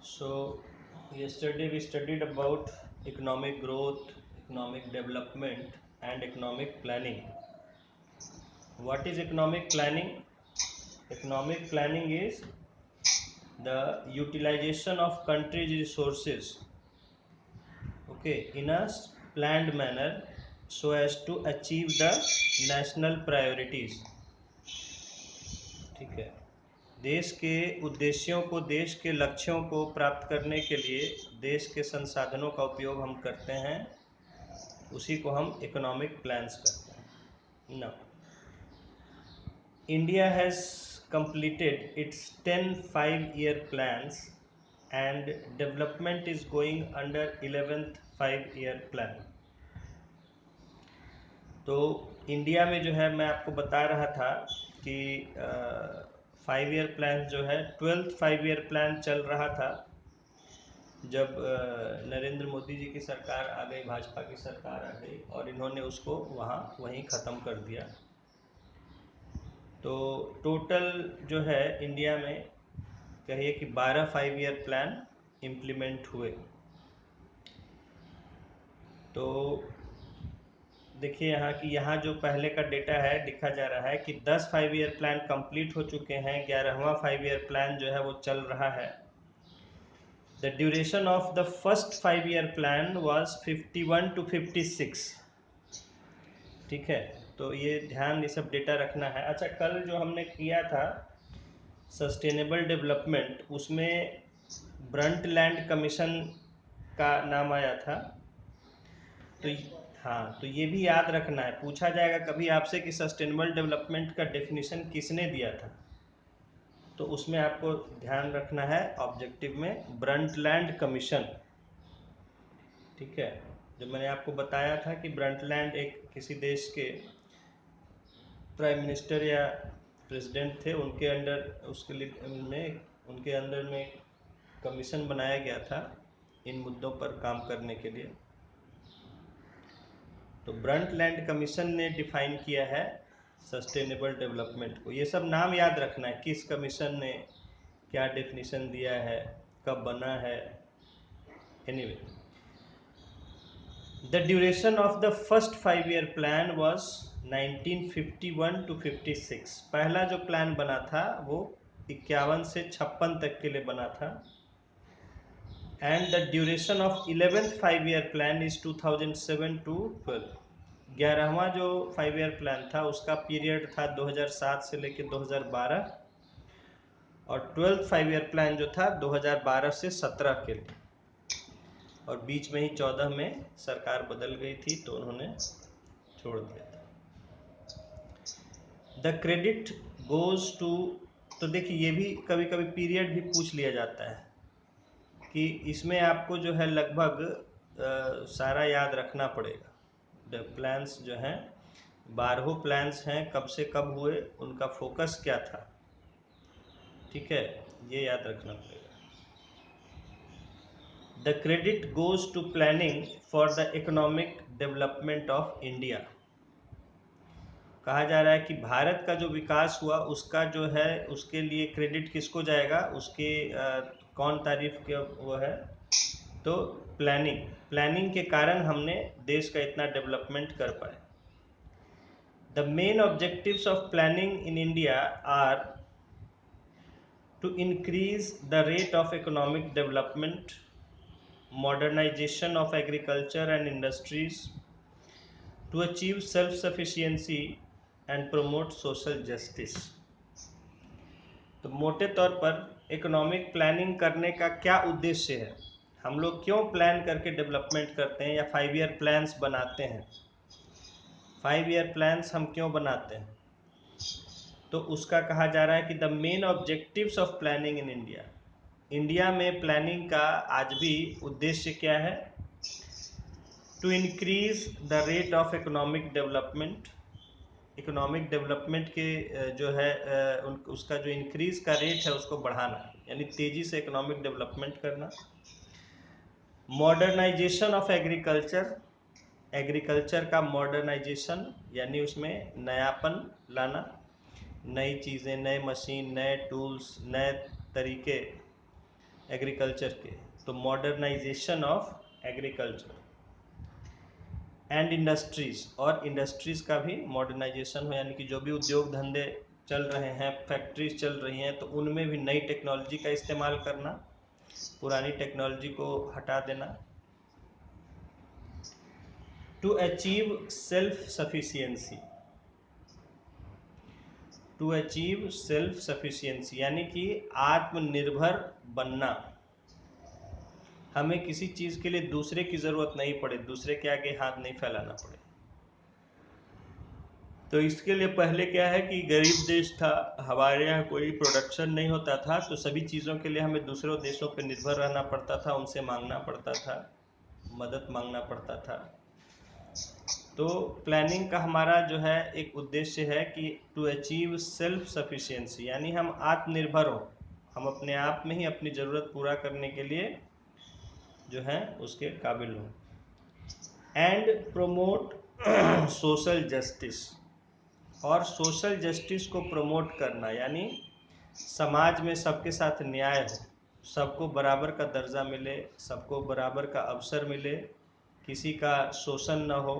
So, yesterday we studied about economic growth, economic development, and economic planning. What is economic planning? Economic planning is the utilization of country's resources, okay, in a planned manner so as to achieve the national priorities. ठीक है, देश के उद्देश्यों को, देश के लक्ष्यों को प्राप्त करने के लिए देश के संसाधनों का उपयोग हम करते हैं, उसी को हम इकोनॉमिक प्लान्स करते हैं ना। India has completed its 10 5-year plans and development is going under 11th 5-year plan. तो इंडिया में जो है, मैं आपको बता रहा था कि 5-year प्लान जो है 12th 5-year प्लान चल रहा था जब नरेंद्र मोदी जी की सरकार आ गई, भाजपा की सरकार आ गई और इन्होंने उसको वहीं ख़त्म कर दिया। तो टोटल जो है इंडिया में कहिए कि 12 5-year प्लान इम्प्लीमेंट हुए। तो देखिए यहाँ कि यहाँ जो पहले का डेटा है लिखा जा रहा है कि 10 5-year प्लान कंप्लीट हो चुके हैं, 11वां 5-year प्लान जो है वो चल रहा है। The duration of the first 5-year plan was 51 to 56। ठीक है, तो ये ध्यान, ये सब डेटा रखना है। अच्छा, कल जो हमने किया था सस्टेनेबल डेवलपमेंट, उसमें ब्रंटलैंड कमीशन का नाम आया था। तो हाँ, तो ये भी याद रखना है, पूछा जाएगा कभी आपसे कि सस्टेनेबल डेवलपमेंट का डेफिनेशन किसने दिया था, तो उसमें आपको ध्यान रखना है ऑब्जेक्टिव में ब्रंटलैंड कमीशन। ठीक है, जो मैंने आपको बताया था कि ब्रंटलैंड एक किसी देश के प्राइम मिनिस्टर या प्रेसिडेंट थे, उनके अंडर, उसके लिए में उनके अंडर में कमीशन बनाया गया था इन मुद्दों पर काम करने के लिए। तो ब्रंटलैंड कमीशन ने डिफाइन किया है सस्टेनेबल डेवलपमेंट को। ये सब नाम याद रखना है, किस कमीशन ने क्या डेफिनेशन दिया है, कब बना है। Anyway, the duration of the first 5-year plan was 1951 to 56। पहला जो प्लान बना था वो 51 से 56 तक के लिए बना था। And the duration of 11th 5-year plan is 2007 to 12। 11वां जो 5-year प्लान था उसका पीरियड था 2007 से लेकर 2012 और 12th 5-year प्लान जो था 2012 से 17 के लिए, और बीच में ही 14 में सरकार बदल गई थी तो उन्होंने छोड़ दिया था। द क्रेडिट गोज टू, तो देखिए ये भी कभी कभी पीरियड भी पूछ लिया जाता है कि इसमें आपको जो है लगभग सारा याद रखना पड़ेगा। द प्लान्स जो हैं 12 प्लान्स हैं, कब से कब हुए, उनका फोकस क्या था। ठीक है, ये याद रखना पड़ेगा। The credit goes to planning for the economic development of India. कहा जा रहा है कि भारत का जो विकास हुआ उसका जो है, उसके लिए क्रेडिट किसको जाएगा, उसके कौन तारीफ के वो है, तो प्लानिंग के कारण हमने देश का इतना डेवलपमेंट कर पाए। The main objectives of planning in India are to increase the rate of economic development, modernization of agriculture and industries, to achieve self-sufficiency and promote social justice। तो मोटे तौर पर इकोनॉमिक प्लानिंग करने का क्या उद्देश्य है, हम लोग क्यों प्लान करके डेवलपमेंट करते हैं या 5-year प्लान्स बनाते हैं, 5-year प्लान्स हम क्यों बनाते हैं, तो उसका कहा जा रहा है कि the main objectives of planning in India, India में प्लानिंग का आज भी उद्देश्य क्या है, to increase the rate of economic development, economic development के जो है उसका जो इंक्रीज का रेट है उसको बढ़ाना, यानी तेजी से इकोनॉमिक डेवलपमेंट करना। मॉडर्नाइजेशन ऑफ एग्रीकल्चर, एग्रीकल्चर का मॉडर्नाइजेशन यानी उसमें नयापन लाना, नई चीज़ें, नए मशीन, नए टूल्स, नए तरीके एग्रीकल्चर के, तो modernisation of agriculture and industries, और इंडस्ट्रीज का भी मॉडर्नाइजेशन हो, यानी कि जो भी उद्योग धंधे चल रहे हैं, फैक्ट्रीज चल रही हैं, तो उनमें भी नई टेक्नोलॉजी का इस्तेमाल करना, पुरानी टेक्नोलॉजी को हटा देना। To achieve self sufficiency, to achieve self sufficiency यानी कि आत्मनिर्भर बनना, हमें किसी चीज़ के लिए दूसरे की ज़रूरत नहीं पड़े, दूसरे के आगे हाथ नहीं फैलाना पड़े। तो इसके लिए पहले क्या है कि गरीब देश था, हमारे यहाँ कोई प्रोडक्शन नहीं होता था, तो सभी चीज़ों के लिए हमें दूसरों देशों पर निर्भर रहना पड़ता था, उनसे मांगना पड़ता था, मदद मांगना पड़ता था। तो प्लानिंग का हमारा जो है एक उद्देश्य है कि टू अचीव सेल्फ सफिशिएंसी, यानी हम आत्मनिर्भर हो, हम अपने आप में ही अपनी ज़रूरत पूरा करने के लिए जो है उसके काबिल हो। एंड प्रोमोट सोशल जस्टिस, और सोशल जस्टिस को प्रमोट करना, यानी समाज में सबके साथ न्याय हो, सबको बराबर का दर्जा मिले, सबको बराबर का अवसर मिले, किसी का शोषण न हो,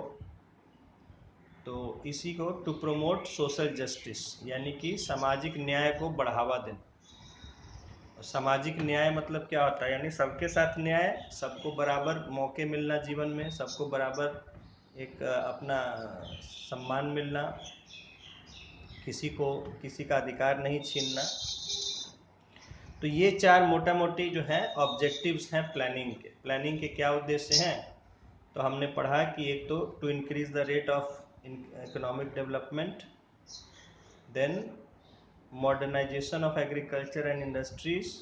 तो इसी को टू प्रमोट सोशल जस्टिस, यानी कि सामाजिक न्याय को बढ़ावा देना। सामाजिक न्याय मतलब क्या होता है, यानी सबके साथ न्याय, सबको बराबर मौके मिलना जीवन में, सबको बराबर एक अपना सम्मान मिलना, किसी को किसी का अधिकार नहीं छीनना। तो ये चार मोटा मोटी जो है ऑब्जेक्टिव्स हैं प्लानिंग के। प्लानिंग के क्या उद्देश्य हैं, तो हमने पढ़ा कि एक तो to increase the rate of economic development, then modernisation of agriculture and industries,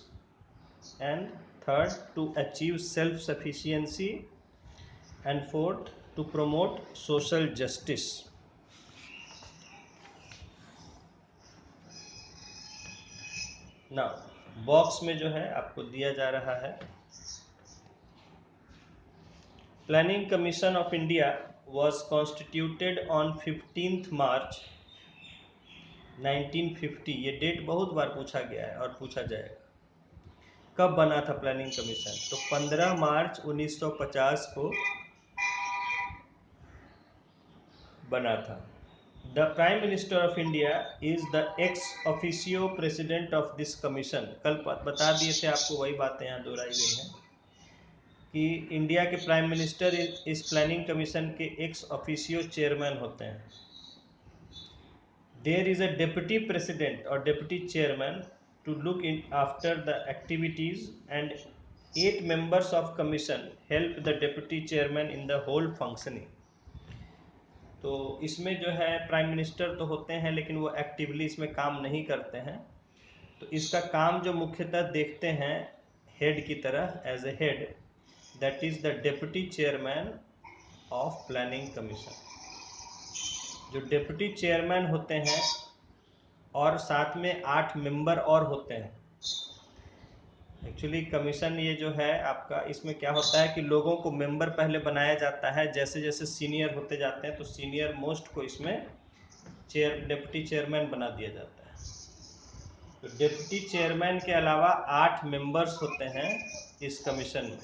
and third to achieve self sufficiency, and fourth to promote social justice. ना बॉक्स में जो है आपको दिया जा रहा है, planning commission of India was constituted on 15th March 1950। ये डेट बहुत बार पूछा गया है और पूछा जाएगा। कब बना था प्लानिंग कमीशन, तो 15 मार्च 1950 को बना था। The prime minister of India is the ex officio president of this commission. कल बता दिए थे आपको, वही बातें यहाँ दोहराई गई हैं कि इंडिया के प्राइम मिनिस्टर इस प्लानिंग कमीशन के एक्स ऑफिशियो चेयरमैन होते हैं। There is a deputy president और deputy chairman to look in after the activities, and 8 members of commission help the deputy chairman in the whole functioning. तो इसमें जो है prime minister तो होते हैं, लेकिन वो एक्टिवली इसमें काम नहीं करते हैं। तो इसका काम जो मुख्यतः देखते हैं हेड की तरह, as a head, that is the deputy chairman of planning commission. जो डेप्यूटी चेयरमैन होते हैं और साथ में 8 मेंबर और होते हैं। एक्चुअली कमीशन ये जो है आपका, इसमें क्या होता है कि लोगों को मेंबर पहले बनाया जाता है, जैसे जैसे सीनियर होते जाते हैं तो सीनियर मोस्ट को इसमें डेप्यूटी चेयरमैन बना दिया जाता है। तो डेप्यूटी चेयरमैन के अलावा 8 मेंबर्स होते हैं इस कमीशन में,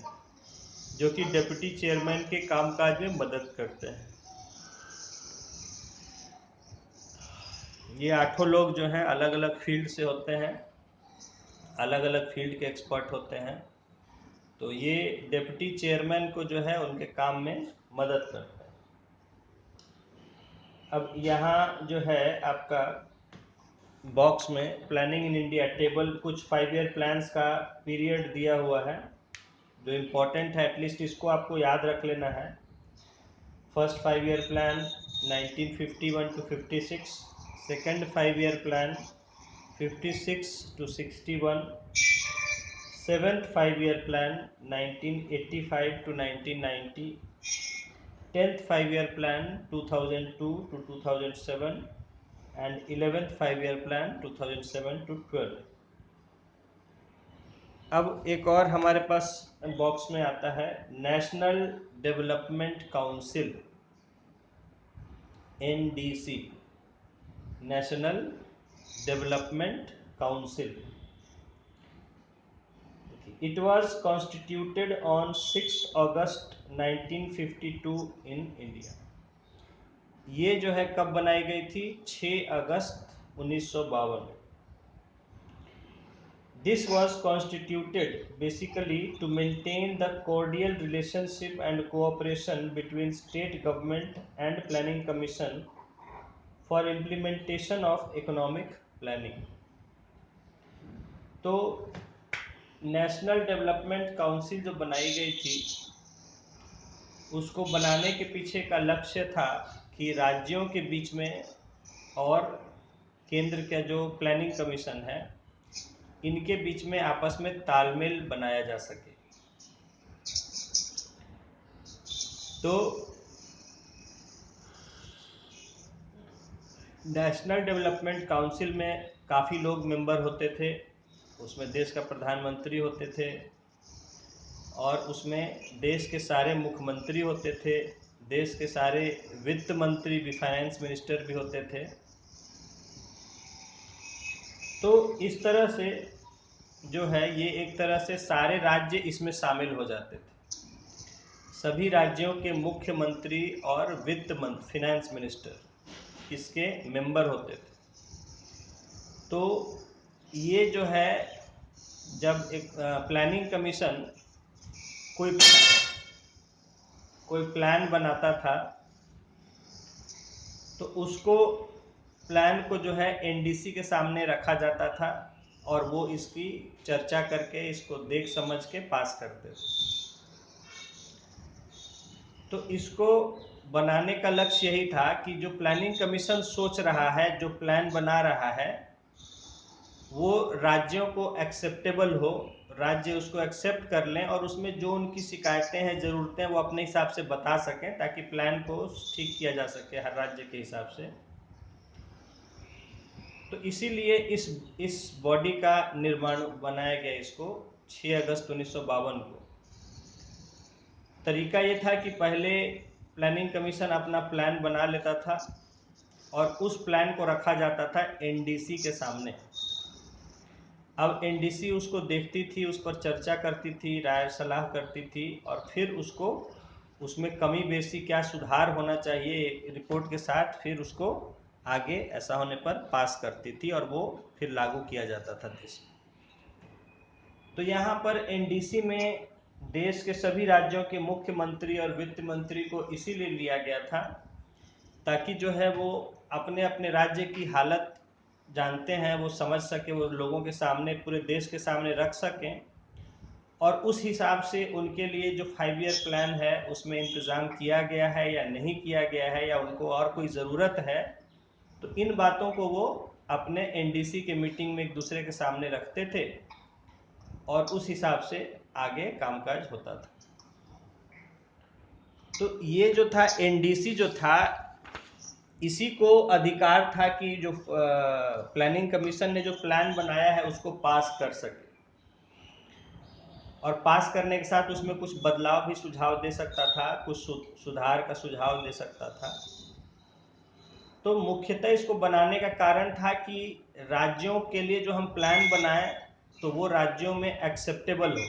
जो कि डेप्यूटी चेयरमैन के कामकाज में मदद करते हैं। ये 8 लोग जो हैं अलग अलग फील्ड से होते हैं, अलग अलग फील्ड के एक्सपर्ट होते हैं। तो ये डेप्यूटी चेयरमैन को जो है उनके काम में मदद करते हैं। अब यहाँ जो है आपका बॉक्स में प्लानिंग इन इंडिया टेबल, कुछ 5 ईयर प्लान्स का पीरियड दिया हुआ है जो इम्पोर्टेंट है, एटलीस्ट इसको आपको याद रख लेना है। First 5 year plan 1951 to 56, second 5 year plan 56 to 61, seventh 5 year plan 1985 to 1990, 10th 5 year plan 2002 to 2007, and 11th 5 year plan 2007 to 12। अब एक और हमारे पास बॉक्स में आता है national development council, NDC, national development council. It was constituted on 6 August 1952 in India. ये जो है कब बनाई गई थी? 6 अगस्त 1952 में. This was constituted basically to maintain the cordial relationship and cooperation between state government and planning commission for implementation of economic planning. तो national development council जो बनाई गई थी, उसको बनाने के पीछे का लक्ष्य था कि राज्यों के बीच में और केंद्र का जो प्लानिंग कमीशन है, इनके बीच में आपस में तालमेल बनाया जा सके. तो नेशनल डेवलपमेंट काउंसिल में काफ़ी लोग मेंबर होते थे. उसमें देश का प्रधानमंत्री होते थे और उसमें देश के सारे मुख्यमंत्री होते थे, देश के सारे वित्त मंत्री भी, फाइनेंस मिनिस्टर भी होते थे. तो इस तरह से जो है ये एक तरह से सारे राज्य इसमें शामिल हो जाते थे. सभी राज्यों के मुख्यमंत्री और वित्त मंत्री, फिनेंस मिनिस्टर इसके मेंबर होते थे. तो ये जो है जब एक प्लानिंग कमीशन कोई प्लान बनाता था तो उसको प्लान को जो है एनडीसी के सामने रखा जाता था और वो इसकी चर्चा करके इसको देख समझ के पास करते थे. तो इसको बनाने का लक्ष्य यही था कि जो प्लानिंग कमीशन सोच रहा है, जो प्लान बना रहा है, वो राज्यों को एक्सेप्टेबल हो, राज्य उसको एक्सेप्ट कर लें और उसमें जो उनकी शिकायतें हैं, ज़रूरतें, वो अपने हिसाब से बता सकें ताकि प्लान को ठीक किया जा सके हर राज्य के हिसाब से. तो इसीलिए इस बॉडी का निर्माण बनाया गया इसको 6 अगस्त 1952 को. तरीका ये था कि पहले प्लानिंग कमीशन अपना प्लान बना लेता था और उस प्लान को रखा जाता था एनडीसी के सामने. अब एनडीसी उसको देखती थी, उस पर चर्चा करती थी, राय सलाह करती थी और फिर उसको उसमें कमी बेसी क्या सुधार होना चाहिए रिपोर्ट के साथ फिर उसको आगे ऐसा होने पर पास करती थी और वो फिर लागू किया जाता था देश में. तो यहाँ पर एनडीसी में देश के सभी राज्यों के मुख्यमंत्री और वित्त मंत्री को इसीलिए लिया गया था ताकि जो है वो अपने अपने राज्य की हालत जानते हैं, वो समझ सके, वो लोगों के सामने, पूरे देश के सामने रख सकें और उस हिसाब से उनके लिए जो 5 ईयर प्लान है उसमें इंतज़ाम किया गया है या नहीं किया गया है या उनको और कोई ज़रूरत है. तो इन बातों को वो अपने एनडीसी के मीटिंग में एक दूसरे के सामने रखते थे और उस हिसाब से आगे कामकाज होता था. तो ये जो था एनडीसी जो था, इसी को अधिकार था कि जो प्लानिंग कमीशन ने जो प्लान बनाया है उसको पास कर सके और पास करने के साथ उसमें कुछ बदलाव भी सुझाव दे सकता था, कुछ सुधार का सुझाव दे सकता था. तो मुख्यतः इसको बनाने का कारण था कि राज्यों के लिए जो हम प्लान बनाएं तो वो राज्यों में एक्सेप्टेबल हो,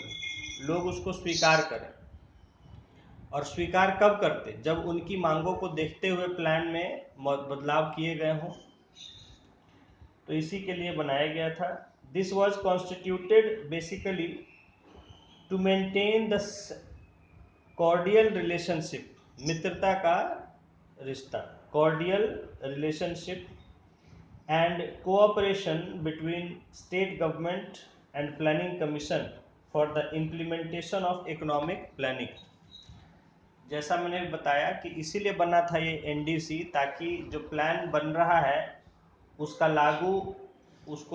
लोग उसको स्वीकार करें. और स्वीकार कब करते? जब उनकी मांगों को देखते हुए प्लान में बदलाव किए गए हों. तो इसी के लिए बनाया गया था. This was constituted basically to maintain the cordial relationship, मित्रता का रिश्ता, cordial relationship and cooperation between state government and planning commission for the implementation of economic planning. जैसा मैंने बताया कि इसीलिए बना था ये एनडीसी ताकि जो प्लान बन रहा है उसको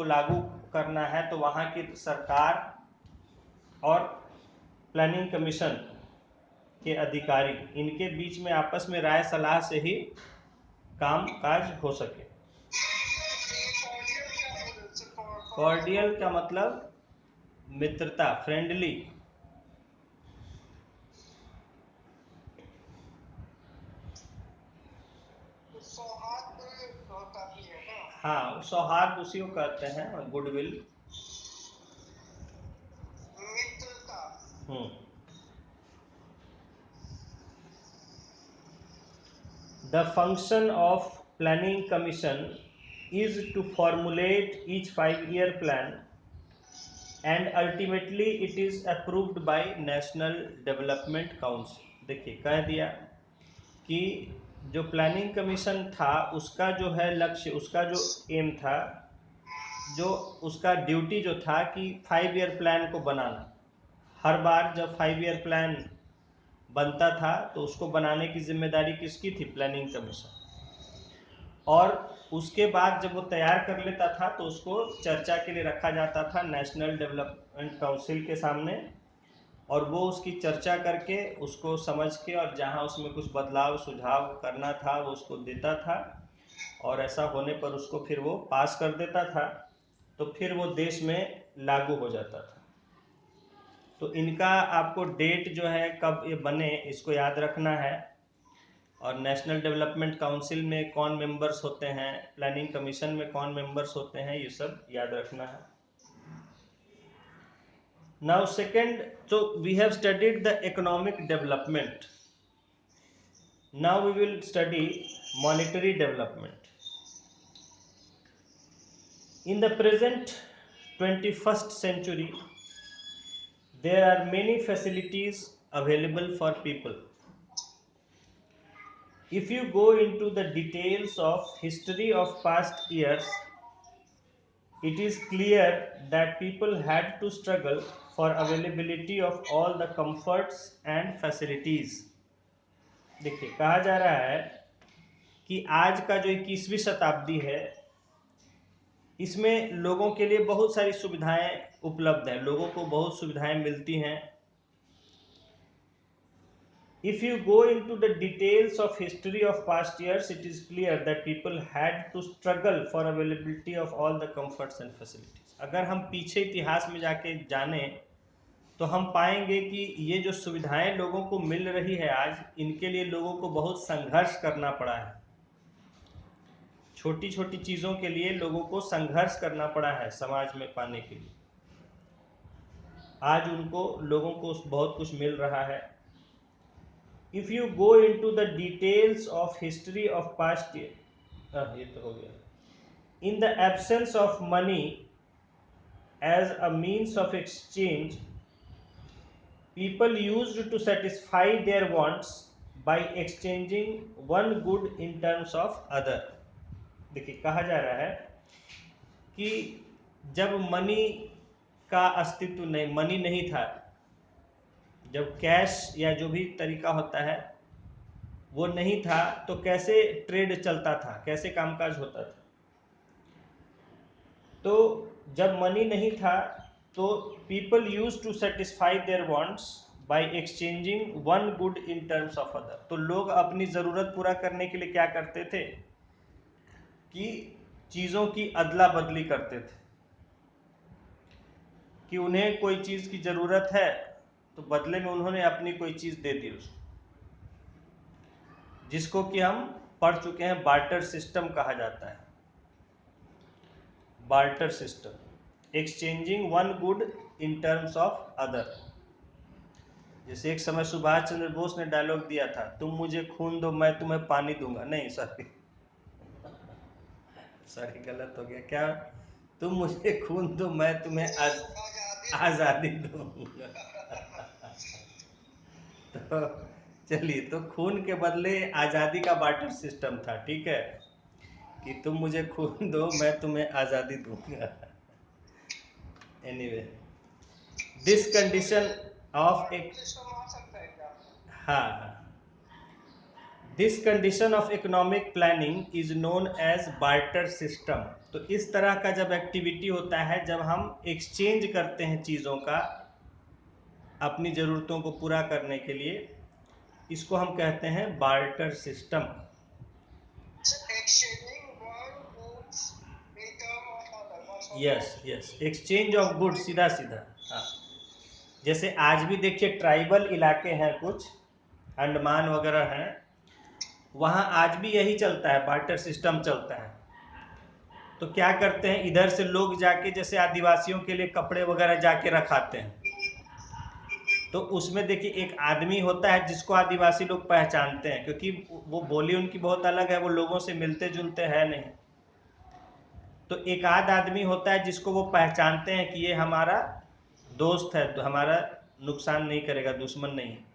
लागू करना है तो वहाँ की सरकार और प्लानिंग कमीशन के अधिकारी, इनके बीच में आपस में राय सलाह से ही काम काज हो सके. कॉर्डियल का मतलब मित्रता, फ्रेंडली. हाँ, सौहार्द उसी को कहते हैं, goodwill. The function of planning commission is to formulate each 5-year plan and ultimately it is approved by National Development Council. देखिए कह दिया कि जो प्लानिंग कमीशन था उसका जो है लक्ष्य, उसका जो एम था, जो उसका ड्यूटी जो था कि 5-year प्लान को बनाना। हर बार जब 5-year प्लान बनता था तो उसको बनाने की जिम्मेदारी किसकी थी? Planning commission. और उसके बाद जब वो तैयार कर लेता था तो उसको चर्चा के लिए रखा जाता था नेशनल डेवलपमेंट काउंसिल के सामने, और वो उसकी चर्चा करके उसको समझ के और जहाँ उसमें कुछ बदलाव सुझाव करना था वो उसको देता था, और ऐसा होने पर उसको फिर वो पास कर देता था, तो फिर वो देश में लागू हो जाता था। तो इनका आपको डेट जो है कब ये बने इसको याद रखना है, और नेशनल डेवलपमेंट काउंसिल में कौन मेंबर्स होते हैं, प्लानिंग कमीशन में कौन मेंबर्स होते हैं, ये सब याद रखना है। Now second, so we have studied the economic development. Now we will study monetary development. In the present 21st century, there are many facilities available for people. If you go into the details of history of past years, it is clear that people had to struggle for availability of all the comforts and facilities. देखिए कहा जा रहा है कि आज का जो 21वीं शताब्दी है इसमें लोगों के लिए बहुत सारी सुविधाएं उपलब्ध हैं, लोगों को बहुत सुविधाएं मिलती हैं। If you go into the details of history of past years, it is clear that people had to struggle for availability of all the comforts and facilities. अगर हम पीछे इतिहास में जाके जाने तो हम पाएंगे कि ये जो सुविधाएं लोगों को मिल रही है आज, इनके लिए लोगों को बहुत संघर्ष करना पड़ा है। छोटी छोटी चीज़ों के लिए लोगों को संघर्ष करना पड़ा है समाज में पाने के लिए। आज उनको लोगों को बहुत कुछ मिल रहा है। If you go into the details of history of past year, ये तो हो गया। In the absence of money as a means of exchange, people used to satisfy their wants by exchanging one good in terms of other. देखिए कहा जा रहा है कि जब मनी का अस्तित्व नहीं, मनी नहीं था, जब कैश या जो भी तरीका होता है वो नहीं था, तो कैसे ट्रेड चलता था, कैसे कामकाज होता था। तो जब मनी नहीं था तो people use to satisfy their wants by exchanging one good in terms of other. तो लोग अपनी ज़रूरत पूरा करने के लिए क्या करते थे कि चीज़ों की अदला बदली करते थे, कि उन्हें कोई चीज़ की ज़रूरत है तो बदले में उन्होंने अपनी कोई चीज़ दे दी उसको, जिसको कि हम पढ़ चुके हैं बार्टर सिस्टम कहा जाता है। Barter system, exchanging one good in terms of other. जैसे एक समय सुभाष चंद्र बोस ने डायलॉग दिया था, तुम मुझे खून दो मैं तुम्हें पानी दूंगा, नहीं सॉरी गलत हो गया, क्या, तुम मुझे खून दो मैं तुम्हें आजादी दूंगा। तो चलिए, तो खून के बदले आज़ादी का बार्टर सिस्टम था, ठीक है, कि तुम मुझे खून दो मैं तुम्हें आज़ादी दूंगा। एनीवे, दिस कंडीशन ऑफ एक, हाँ, this condition of economic planning is known as barter system. तो इस तरह का जब एक्टिविटी होता है, जब हम एक्सचेंज करते हैं चीज़ों का अपनी ज़रूरतों को पूरा करने के लिए, इसको हम कहते हैं barter system. Yes yes, exchange of good, सीधा सीधा। हाँ, जैसे आज भी देखिए ट्राइबल इलाके हैं कुछ, अंडमान वगैरह हैं, वहाँ आज भी यही चलता है, बार्टर सिस्टम चलता है। तो क्या करते हैं, इधर से लोग जाके जैसे आदिवासियों के लिए कपड़े वगैरह जाके रखाते हैं, तो उसमें देखिए एक आदमी होता है जिसको आदिवासी लोग पहचानते हैं, क्योंकि वो बोली उनकी बहुत अलग है, वो लोगों से मिलते जुलते हैं नहीं। तो एक आध आदमी होता है जिसको वो पहचानते हैं कि ये हमारा दोस्त है, तो हमारा नुकसान नहीं करेगा, दुश्मन नहीं है।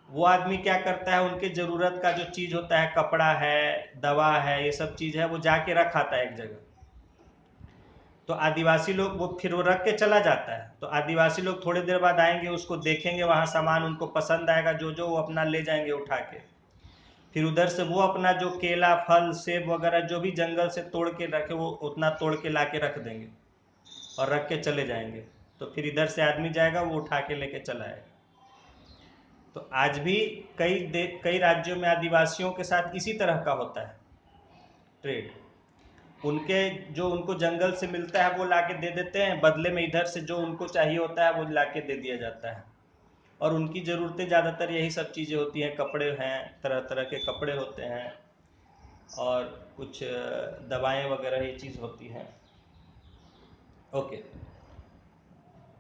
वो आदमी क्या करता है, उनके ज़रूरत का जो चीज़ होता है, कपड़ा है, दवा है, ये सब चीज़ है, वो जाके रख आता है एक जगह। तो आदिवासी लोग वो फिर वो रख के चला जाता है, तो आदिवासी लोग थोड़ी देर बाद आएंगे, उसको देखेंगे, वहाँ सामान उनको पसंद आएगा, जो जो वो अपना ले जाएंगे उठा के। फिर उधर से वो अपना जो केला, फल, सेब वगैरह जो भी जंगल से तोड़ के रखे, वो उतना तोड़ के ला के रख देंगे और रख के चले जाएंगे। तो फिर इधर से आदमी जाएगा, वो उठा के लेके चला आएगा। तो आज भी कई राज्यों में आदिवासियों के साथ इसी तरह का होता है ट्रेड। उनके जो उनको जंगल से मिलता है वो लाके दे देते हैं, बदले में इधर से जो उनको चाहिए होता है वो लाके दे दिया जाता है। और उनकी ज़रूरतें ज़्यादातर यही सब चीज़ें होती हैं, कपड़े हैं, तरह तरह के कपड़े होते हैं, और कुछ दवाएं वगैरह ये चीज़ होती हैं। ओके,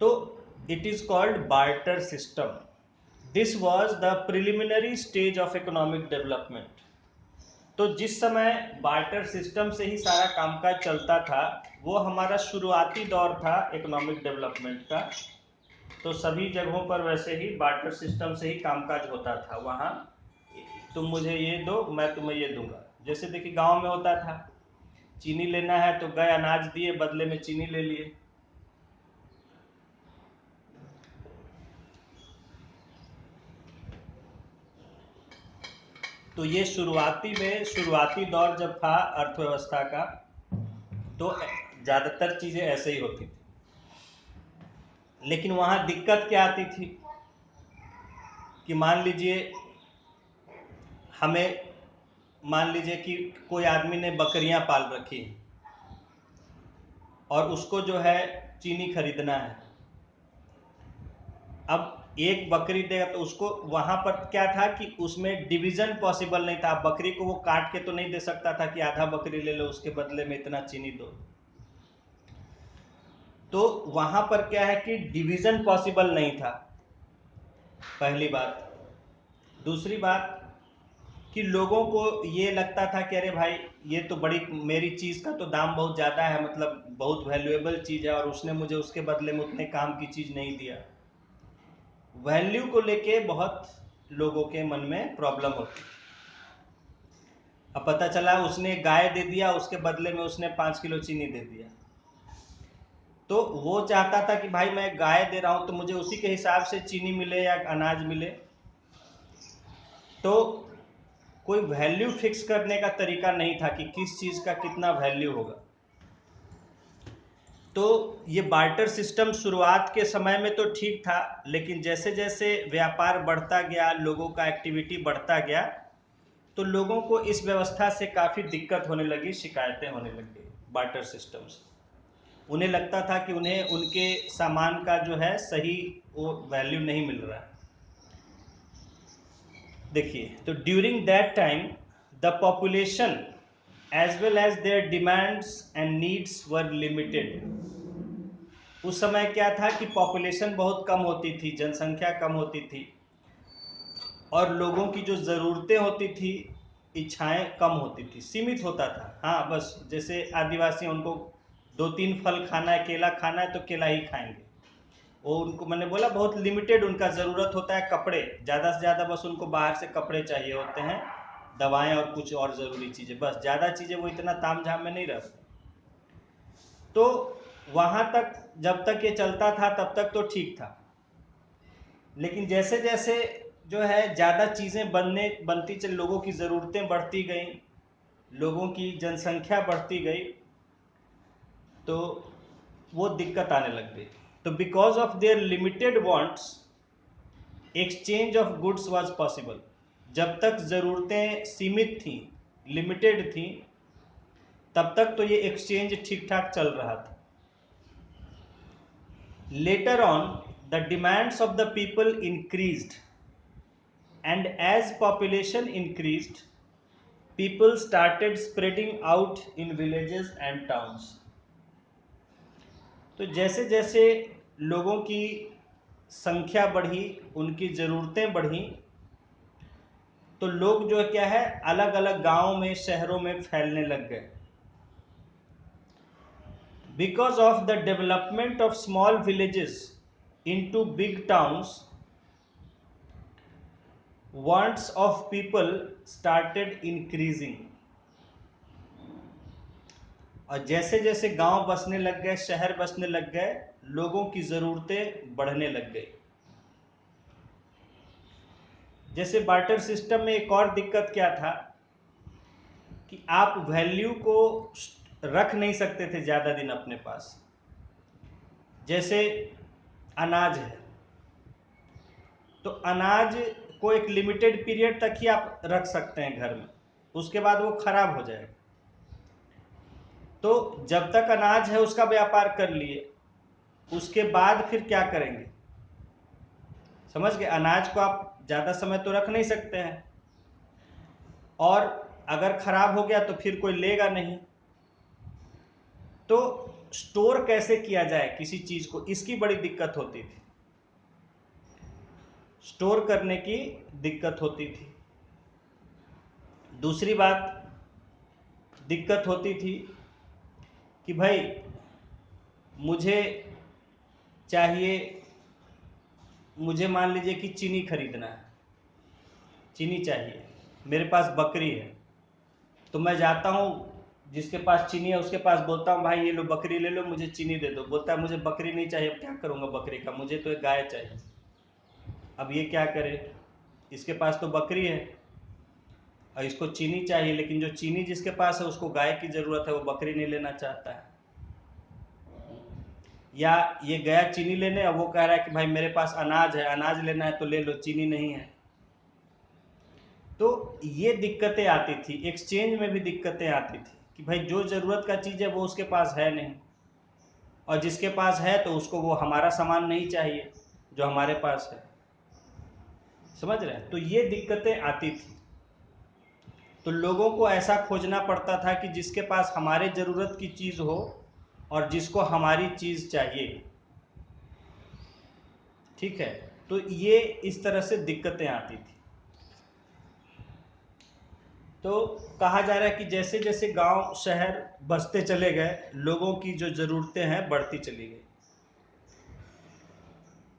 तो it is called barter system. This was the preliminary stage of economic development. तो जिस समय बार्टर सिस्टम से ही सारा कामकाज चलता था, वो हमारा शुरुआती दौर था इकोनॉमिक डेवलपमेंट का। तो सभी जगहों पर वैसे ही बार्टर सिस्टम से ही कामकाज होता था। वहाँ तुम मुझे ये दो, मैं तुम्हें ये दूंगा। जैसे देखिए गांव में होता था, चीनी लेना है तो गए, अनाज दिए, बदले में चीनी ले लिए। तो ये शुरुआती दौर जब था अर्थव्यवस्था का, तो ज़्यादातर चीज़ें ऐसे ही होती थी। लेकिन वहाँ दिक्कत क्या आती थी कि मान लीजिए कि कोई आदमी ने बकरियां पाल रखी और उसको जो है चीनी खरीदना है। अब एक बकरी देगा तो उसको वहां पर क्या था कि उसमें डिवीजन पॉसिबल नहीं था। बकरी को वो काट के तो नहीं दे सकता था कि आधा बकरी ले लो, उसके बदले में इतना चीनी दो। तो वहां पर क्या है कि डिवीजन पॉसिबल नहीं था, पहली बात। दूसरी बात कि लोगों को ये लगता था कि अरे भाई, ये तो बड़ी, मेरी चीज़ का तो दाम बहुत ज़्यादा है, मतलब बहुत वैल्यूएबल चीज़ है, और उसने मुझे उसके बदले में उतने काम की चीज़ नहीं दिया। वैल्यू को लेके बहुत लोगों के मन में प्रॉब्लम होती। अब पता चला उसने गाय दे दिया, उसके बदले में उसने 5 किलो चीनी दे दिया। तो वो चाहता था कि भाई मैं गाय दे रहा हूं तो मुझे उसी के हिसाब से चीनी मिले या अनाज मिले। तो कोई वैल्यू फिक्स करने का तरीका नहीं था कि किस चीज़ का कितना वैल्यू होगा। तो ये बार्टर सिस्टम शुरुआत के समय में तो ठीक था, लेकिन जैसे जैसे व्यापार बढ़ता गया, लोगों का एक्टिविटी बढ़ता गया, तो लोगों को इस व्यवस्था से काफ़ी दिक्कत होने लगी, शिकायतें होने लगी बार्टर सिस्टम से। उन्हें लगता था कि उन्हें उनके सामान का जो है सही वो वैल्यू नहीं मिल रहा है। देखिए, तो during that time the population as well as their demands and needs were limited. उस समय क्या था कि पॉपुलेशन बहुत कम होती थी, जनसंख्या कम होती थी, और लोगों की जो ज़रूरतें होती थी, इच्छाएं कम होती थी, सीमित होता था। हाँ, बस जैसे आदिवासी, उनको 2-3 फल खाना है, केला खाना है तो केला ही खाएंगे। वो उनको, मैंने बोला, बहुत लिमिटेड उनका ज़रूरत होता है। कपड़े ज़्यादा से ज़्यादा बस उनको बाहर से कपड़े चाहिए होते हैं, दवाएं और कुछ और ज़रूरी चीज़ें, बस ज़्यादा चीज़ें वो इतना ताम झाम में नहीं रहते। तो वहाँ तक जब तक ये चलता था तब तक तो ठीक था। लेकिन जैसे जैसे जो है ज़्यादा चीज़ें बनती चली, लोगों की ज़रूरतें बढ़ती गई, लोगों की जनसंख्या बढ़ती गई, तो वो दिक्कत आने लग गई। तो because of their limited wants, exchange of goods was possible. जब तक ज़रूरतें सीमित थी, लिमिटेड थी, तब तक तो ये एक्सचेंज ठीक ठाक चल रहा था। Later on the demands of the people increased, and as population increased, people started spreading out in villages and towns। तो जैसे जैसे लोगों की संख्या बढ़ी, उनकी ज़रूरतें बढ़ी, तो लोग जो है क्या है अलग अलग गांवों में, शहरों में फैलने लग गए। Because of the development of small villages into big towns, wants of people started increasing। और जैसे जैसे गांव बसने लग गए, शहर बसने लग गए, लोगों की ज़रूरतें बढ़ने लग गई। जैसे बार्टर सिस्टम में एक और दिक्कत क्या था कि आप वैल्यू को रख नहीं सकते थे ज़्यादा दिन अपने पास। जैसे अनाज है, तो अनाज को एक लिमिटेड पीरियड तक ही आप रख सकते हैं घर में, उसके बाद वो खराब हो जाएगा। तो जब तक अनाज है उसका व्यापार कर लिए, उसके बाद फिर क्या करेंगे? समझ गए? अनाज को आप ज़्यादा समय तो रख नहीं सकते हैं, और अगर खराब हो गया तो फिर कोई लेगा नहीं। तो स्टोर कैसे किया जाए किसी चीज़ को, इसकी बड़ी दिक्कत होती थी। स्टोर करने की दिक्कत होती थी। दूसरी बात दिक्कत होती थी कि भाई मुझे चाहिए, मुझे मान लीजिए कि चीनी खरीदना है, चीनी चाहिए, मेरे पास बकरी है, तो मैं जाता हूँ जिसके पास चीनी है उसके पास, बोलता हूँ भाई ये लो बकरी ले लो, मुझे चीनी दे दो। बोलता है मुझे बकरी नहीं चाहिए, अब क्या करूँगा बकरी का, मुझे तो एक गाय चाहिए। अब ये क्या करे, इसके पास तो बकरी है और इसको चीनी चाहिए, लेकिन जो चीनी जिसके पास है उसको गाय की ज़रूरत है, वो बकरी नहीं लेना चाहता है। या ये गया चीनी लेने, अब वो कह रहा है कि भाई मेरे पास अनाज है, अनाज लेना है तो ले लो, चीनी नहीं है। तो ये दिक्कतें आती थी, एक्सचेंज में भी दिक्कतें आती थी कि भाई जो ज़रूरत का चीज़ है वो उसके पास है नहीं, और जिसके पास है तो उसको वो हमारा सामान नहीं चाहिए जो हमारे पास है। समझ रहे हैं? तो ये दिक्कतें आती थी। तो लोगों को ऐसा खोजना पड़ता था कि जिसके पास हमारे ज़रूरत की चीज़ हो और जिसको हमारी चीज़ चाहिए। ठीक है? तो ये इस तरह से दिक्कतें आती थी। तो कहा जा रहा है कि जैसे जैसे गांव शहर बसते चले गए, लोगों की जो ज़रूरतें हैं बढ़ती चली गई।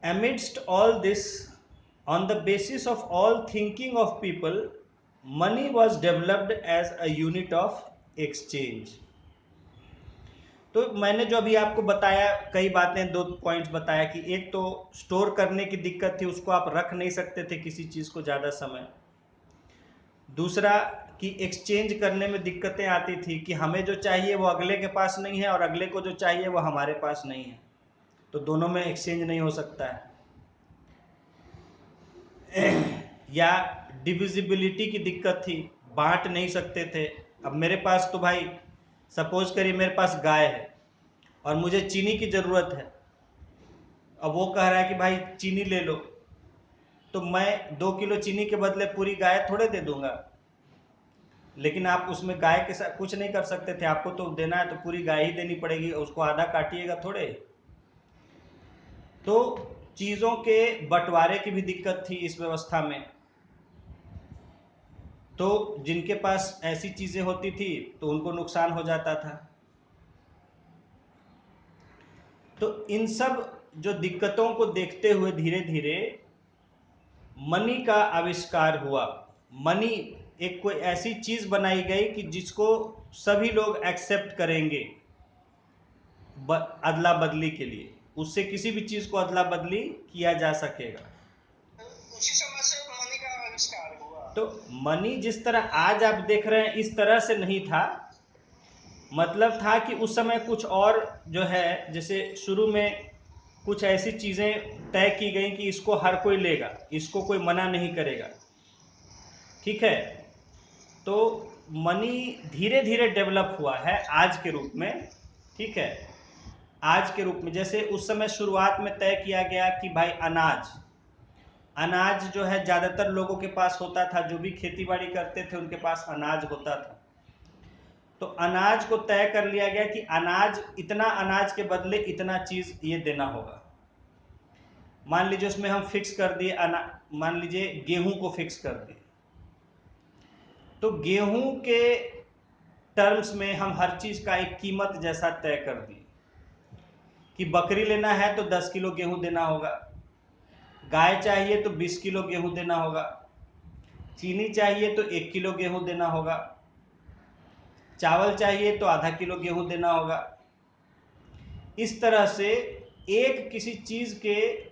Amidst all this, on the basis of all thinking of people, money was developed as a unit of exchange। तो मैंने जो अभी आपको बताया कई बातें, दो पॉइंट्स बताया कि एक तो स्टोर करने की दिक्कत थी, उसको आप रख नहीं सकते थे किसी चीज़ को ज़्यादा समय। दूसरा कि एक्सचेंज करने में दिक्कतें आती थी कि हमें जो चाहिए वो अगले के पास नहीं है और अगले को जो चाहिए वो हमारे पास नहीं है, तो दोनों में एक्सचेंज नहीं हो सकता है। या डिविजिबिलिटी की दिक्कत थी, बांट नहीं सकते थे। अब मेरे पास तो भाई सपोज करिए मेरे पास गाय है और मुझे चीनी की ज़रूरत है, अब वो कह रहा है कि भाई चीनी ले लो, तो मैं 2 किलो चीनी के बदले पूरी गाय थोड़े दे दूंगा। लेकिन आप उसमें गाय के साथ कुछ नहीं कर सकते थे, आपको तो देना है तो पूरी गाय ही देनी पड़ेगी, उसको आधा काटिएगा थोड़े। तो चीज़ों के बंटवारे की भी दिक्कत थी इस व्यवस्था में। तो जिनके पास ऐसी चीज़ें होती थी तो उनको नुकसान हो जाता था। तो इन सब जो दिक्कतों को देखते हुए धीरे धीरे मनी का आविष्कार हुआ। मनी एक कोई ऐसी चीज़ बनाई गई कि जिसको सभी लोग एक्सेप्ट करेंगे अदला बदली के लिए, उससे किसी भी चीज़ को अदला बदली किया जा सकेगा। उसी समय से मनी का आविष्कार हुआ। तो मनी जिस तरह आज आप देख रहे हैं इस तरह से नहीं था। मतलब था कि उस समय कुछ और जो है, जैसे शुरू में कुछ ऐसी चीज़ें तय की गई कि इसको हर कोई लेगा, इसको कोई मना नहीं करेगा। ठीक है? तो मनी धीरे धीरे डेवलप हुआ है आज के रूप में। ठीक है? आज के रूप में जैसे उस समय शुरुआत में तय किया गया कि भाई अनाज जो है ज़्यादातर लोगों के पास होता था, जो भी खेती बाड़ी करते थे उनके पास अनाज होता था। तो अनाज को तय कर लिया गया कि इतना अनाज के बदले इतना चीज़ ये देना होगा। मान लीजिए उसमें हम फिक्स कर दिए मान लीजिए गेहूं को फिक्स कर दिए, तो गेहूं के टर्म्स में हम हर चीज का एक कीमत जैसा तय कर दिए कि बकरी लेना है तो 10 किलो गेहूं देना होगा, गाय चाहिए तो 20 किलो गेहूं देना होगा, चीनी चाहिए तो 1 किलो गेहूं देना होगा, चावल चाहिए तो आधा किलो गेहूं देना होगा। इस तरह से एक किसी चीज के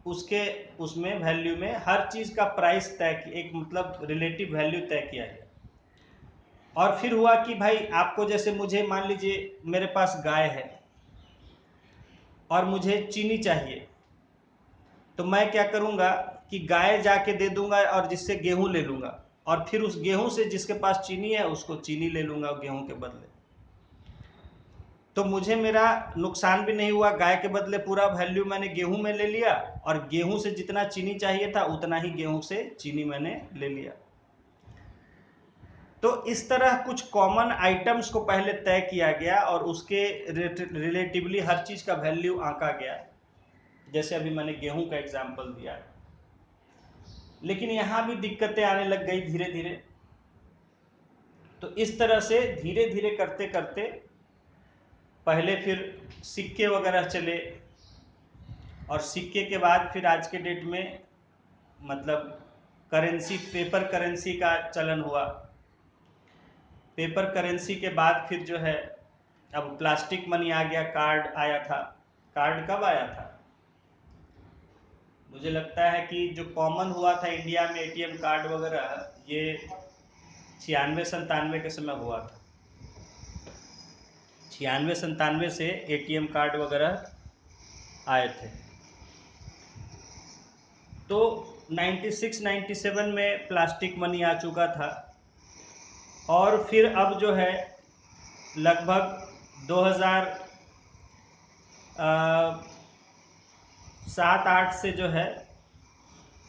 उसके उसमें वैल्यू में हर चीज का प्राइस तय, एक मतलब रिलेटिव वैल्यू तय किया गया। और फिर हुआ कि भाई आपको जैसे मुझे मान लीजिए मेरे पास गाय है और मुझे चीनी चाहिए, तो मैं क्या करूंगा कि गाय जाके दे दूंगा और जिससे गेहूं ले लूंगा, और फिर उस गेहूं से जिसके पास चीनी है उसको चीनी ले लूंगा गेहूं के बदले। तो मुझे मेरा नुकसान भी नहीं हुआ, गाय के बदले पूरा वैल्यू मैंने गेहूं में ले लिया, और गेहूं से जितना चीनी चाहिए था उतना ही गेहूं से चीनी मैंने ले लिया। तो इस तरह कुछ कॉमन आइटम्स को पहले तय किया गया और उसके रिलेटिवली हर चीज का वैल्यू आंका गया, जैसे अभी मैंने गेहूं का एग्जांपल दिया। लेकिन यहां भी दिक्कतें आने लग गई धीरे धीरे। तो इस तरह से धीरे धीरे करते करते पहले फिर सिक्के वगैरह चले, और सिक्के के बाद फिर आज के डेट में मतलब करेंसी, पेपर करेंसी का चलन हुआ। पेपर करेंसी के बाद फिर जो है अब प्लास्टिक मनी आ गया, कार्ड आया था। कार्ड कब आया था? मुझे लगता है कि जो कॉमन हुआ था इंडिया में एटीएम कार्ड वगैरह, ये 96-97 के समय हुआ था। 96-97 से एटीएम कार्ड वगैरह आए थे। तो 96-97 में प्लास्टिक मनी आ चुका था, और फिर अब जो है लगभग 2007-8 से जो है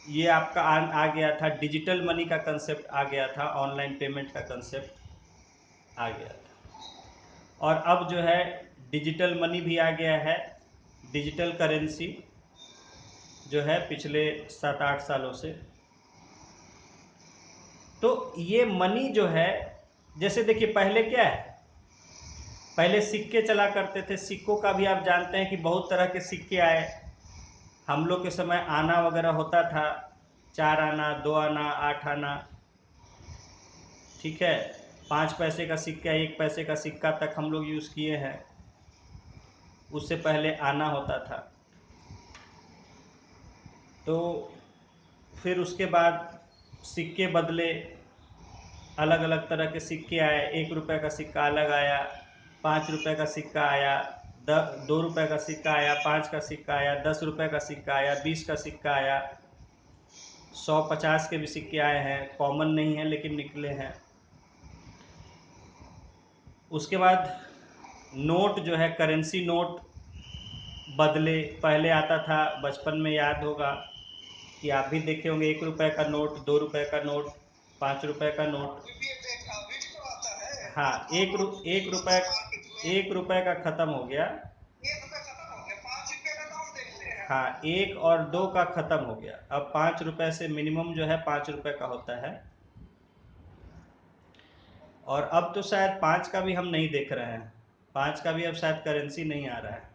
ये आपका आ गया था, डिजिटल मनी का कंसेप्ट आ गया था, ऑनलाइन पेमेंट का कंसेप्ट आ गया था। और अब जो है डिजिटल मनी भी आ गया है, डिजिटल करेंसी जो है पिछले 7-8 सालों से। तो ये मनी जो है, जैसे देखिए पहले क्या है, पहले सिक्के चला करते थे। सिक्कों का भी आप जानते हैं कि बहुत तरह के सिक्के आए। हम लोग के समय आना वगैरह होता था, 4 आना, 2 आना, 8 आना, ठीक है। 5 पैसे का सिक्का, 1 पैसे का सिक्का तक हम लोग यूज़ किए हैं। उससे पहले आना होता था। तो फिर उसके बाद सिक्के बदले, अलग अलग तरह के सिक्के आए। 1 रुपये का सिक्का अलग आया, 5 रुपये का सिक्का आया, 2 रुपये का सिक्का आया, 5 का सिक्का आया, 10 रुपये का सिक्का आया, 20 का सिक्का आया, 100-50 के भी सिक्के आए हैं, कॉमन नहीं है लेकिन निकले हैं। उसके बाद नोट जो है, करेंसी नोट बदले। पहले आता था, बचपन में याद होगा कि आप भी देखे होंगे, 1 रुपये का नोट, 2 रुपये का नोट, 5 रुपये का नोट। हाँ, 1 रुपये का खत्म हो गया। हाँ, 1 और 2 का खत्म हो गया। अब 5 रुपये से मिनिमम जो है 5 रुपये का होता है। और अब तो शायद 5 का भी हम नहीं देख रहे हैं, 5 का भी अब शायद करेंसी नहीं आ रहा है।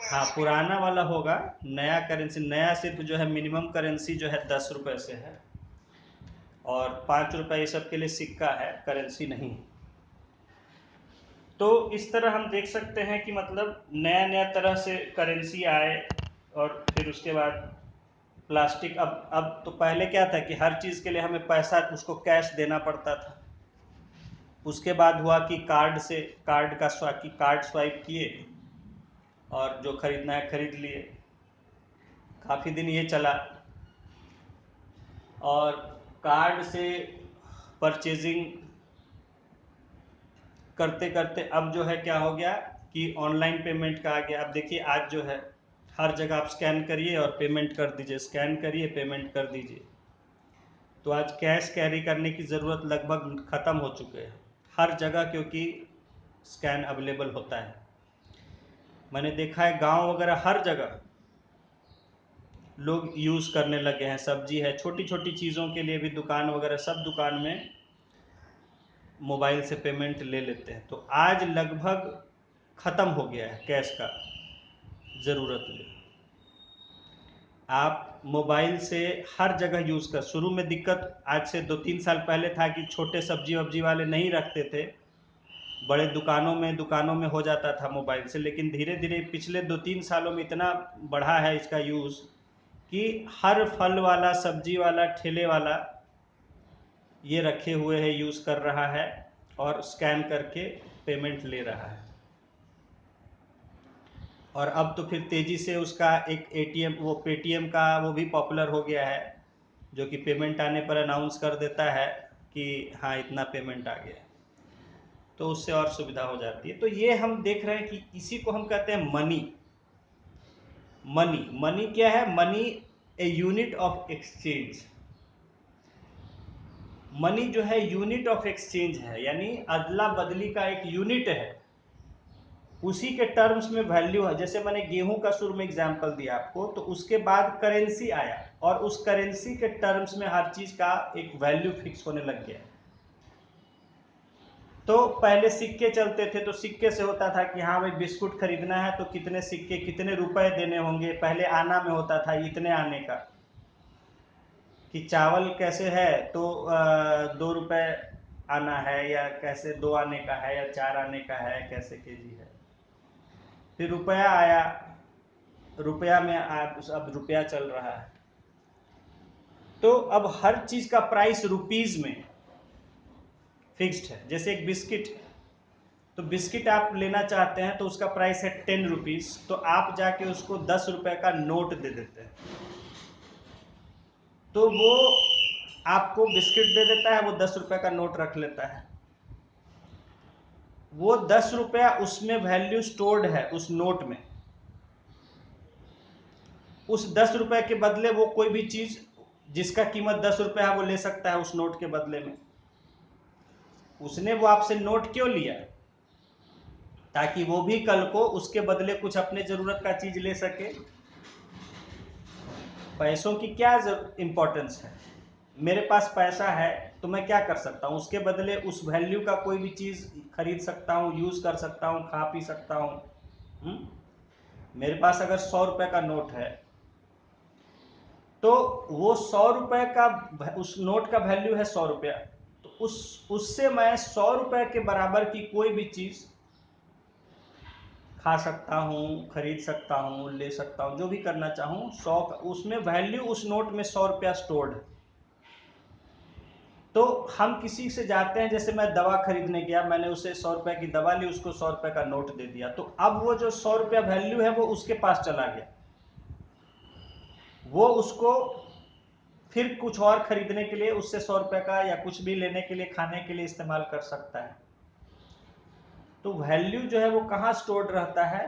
हाँ, पुराना वाला होगा, नया करेंसी, नया सिर्फ जो है मिनिमम करेंसी जो है 10 रुपये से है, और 5 रुपये ये सब के लिए सिक्का है, करेंसी नहीं। तो इस तरह हम देख सकते हैं कि मतलब नया नया तरह से करेंसी आए, और फिर उसके बाद प्लास्टिक। अब तो पहले क्या था कि हर चीज़ के लिए हमें पैसा, उसको कैश देना पड़ता था। उसके बाद हुआ कि कार्ड से, कार्ड स्वाइप किए और जो खरीदना है खरीद लिए। काफ़ी दिन ये चला, और कार्ड से परचेजिंग करते करते अब जो है क्या हो गया कि ऑनलाइन पेमेंट का आ गया। अब देखिए आज जो है हर जगह आप स्कैन करिए और पेमेंट कर दीजिए, स्कैन करिए पेमेंट कर दीजिए। तो आज कैश कैरी करने की ज़रूरत लगभग ख़त्म हो चुके हैं हर जगह, क्योंकि स्कैन अवेलेबल होता है। मैंने देखा है गांव वगैरह हर जगह लोग यूज़ करने लगे हैं। सब्जी है, छोटी छोटी चीज़ों के लिए भी दुकान वगैरह सब दुकान में मोबाइल से पेमेंट ले लेते हैं। तो आज लगभग ख़त्म हो गया है कैश का ज़रूरत भी। आप मोबाइल से हर जगह यूज़ कर, शुरू में दिक्कत आज से 2-3 साल पहले था कि छोटे सब्जी वब्जी वाले नहीं रखते थे, बड़े दुकानों में हो जाता था मोबाइल से, लेकिन धीरे धीरे पिछले 2-3 सालों में इतना बढ़ा है इसका यूज़ कि हर फल वाला, सब्जी वाला, ठेले वाला ये रखे हुए है, यूज़ कर रहा है और स्कैन करके पेमेंट ले रहा है। और अब तो फिर तेज़ी से उसका एक एटीएम, वो पेटीएम का वो भी पॉपुलर हो गया है, जो कि पेमेंट आने पर अनाउंस कर देता है कि हाँ इतना पेमेंट आ गया, तो उससे और सुविधा हो जाती है। तो ये हम देख रहे हैं कि इसी को हम कहते हैं मनी। मनी, मनी क्या है? Money a unit of exchange. Money जो है यूनिट ऑफ एक्सचेंज है, यानी अदला बदली का एक यूनिट है, उसी के टर्म्स में वैल्यू है। जैसे मैंने गेहूं का शुरू में एग्जांपल दिया आपको, तो उसके बाद करेंसी आया और उस करेंसी के टर्म्स में हर चीज का एक वैल्यू फिक्स होने लग गया। तो पहले सिक्के चलते थे, तो सिक्के से होता था कि हाँ भाई बिस्कुट खरीदना है तो कितने सिक्के, कितने रुपए देने होंगे। पहले आना में होता था इतने आने का, कि चावल कैसे है तो 2 रुपए आना है, या कैसे 2 आने का है, या 4 आने का है, कैसे केजी है। फिर रुपया आया, रुपया में अब रुपया चल रहा है। तो अब हर चीज का प्राइस रुपीज में फिक्स्ड है। जैसे एक बिस्किट है, तो बिस्किट आप लेना चाहते हैं तो उसका प्राइस है 10 रुपीज, तो आप जाके उसको 10 रुपए का नोट दे देते हैं, तो वो आपको बिस्किट दे देता है, वो 10 रुपए का नोट रख लेता है। वो 10 रुपया उसमें वैल्यू स्टोर्ड है उस नोट में। उस 10 रुपए के बदले वो कोई भी चीज जिसका कीमत 10 रुपए है वो ले सकता है उस नोट के बदले में। उसने वो आपसे नोट क्यों लिया? ताकि वो भी कल को उसके बदले कुछ अपने जरूरत का चीज ले सके। पैसों की क्या इंपॉर्टेंस है? मेरे पास पैसा है तो मैं क्या कर सकता हूँ, उसके बदले उस वैल्यू का कोई भी चीज खरीद सकता हूँ, यूज कर सकता हूँ, खा पी सकता हूँ। मेरे पास अगर 100 रुपए का नोट है, तो वो 100 रुपए का, उस नोट का वैल्यू है 100 रुपया, तो उससे मैं 100 रुपए के बराबर की कोई भी चीज खा सकता हूँ, खरीद सकता हूँ, ले सकता हूँ, जो भी करना चाहूँ। 100 उसमें वैल्यू, उस नोट में 100 रुपया स्टोर्ड है। तो हम किसी से जाते हैं, जैसे मैं दवा खरीदने गया, मैंने उसे 100 रुपए की दवा ली, उसको 100 रुपए का नोट दे दिया, तो अब वो जो 100 रुपया वैल्यू है वो उसके पास चला गया। वो उसको फिर कुछ और खरीदने के लिए उससे 100 रुपए का या कुछ भी लेने के लिए, खाने के लिए इस्तेमाल कर सकता है। तो वैल्यू जो है वो कहाँ स्टोर्ड रहता है?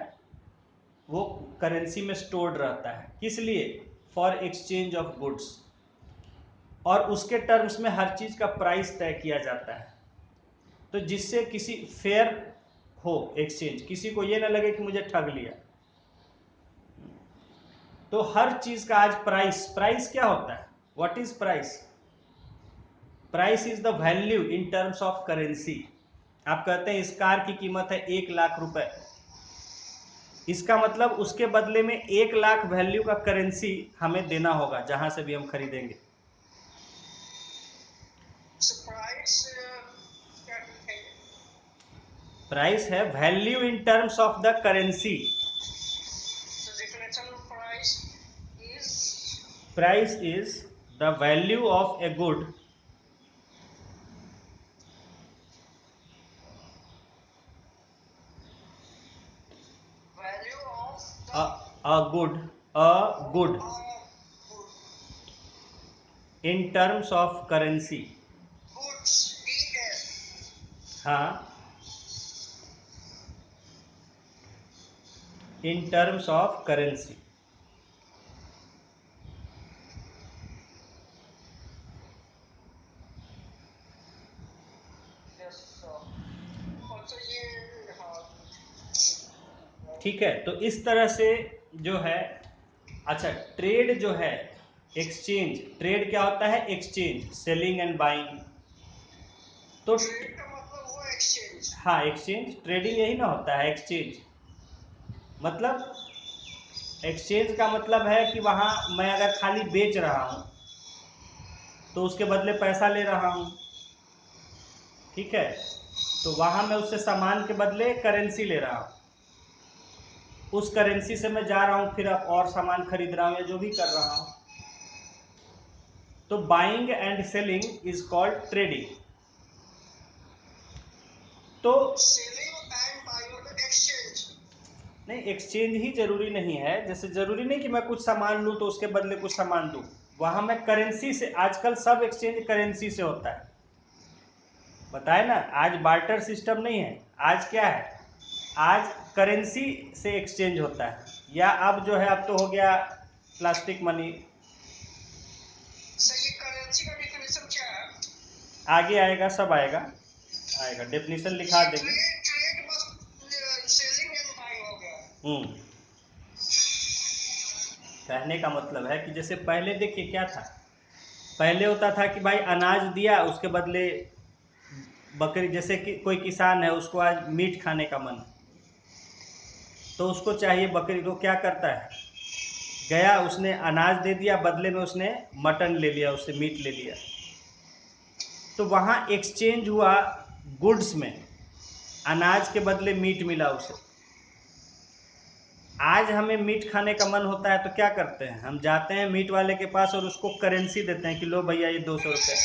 वो करेंसी में स्टोर्ड रहता है। किस लिए? For exchange of goods. और उसके टर्म्स में हर चीज का प्राइस तय किया जाता है, तो जिससे किसी फेयर हो एक्सचेंज, किसी को ये ना लगे कि मुझे ठग लिया। तो हर चीज का आज प्राइस, प्राइस क्या होता है? What is price? Price is the value in terms of currency. आप कहते हैं इस कार की कीमत है 1 लाख रुपए, इसका मतलब उसके बदले में 1 लाख वैल्यू का करेंसी हमें देना होगा जहां से भी हम खरीदेंगे। प्राइस है value in terms of the currency. Price is the value of a good, a good in terms of currency। हाँ, in terms of currency। ठीक है, तो इस तरह से जो है, अच्छा ट्रेड जो है, एक्सचेंज, ट्रेड क्या होता है? Exchange, selling and buying. तो ट्रेड का मतलब हुआ एक्सचेंज। हाँ, एक्सचेंज, ट्रेडिंग यही ना होता है एक्सचेंज मतलब। एक्सचेंज का मतलब है कि वहां मैं अगर खाली बेच रहा हूं तो उसके बदले पैसा ले रहा हूं, ठीक है, तो वहां मैं उससे सामान के बदले करेंसी ले रहा हूं, उस करेंसी से मैं जा रहा हूं फिर अब और सामान खरीद रहा हूं या जो भी कर रहा हूं। तो buying and selling is called trading. तो सेलिंग एंड बाइंग एक्सचेंज। नहीं, एक्सचेंज ही जरूरी नहीं है, जैसे जरूरी नहीं कि मैं कुछ सामान लूं तो उसके बदले कुछ सामान दूं, वहां मैं करेंसी से, आजकल सब एक्सचेंज करेंसी से होता है, बताए ना, आज बार्टर सिस्टम नहीं है, आज क्या है, आज करेंसी से एक्सचेंज होता है, या अब जो है अब तो हो गया प्लास्टिक मनी। सर ये करेंसी का डेफिनेशन क्या है? आगे आएगा, सब आएगा, आएगा डेफिनेशन लिखा देंगे। ट्रेड बस सेलिंग एंड बाइंग हो गया। कहने का मतलब है कि जैसे पहले देखिए क्या था, पहले होता था कि भाई अनाज दिया उसके बदले बकरी, जैसे कि कोई किसान है उसको आज मीट खाने का मन, तो उसको चाहिए बकरी, को क्या करता है, गया उसने अनाज दे दिया, बदले में उसने मटन ले लिया, उससे मीट ले लिया, तो वहां एक्सचेंज हुआ गुड्स में, अनाज के बदले मीट मिला उसे। आज हमें मीट खाने का मन होता है तो क्या करते हैं, हम जाते हैं मीट वाले के पास और उसको करेंसी देते हैं कि लो भैया ये 200 रुपये,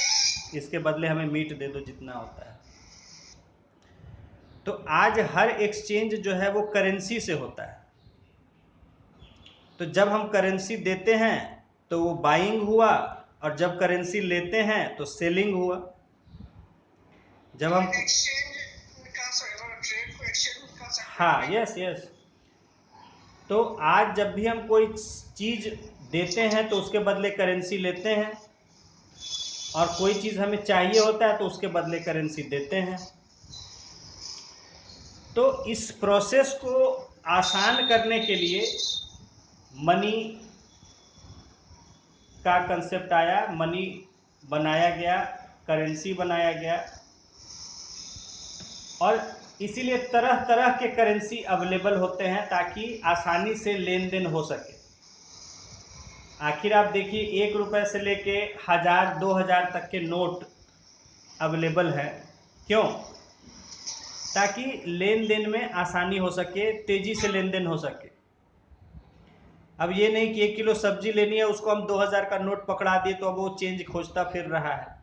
इसके बदले हमें मीट दे दो जितना होता है। तो आज हर एक्सचेंज जो है वो करेंसी से होता है। तो जब हम करेंसी देते हैं तो वो बाइंग हुआ, और जब करेंसी लेते हैं तो सेलिंग हुआ। जब हम एक्सचेंज का ट्रेड को एक्सचेंज कर सकते हैं। हाँ, यस यस। तो आज जब भी हम कोई चीज देते हैं तो उसके बदले करेंसी लेते हैं, और कोई चीज हमें चाहिए होता है तो उसके बदले करेंसी देते हैं। तो इस प्रोसेस को आसान करने के लिए मनी का कंसेप्ट आया, मनी बनाया गया, करेंसी बनाया गया, और इसीलिए तरह तरह के करेंसी अवेलेबल होते हैं ताकि आसानी से लेन देन हो सके। आखिर आप देखिए 1 रुपए से लेके 1000 2000 तक के नोट अवेलेबल है, क्यों? ताकि लेन देन में आसानी हो सके, तेजी से लेन देन हो सके। अब ये नहीं कि 1 किलो सब्जी लेनी है, उसको हम 2000 का नोट पकड़ा दिए तो अब वो चेंज खोजता फिर रहा है।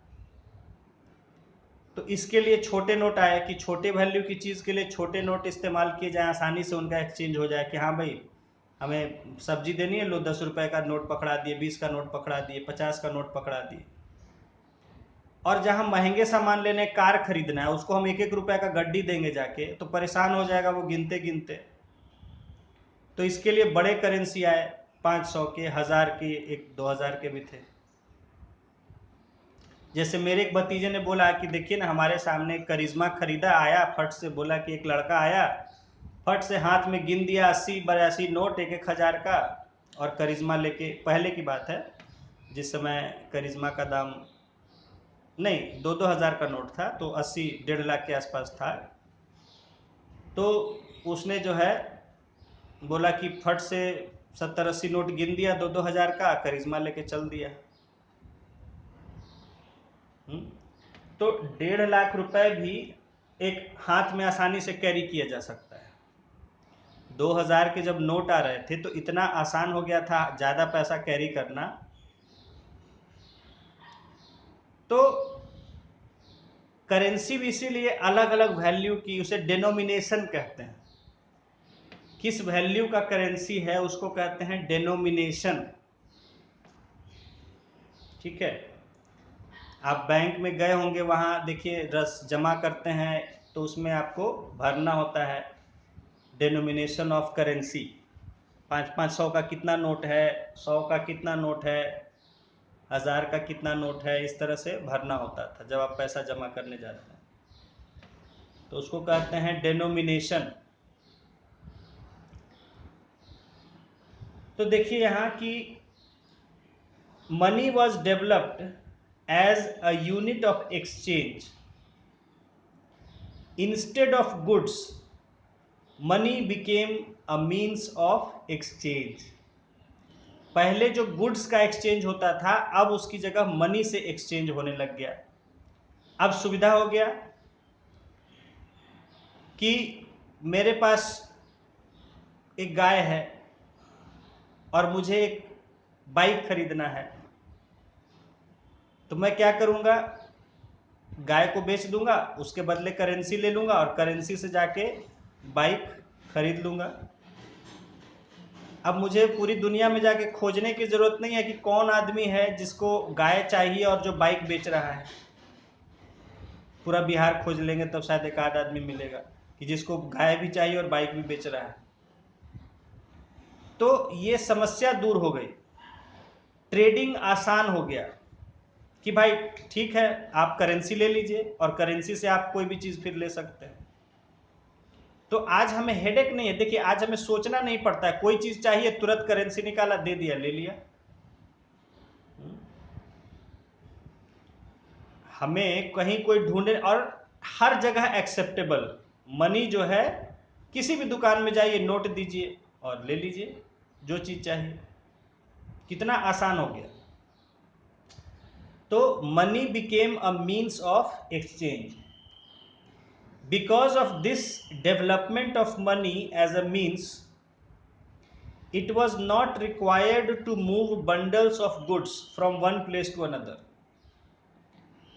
तो इसके लिए छोटे नोट आए कि छोटे वैल्यू की चीज़ के लिए छोटे नोट इस्तेमाल किए जाए, आसानी से उनका एक्सचेंज हो जाए कि हाँ भाई हमें सब्जी देनी है, लो 10 रुपए का नोट पकड़ा दिए, 20 का नोट पकड़ा दिए, 50 का नोट पकड़ा दिए। और जहाँ महंगे सामान लेने, कार खरीदना है, उसको हम 1 रुपए का गड्डी देंगे जाके तो परेशान हो जाएगा वो गिनते गिनते। तो इसके लिए बड़े करेंसी आए, 500 के, 1000 के, एक 2000 के भी थे। जैसे मेरे एक भतीजे ने बोला कि देखिए ना हमारे सामने करिश्मा खरीदा, आया फट से, बोला कि एक लड़का आया फट से हाथ में गिन दिया 80-82 नोट 1-1000 का, और करिश्मा लेके, पहले की बात है जिस समय करिश्मा का दाम नहीं 2-2 हज़ार का नोट था, तो 80-1.5 लाख के आसपास था। तो उसने जो है बोला कि फट से 70-80 नोट गिन दिया 2-2 हज़ार का, करिश्मा लेके चल दिया। तो 1.5 लाख रुपए भी एक हाथ में आसानी से कैरी किया जा सकता है। 2000 के जब नोट आ रहे थे तो इतना आसान हो गया था ज़्यादा पैसा कैरी करना। तो करेंसी भी इसीलिए अलग अलग वैल्यू की, उसे डेनोमिनेशन कहते हैं। किस वैल्यू का करेंसी है उसको कहते हैं डेनोमिनेशन, ठीक है। आप बैंक में गए होंगे, वहाँ देखिए रस जमा करते हैं तो उसमें आपको भरना होता है डेनोमिनेशन ऑफ करेंसी। 500 का कितना नोट है, 100 का कितना नोट है, 1000 का कितना नोट है, इस तरह से भरना होता था जब आप पैसा जमा करने जाते हैं, तो उसको कहते हैं डेनोमिनेशन। तो देखिए यहाँ कि money was developed as a unit of exchange instead of goods, money became a means of exchange. पहले जो गुड्स का एक्सचेंज होता था, अब उसकी जगह मनी से एक्सचेंज होने लग गया। अब सुविधा हो गया कि मेरे पास एक गाय है और मुझे एक बाइक खरीदना है, तो मैं क्या करूंगा, गाय को बेच दूंगा, उसके बदले करेंसी ले लूंगा और करेंसी से जाके बाइक खरीद लूंगा। अब मुझे पूरी दुनिया में जाके खोजने की जरूरत नहीं है कि कौन आदमी है जिसको गाय चाहिए और जो बाइक बेच रहा है। पूरा बिहार खोज लेंगे तब शायद एक आध आदमी मिलेगा कि जिसको गाय भी चाहिए और बाइक भी बेच रहा है। तो ये समस्या दूर हो गई, ट्रेडिंग आसान हो गया कि भाई ठीक है, आप करेंसी ले लीजिए और करेंसी से आप कोई भी चीज़ फिर ले सकते हैं। तो आज हमें हेडेक नहीं है। देखिए, आज हमें सोचना नहीं पड़ता है, कोई चीज़ चाहिए तुरंत करेंसी निकाला, दे दिया, ले लिया। हमें कहीं कोई ढूंढे, और हर जगह एक्सेप्टेबल मनी जो है, किसी भी दुकान में जाइए, नोट दीजिए और ले लीजिए जो चीज़ चाहिए। कितना आसान हो गया। तो money became a means of exchange. Because of this development of money as a means, it was not required to move bundles of goods from one place to another.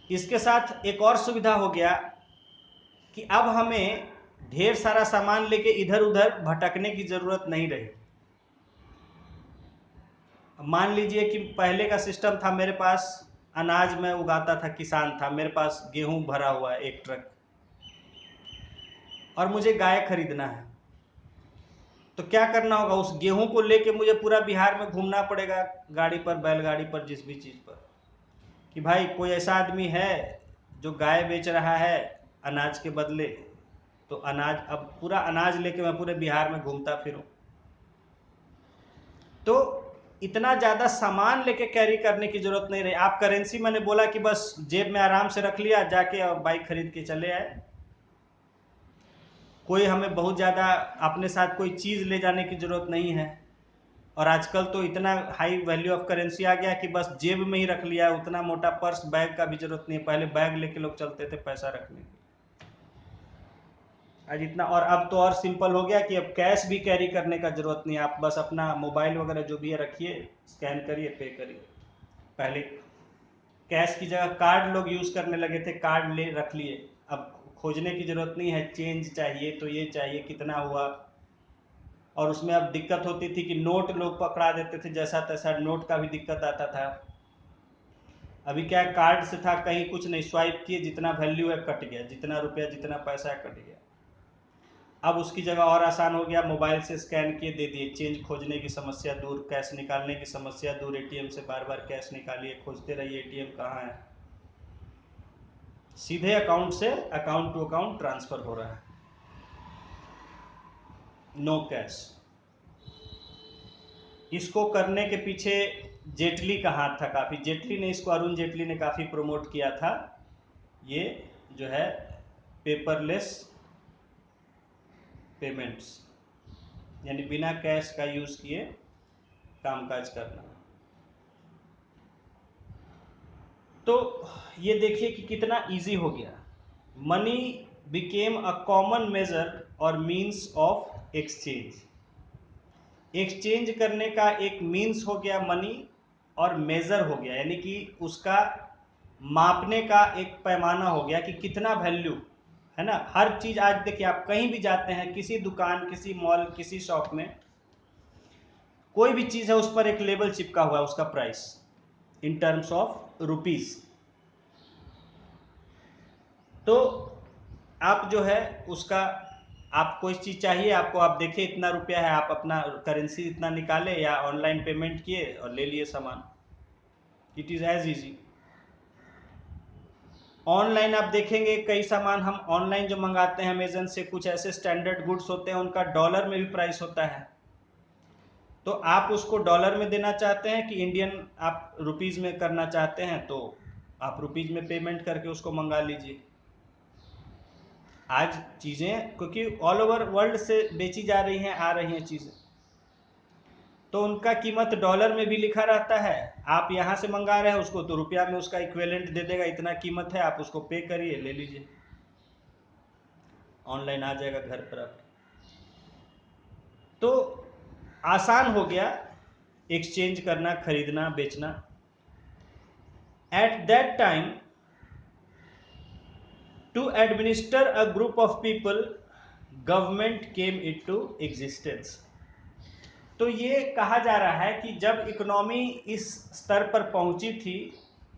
इसके साथ एक और सुविधा हो गया कि अब हमें ढेर सारा सामान लेके इधर उधर भटकने की जरूरत नहीं रही। मान लीजिए कि पहले का सिस्टम था, मेरे पास अनाज में उगाता था, किसान था, मेरे पास गेहूं भरा हुआ है एक ट्रक, और मुझे गाय खरीदना है। तो क्या करना होगा, उस गेहूं को लेके मुझे पूरा बिहार में घूमना पड़ेगा, गाड़ी पर, बैलगाड़ी पर, जिस भी चीज़ पर, कि भाई कोई ऐसा आदमी है जो गाय बेच रहा है अनाज के बदले। तो अनाज, अब पूरा अनाज लेके मैं पूरे बिहार में घूमता फिरूं। तो इतना ज़्यादा सामान लेके कैरी करने की जरूरत नहीं रही। आप करेंसी, मैंने बोला कि बस जेब में आराम से रख लिया, जाके और बाइक खरीद के चले आए। कोई हमें बहुत ज़्यादा अपने साथ कोई चीज़ ले जाने की ज़रूरत नहीं है। और आजकल तो इतना हाई वैल्यू ऑफ करेंसी आ गया कि बस जेब में ही रख लिया, उतना मोटा पर्स बैग का भी जरूरत नहीं है। पहले बैग लेके लोग चलते थे पैसा रखने के। आज इतना, और अब तो और सिंपल हो गया कि अब कैश भी कैरी करने का जरूरत नहीं है। आप बस अपना मोबाइल वगैरह जो भी है रखिए, स्कैन करिए, पे करिए। पहले कैश की जगह कार्ड लोग यूज़ करने लगे थे, कार्ड ले रख लिए, अब खोजने की जरूरत नहीं है, चेंज चाहिए तो ये चाहिए, कितना हुआ। और उसमें अब दिक्कत होती थी कि नोट लोग पकड़ा देते थे, जैसा तैसा नोट का भी दिक्कत आता था। अभी क्या, कार्ड से था, कहीं कुछ नहीं, स्वाइप किए, जितना वैल्यू है कट गया, जितना रुपया जितना पैसा है कट गया। अब उसकी जगह और आसान हो गया, मोबाइल से स्कैन किए, दे दिए, चेंज खोजने की समस्या दूर, कैश निकालने की समस्या दूर। एटीएम से बार बार कैश निकालिए, खोजते रहिए एटीएम कहाँ है, सीधे अकाउंट से अकाउंट टू अकाउंट ट्रांसफर हो रहा है, नो कैश। इसको करने के पीछे जेटली का हाथ था काफ़ी। जेटली ने इसको, अरुण जेटली ने काफ़ी प्रमोट किया था, ये जो है पेपरलेस पेमेंट्स, यानी बिना कैश का यूज़ किए कामकाज करना। तो ये देखिए कि कितना इजी हो गया। Money became a common measure और मीन्स ऑफ एक्सचेंज। एक्सचेंज करने का एक मीन्स हो गया मनी, और मेजर हो गया, यानी कि उसका मापने का एक पैमाना हो गया कि कितना वैल्यू है ना। हर चीज़ आज देखिए, आप कहीं भी जाते हैं, किसी दुकान, किसी मॉल, किसी शॉप में, कोई भी चीज़ है, उस पर एक लेबल चिपका हुआ है, उसका price in terms of rupees. तो आप जो है उसका, आप कोई चीज़ चाहिए आपको, आप देखिए इतना रुपया है, आप अपना करेंसी इतना निकाले या ऑनलाइन पेमेंट किए और ले लिए सामान। It is as easy. Online आप देखेंगे कई सामान हम ऑनलाइन जो मंगाते हैं अमेजन से, कुछ ऐसे स्टैंडर्ड गुड्स होते हैं, उनका डॉलर में भी प्राइस होता है। तो आप उसको डॉलर में देना चाहते हैं कि इंडियन आप रुपीज़ में करना चाहते हैं, तो आप रुपीज़ में पेमेंट करके उसको मंगा लीजिए। आज चीज़ें क्योंकि ऑल ओवर वर्ल्ड से बेची जा रही हैं, आ रही हैं चीज़ें, तो उनका कीमत डॉलर में भी लिखा रहता है। आप यहाँ से मंगा रहे हैं उसको, तो रुपया में उसका इक्विवेलेंट दे देगा, इतना कीमत है, आप उसको पे करिए, ले लीजिए, ऑनलाइन आ जाएगा घर पर आप। तो आसान हो गया एक्सचेंज करना, खरीदना, बेचना। At that time to administer a group of people government came into existence. तो ये कहा जा रहा है कि जब इकोनॉमी इस स्तर पर पहुंची थी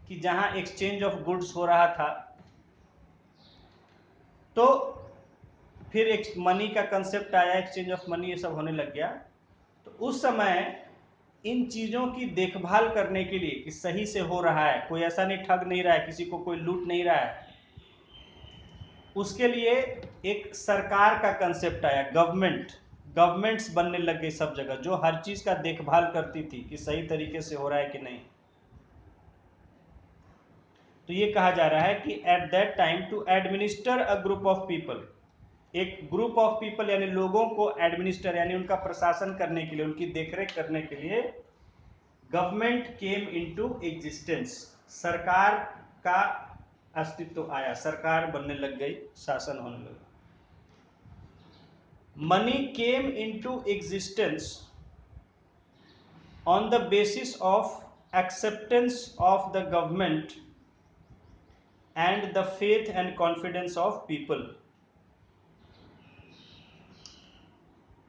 कि जहां एक्सचेंज ऑफ गुड्स हो रहा था, तो फिर एक मनी का कंसेप्ट आया, एक्सचेंज ऑफ मनी, ये सब होने लग गया। तो उस समय इन चीज़ों की देखभाल करने के लिए कि सही से हो रहा है, कोई ऐसा नहीं ठग नहीं रहा है, किसी को कोई लूट नहीं रहा है, उसके लिए एक सरकार का कंसेप्ट आया, गवर्नमेंट्स बनने लग गई सब जगह, जो हर चीज़ का देखभाल करती थी कि सही तरीके से हो रहा है कि नहीं। तो ये कहा जा रहा है कि at that time to administer a group of people, एक ग्रुप ऑफ पीपल यानी लोगों को एडमिनिस्टर यानी उनका प्रशासन करने के लिए, उनकी देखरेख करने के लिए गवर्नमेंट केम इनटू एग्जिस्टेंस, सरकार का अस्तित्व आया, सरकार बनने लग गई, शासन होने लगा। Money came into existence on the basis of acceptance of the government and the faith and confidence of people.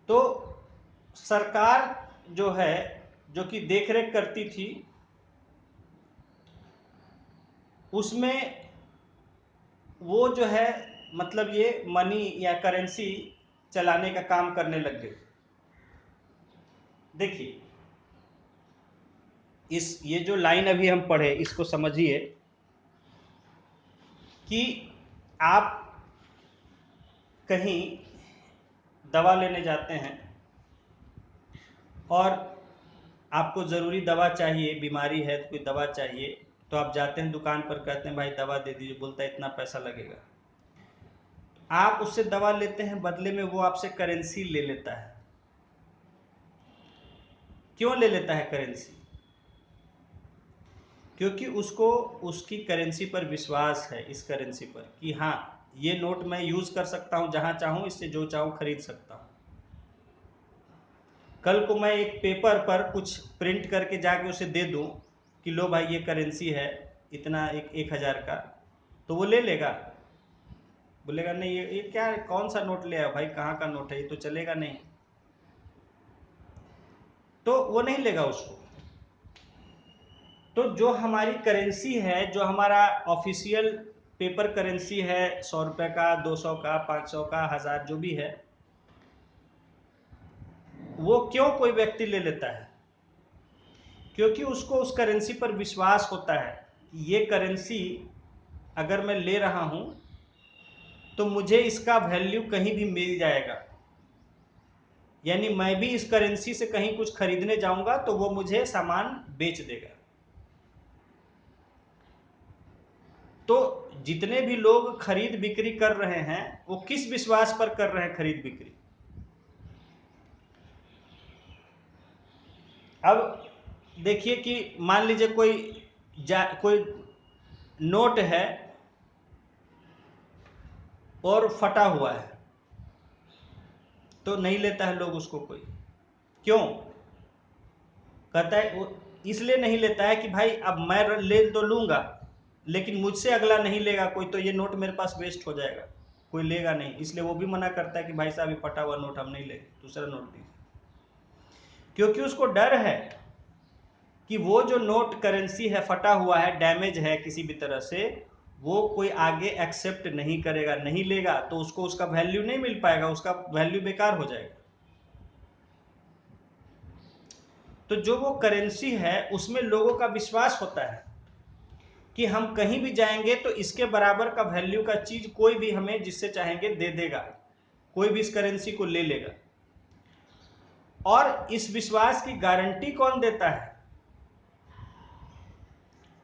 तो सरकार जो है, जो कि देखरेख करती थी, उसमें वो जो है मतलब ये मनी या करेंसी चलाने का काम करने लग गए। देखिए ये जो लाइन अभी हम पढ़े, इसको समझिए कि आप कहीं दवा लेने जाते हैं और आपको ज़रूरी दवा चाहिए, बीमारी है तो कोई दवा चाहिए, तो आप जाते हैं दुकान पर, कहते हैं भाई दवा दे दीजिए, बोलता है इतना पैसा लगेगा। आप उससे दवा लेते हैं, बदले में वो आपसे करेंसी ले लेता है। क्यों ले लेता है करेंसी? क्योंकि उसको उसकी करेंसी पर विश्वास है, इस करेंसी पर, कि हाँ ये नोट मैं यूज़ कर सकता हूँ, जहाँ चाहूँ इससे जो चाहूँ खरीद सकता हूँ। कल को मैं एक पेपर पर कुछ प्रिंट करके जाके उसे दे दूँ कि लो भाई ये करेंसी है, इतना 1000 का, तो वो ले लेगा? बोलेगा नहीं, ये क्या, कौन सा नोट ले आया भाई, कहाँ का नोट है, ये तो चलेगा नहीं। तो वो नहीं लेगा उसको। तो जो हमारी करेंसी है, जो हमारा ऑफिशियल पेपर करेंसी है, 100 रुपये का, 200 का, 500 का, 1000 जो भी है, वो क्यों कोई व्यक्ति ले लेता है? क्योंकि उसको उस करेंसी पर विश्वास होता है कि ये करेंसी अगर मैं ले रहा हूँ तो मुझे इसका वैल्यू कहीं भी मिल जाएगा, यानी मैं भी इस करेंसी से कहीं कुछ खरीदने जाऊंगा तो वो मुझे सामान बेच देगा। तो जितने भी लोग खरीद बिक्री कर रहे हैं, वो किस विश्वास पर कर रहे हैं खरीद बिक्री? अब देखिए कि मान लीजिए कोई नोट है और फटा हुआ है, तो नहीं लेता है लोग उसको कोई। क्यों? कहता है इसलिए नहीं लेता है कि भाई अब मैं ले तो लूँगा, लेकिन मुझसे अगला नहीं लेगा कोई, तो ये नोट मेरे पास वेस्ट हो जाएगा, कोई लेगा नहीं, इसलिए वो भी मना करता है कि भाई साहब ये फटा हुआ नोट हम नहीं लेंगे, दूसरा नोट दीजिए। क्योंकि उसको डर है कि वो जो नोट करेंसी है, फटा हुआ है, डैमेज है किसी भी तरह से, वो कोई आगे एक्सेप्ट नहीं करेगा, नहीं लेगा, तो उसको उसका वैल्यू नहीं मिल पाएगा, उसका वैल्यू बेकार हो जाएगा। तो जो वो करेंसी है उसमें लोगों का विश्वास होता है कि हम कहीं भी जाएंगे तो इसके बराबर का वैल्यू का चीज़ कोई भी हमें जिससे चाहेंगे दे देगा, कोई भी इस करेंसी को ले लेगा। और इस विश्वास की गारंटी कौन देता है?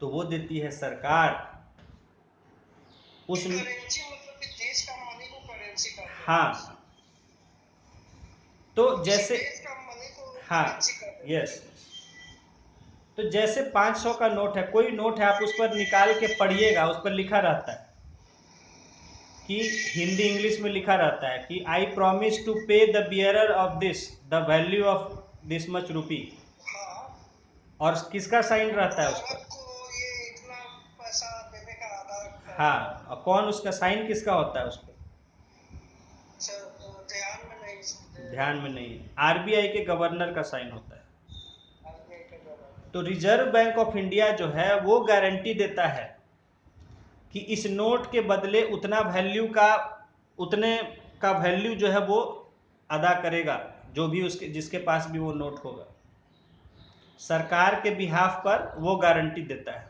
तो वो देती है सरकार। उस करेंसी मतलब कि देश का मनी को करेंसी कहते हैं। हाँ, तो किसी जैसे देश का मनी को हाँ, करेंसी कहते हैं। यस, तो जैसे 500 का नोट है, कोई नोट है, आप उस पर निकाल के पढ़िएगा, उस पर लिखा रहता है कि हिंदी इंग्लिश में लिखा रहता है कि I promise to pay the bearer of this the value of this much rupee, हाँ, और किसका साइन रहता है उस भारत पर? को ये इतना पैसा देने का आधा करता हाँ, है। और कौन उसका साइन किसका होता है उस पर? सर, ध्यान में नहीं समझे। ध्यान में नहीं है, आरबीआई के गवर्नर का साइन होता है। आरबीआई का गवर्नर। तो रिजर्व बैंक ऑफ इंडिया जो है वो गारंटी देता है कि इस नोट के बदले उतने का वैल्यू जो है वो अदा करेगा, जो भी उसके जिसके पास भी वो नोट होगा, सरकार के बिहाफ पर वो गारंटी देता है।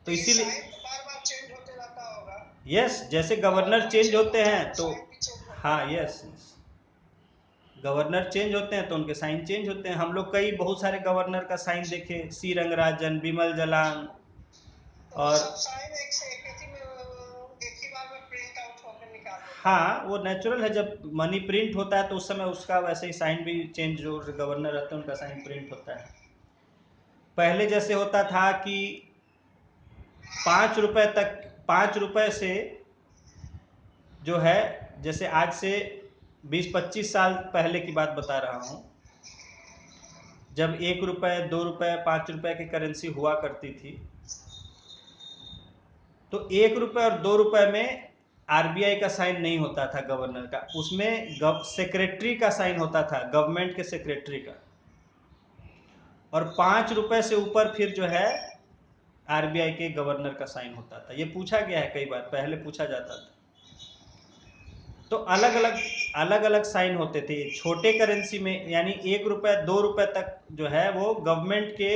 तो ये इसीलिए साइन बार-बार चेंज होते रहता होगा। यस, जैसे गवर्नर चेंज होते हैं तो साइन भी चेंज होता हाँ, है। यस, गवर्नर चेंज होते हैं तो उनके साइन चेंज होते हैं। हम लोग कई बहुत सारे गवर्नर का साइन देखे, सी रंगराजन, बिमल जलान, तो और सब साइन एक से एक ही में एक ही बार में प्रिंट आउट होकर निकाल देता है। हाँ, वो नेचुरल है, जब मनी प्रिंट होता है तो उस समय उसका वैसे ही साइन भी चेंज, जो गवर्नर रहते हैं उनका साइन प्रिंट होता है। पहले जैसे होता था कि 5 रुपए से जो है, जैसे आज से 20-25 साल पहले की बात बता रहा हूँ, जब 1 रुपए, 2 रुपए, 5 रुपए की करेंसी हुआ करती थी, तो 1 रुपए और 2 रुपए में आरबीआई का साइन नहीं होता था गवर्नर का, उसमें सेक्रेटरी का साइन होता था, गवर्नमेंट के सेक्रेटरी का। और 5 रुपए से ऊपर फिर जो है आरबीआई के गवर्नर का साइन होता था। ये पूछा गया है, कई बार पहले पूछा जाता था। तो अलग अलग साइन होते थे। छोटे करेंसी में यानी 1 रुपए, 2 रुपए तक जो है वो गवर्नमेंट के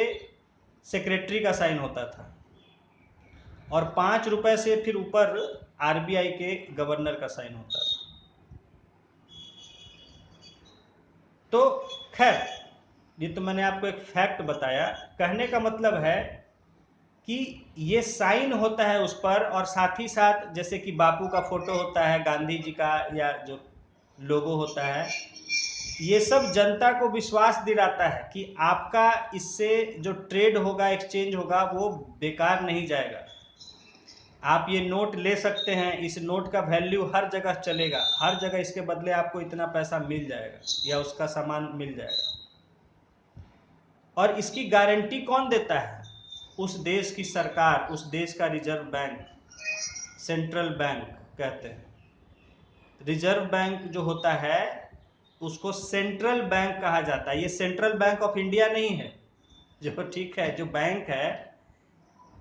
सेक्रेटरी का साइन होता था, और 5 रुपए से फिर ऊपर आरबीआई के गवर्नर का साइन होता था। तो खैर, ये तो मैंने आपको एक फैक्ट बताया। कहने का मतलब है कि ये साइन होता है उस पर, और साथ ही साथ जैसे कि बापू का फोटो होता है, गांधी जी का या जो लोगो होता है, ये सब जनता को विश्वास दिलाता है कि आपका इससे जो ट्रेड होगा, एक्सचेंज होगा, वो बेकार नहीं जाएगा। आप ये नोट ले सकते हैं, इस नोट का वैल्यू हर जगह चलेगा, हर जगह इसके बदले आपको इतना पैसा मिल जाएगा या उसका सामान मिल जाएगा। और इसकी गारंटी कौन देता है? उस देश की सरकार, उस देश का रिजर्व बैंक, सेंट्रल बैंक कहते हैं। रिजर्व बैंक जो होता है उसको सेंट्रल बैंक कहा जाता है। ये सेंट्रल बैंक ऑफ इंडिया नहीं है, जो ठीक है, जो बैंक है,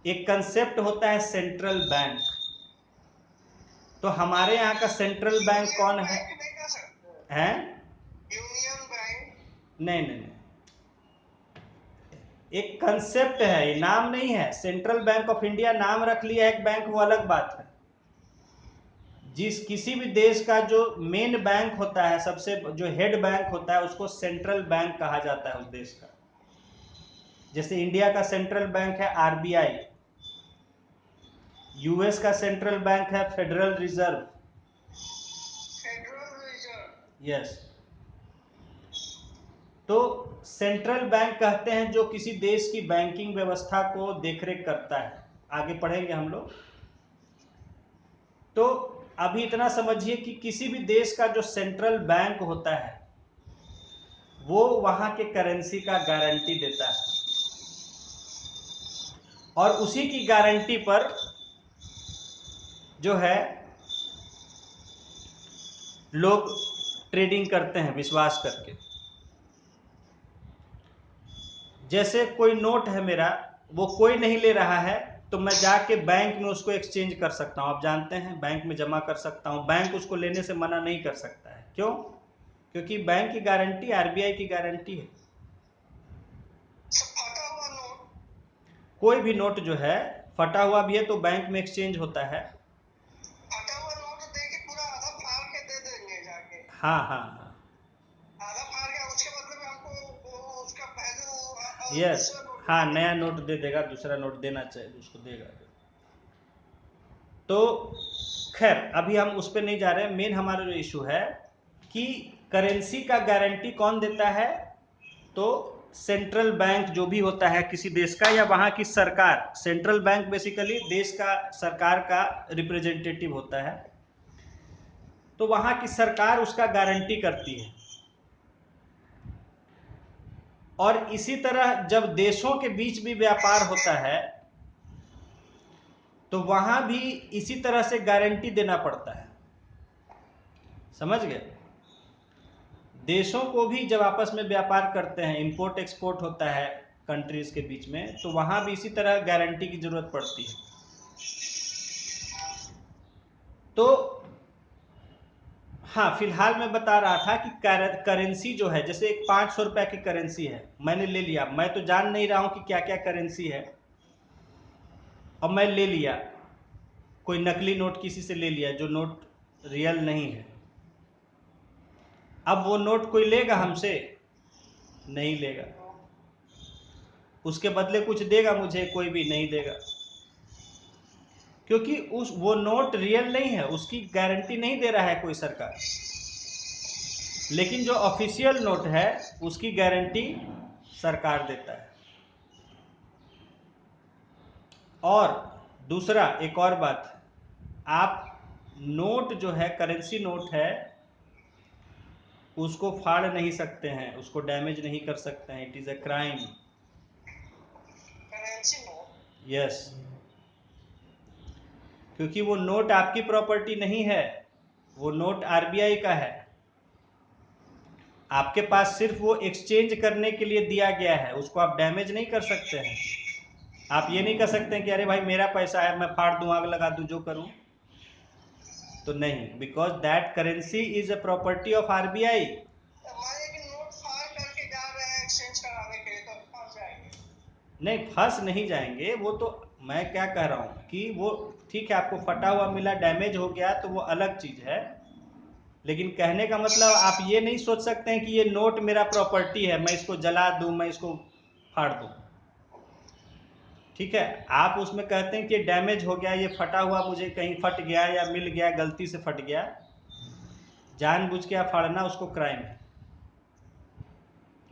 एक कंसेप्ट होता है सेंट्रल बैंक। तो हमारे यहाँ का सेंट्रल बैंक कौन है? नहीं कर सकते हैं? Union bank. नहीं नहीं नहीं, एक कंसेप्ट है, ये नाम नहीं है। सेंट्रल बैंक ऑफ इंडिया नाम रख लिया एक बैंक, वो अलग बात है। किसी भी देश का जो मेन बैंक होता है, सबसे जो हेड बैंक होता है, उसको सेंट्रल बैंक कहा जाता है उस देश का। जैसे इंडिया का सेंट्रल बैंक है आरबीआई, यूएस का सेंट्रल बैंक है फेडरल रिजर्व। यस, तो सेंट्रल बैंक कहते हैं जो किसी देश की बैंकिंग व्यवस्था को देखरेख करता है। आगे पढ़ेंगे हम लोग। तो अभी इतना समझिए कि किसी भी देश का जो सेंट्रल बैंक होता है वो वहां के करेंसी का गारंटी देता है, और उसी की गारंटी पर जो है लोग ट्रेडिंग करते हैं विश्वास करके। जैसे कोई नोट है मेरा, वो कोई नहीं ले रहा है, तो मैं जाके बैंक में उसको एक्सचेंज कर सकता हूं। आप जानते हैं, बैंक में जमा कर सकता हूं, बैंक उसको लेने से मना नहीं कर सकता है। क्यों? क्योंकि बैंक की गारंटी आरबीआई की गारंटी है। फटा हुआ नोट, कोई भी नोट जो है फटा हुआ भी है तो बैंक में एक्सचेंज होता है। फटा हुआ नोट दे के पूरा आधा फाड़ के दे देंगे जाके। हाँ हाँ हाँ, यस, दूसरा नोट हाँ देगा। नया नोट दे देगा, दूसरा नोट देना चाहिए उसको देगा। तो खैर अभी हम उस पर नहीं जा रहे हैं। मेन हमारा जो इशू है कि करेंसी का गारंटी कौन देता है, तो सेंट्रल बैंक जो भी होता है किसी देश का या वहाँ की सरकार। सेंट्रल बैंक बेसिकली देश का सरकार का रिप्रेजेंटेटिव होता है, तो वहाँ की सरकार उसका गारंटी करती है। और इसी तरह जब देशों के बीच भी व्यापार होता है तो वहाँ भी इसी तरह से गारंटी देना पड़ता है। समझ गए? देशों को भी जब आपस में व्यापार करते हैं, इंपोर्ट एक्सपोर्ट होता है कंट्रीज के बीच में, तो वहां भी इसी तरह गारंटी की जरूरत पड़ती है। तो हाँ, फिलहाल मैं बता रहा था कि करेंसी जो है, जैसे एक 500 रुपए की करेंसी है, मैंने ले लिया, मैं तो जान नहीं रहा हूं कि क्या क्या करेंसी है, और मैं ले लिया, कोई नकली नोट किसी से ले लिया जो नोट रियल नहीं है। अब वो नोट कोई लेगा हमसे? नहीं लेगा। उसके बदले कुछ देगा मुझे? कोई भी नहीं देगा, क्योंकि वो नोट रियल नहीं है, उसकी गारंटी नहीं दे रहा है कोई सरकार। लेकिन जो ऑफिशियल नोट है उसकी गारंटी सरकार देता है। और दूसरा एक और बात, आप नोट जो है, करेंसी नोट है, उसको फाड़ नहीं सकते हैं, उसको डैमेज नहीं कर सकते हैं। It is a crime. Currency note? Yes, क्योंकि वो नोट आपकी प्रॉपर्टी नहीं है, वो नोट आरबीआई का है। आपके पास सिर्फ वो एक्सचेंज करने के लिए दिया गया है, उसको आप डैमेज नहीं कर सकते हैं। आप ये नहीं कर सकते हैं कि अरे भाई मेरा पैसा है, मैं फाड़ दूं, आग लगा दूं, जो करूं। तो नहीं, because that currency is a property of RBI. हमारे कि नोट फाड़ करके जा रहे हैं एक्सचेंज कराने के लिए, तो फंस जाएंगे। नहीं, फंस नहीं जाएंगे। वो तो मैं क्या कह रहा हूं कि वो ठीक है, आपको फटा हुआ मिला, डैमेज हो गया, तो वो अलग चीज है। लेकिन कहने का मतलब आप ये नहीं सोच सकते हैं कि ये नोट मेरा प्रॉपर्टी है, मैं इसको जला दूं, मैं इसको फाड़ दूं। ठीक है, आप उसमें कहते हैं कि ये डैमेज हो गया, ये फटा हुआ, मुझे कहीं फट गया या मिल गया, गलती से फट गया, जानबूझ के आप फाड़ना, उसको क्राइम है,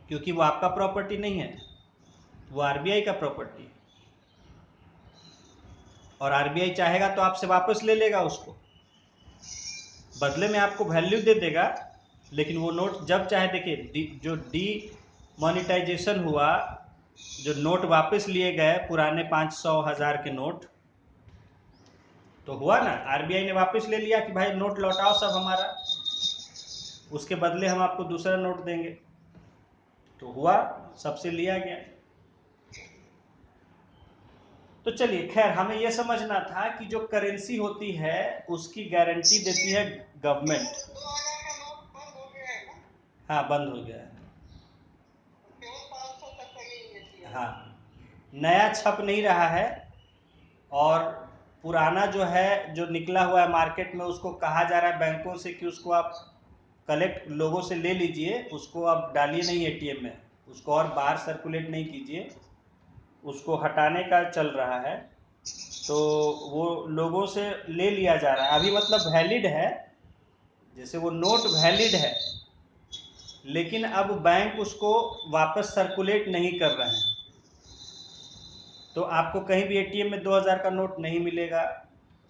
क्योंकि वो आपका प्रॉपर्टी नहीं है, वो आरबीआई का प्रॉपर्टी है। और आरबीआई चाहेगा तो आपसे वापस ले लेगा उसको, बदले में आपको वैल्यू दे देगा। लेकिन वो नोट जब चाहे, देखिए जो डी मोनिटाइजेशन हुआ, जो नोट वापस लिए गए पुराने 500,000 के नोट, तो हुआ ना, आरबीआई ने वापस ले लिया कि भाई नोट लौटाओ सब हमारा, उसके बदले हम आपको दूसरा नोट देंगे। तो हुआ, सबसे लिया गया। तो चलिए, खैर हमें यह समझना था कि जो करेंसी होती है उसकी गारंटी देती है गवर्नमेंट। 2000 का नोट बंद हो गया है ना? हाँ, बंद हो गया है। केवल 500 तक का ही देती है। हाँ, नया छप नहीं रहा है, और पुराना जो है, जो निकला हुआ है मार्केट में, उसको कहा जा रहा है बैंकों से कि उसको आप कलेक्ट लोगों से ले लीजिए, उसको आप डालिए नहीं एटीएम में, उसको और बाहर सर्कुलेट नहीं कीजिए, उसको हटाने का चल रहा है। तो वो लोगों से ले लिया जा रहा है अभी, मतलब वैलिड है, जैसे वो नोट वैलिड है, लेकिन अब बैंक उसको वापस सर्कुलेट नहीं कर रहे हैं। तो आपको कहीं भी एटीएम में 2000 का नोट नहीं मिलेगा,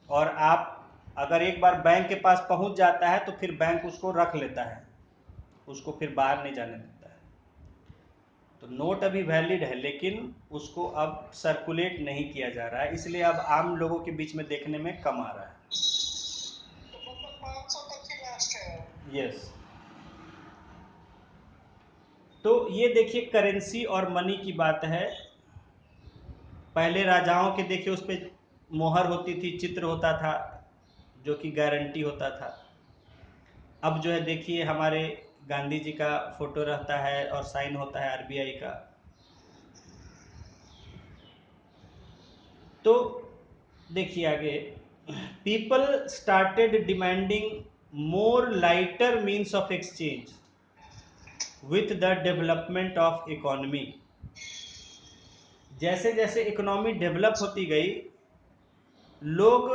और आप अगर एक बार बैंक के पास पहुंच जाता है तो फिर बैंक उसको रख लेता है, उसको फिर बाहर नहीं जाने देता है। तो नोट अभी वैलिड है, लेकिन उसको अब सर्कुलेट नहीं किया जा रहा है, इसलिए अब आम लोगों के बीच में देखने में कम आ रहा है। तो मतलब 500 तक ही लास्ट है। यस। तो ये देखिए करेंसी और मनी की बात है। पहले राजाओं के देखिए उस पर मोहर होती थी, चित्र होता था, जो कि गारंटी होता था। अब जो है देखिए हमारे गांधी जी का फोटो रहता है और साइन होता है आरबीआई का। तो देखिए आगे, people started demanding more lighter means of exchange with the development of economy. जैसे जैसे इकोनॉमी डेवलप होती गई, लोग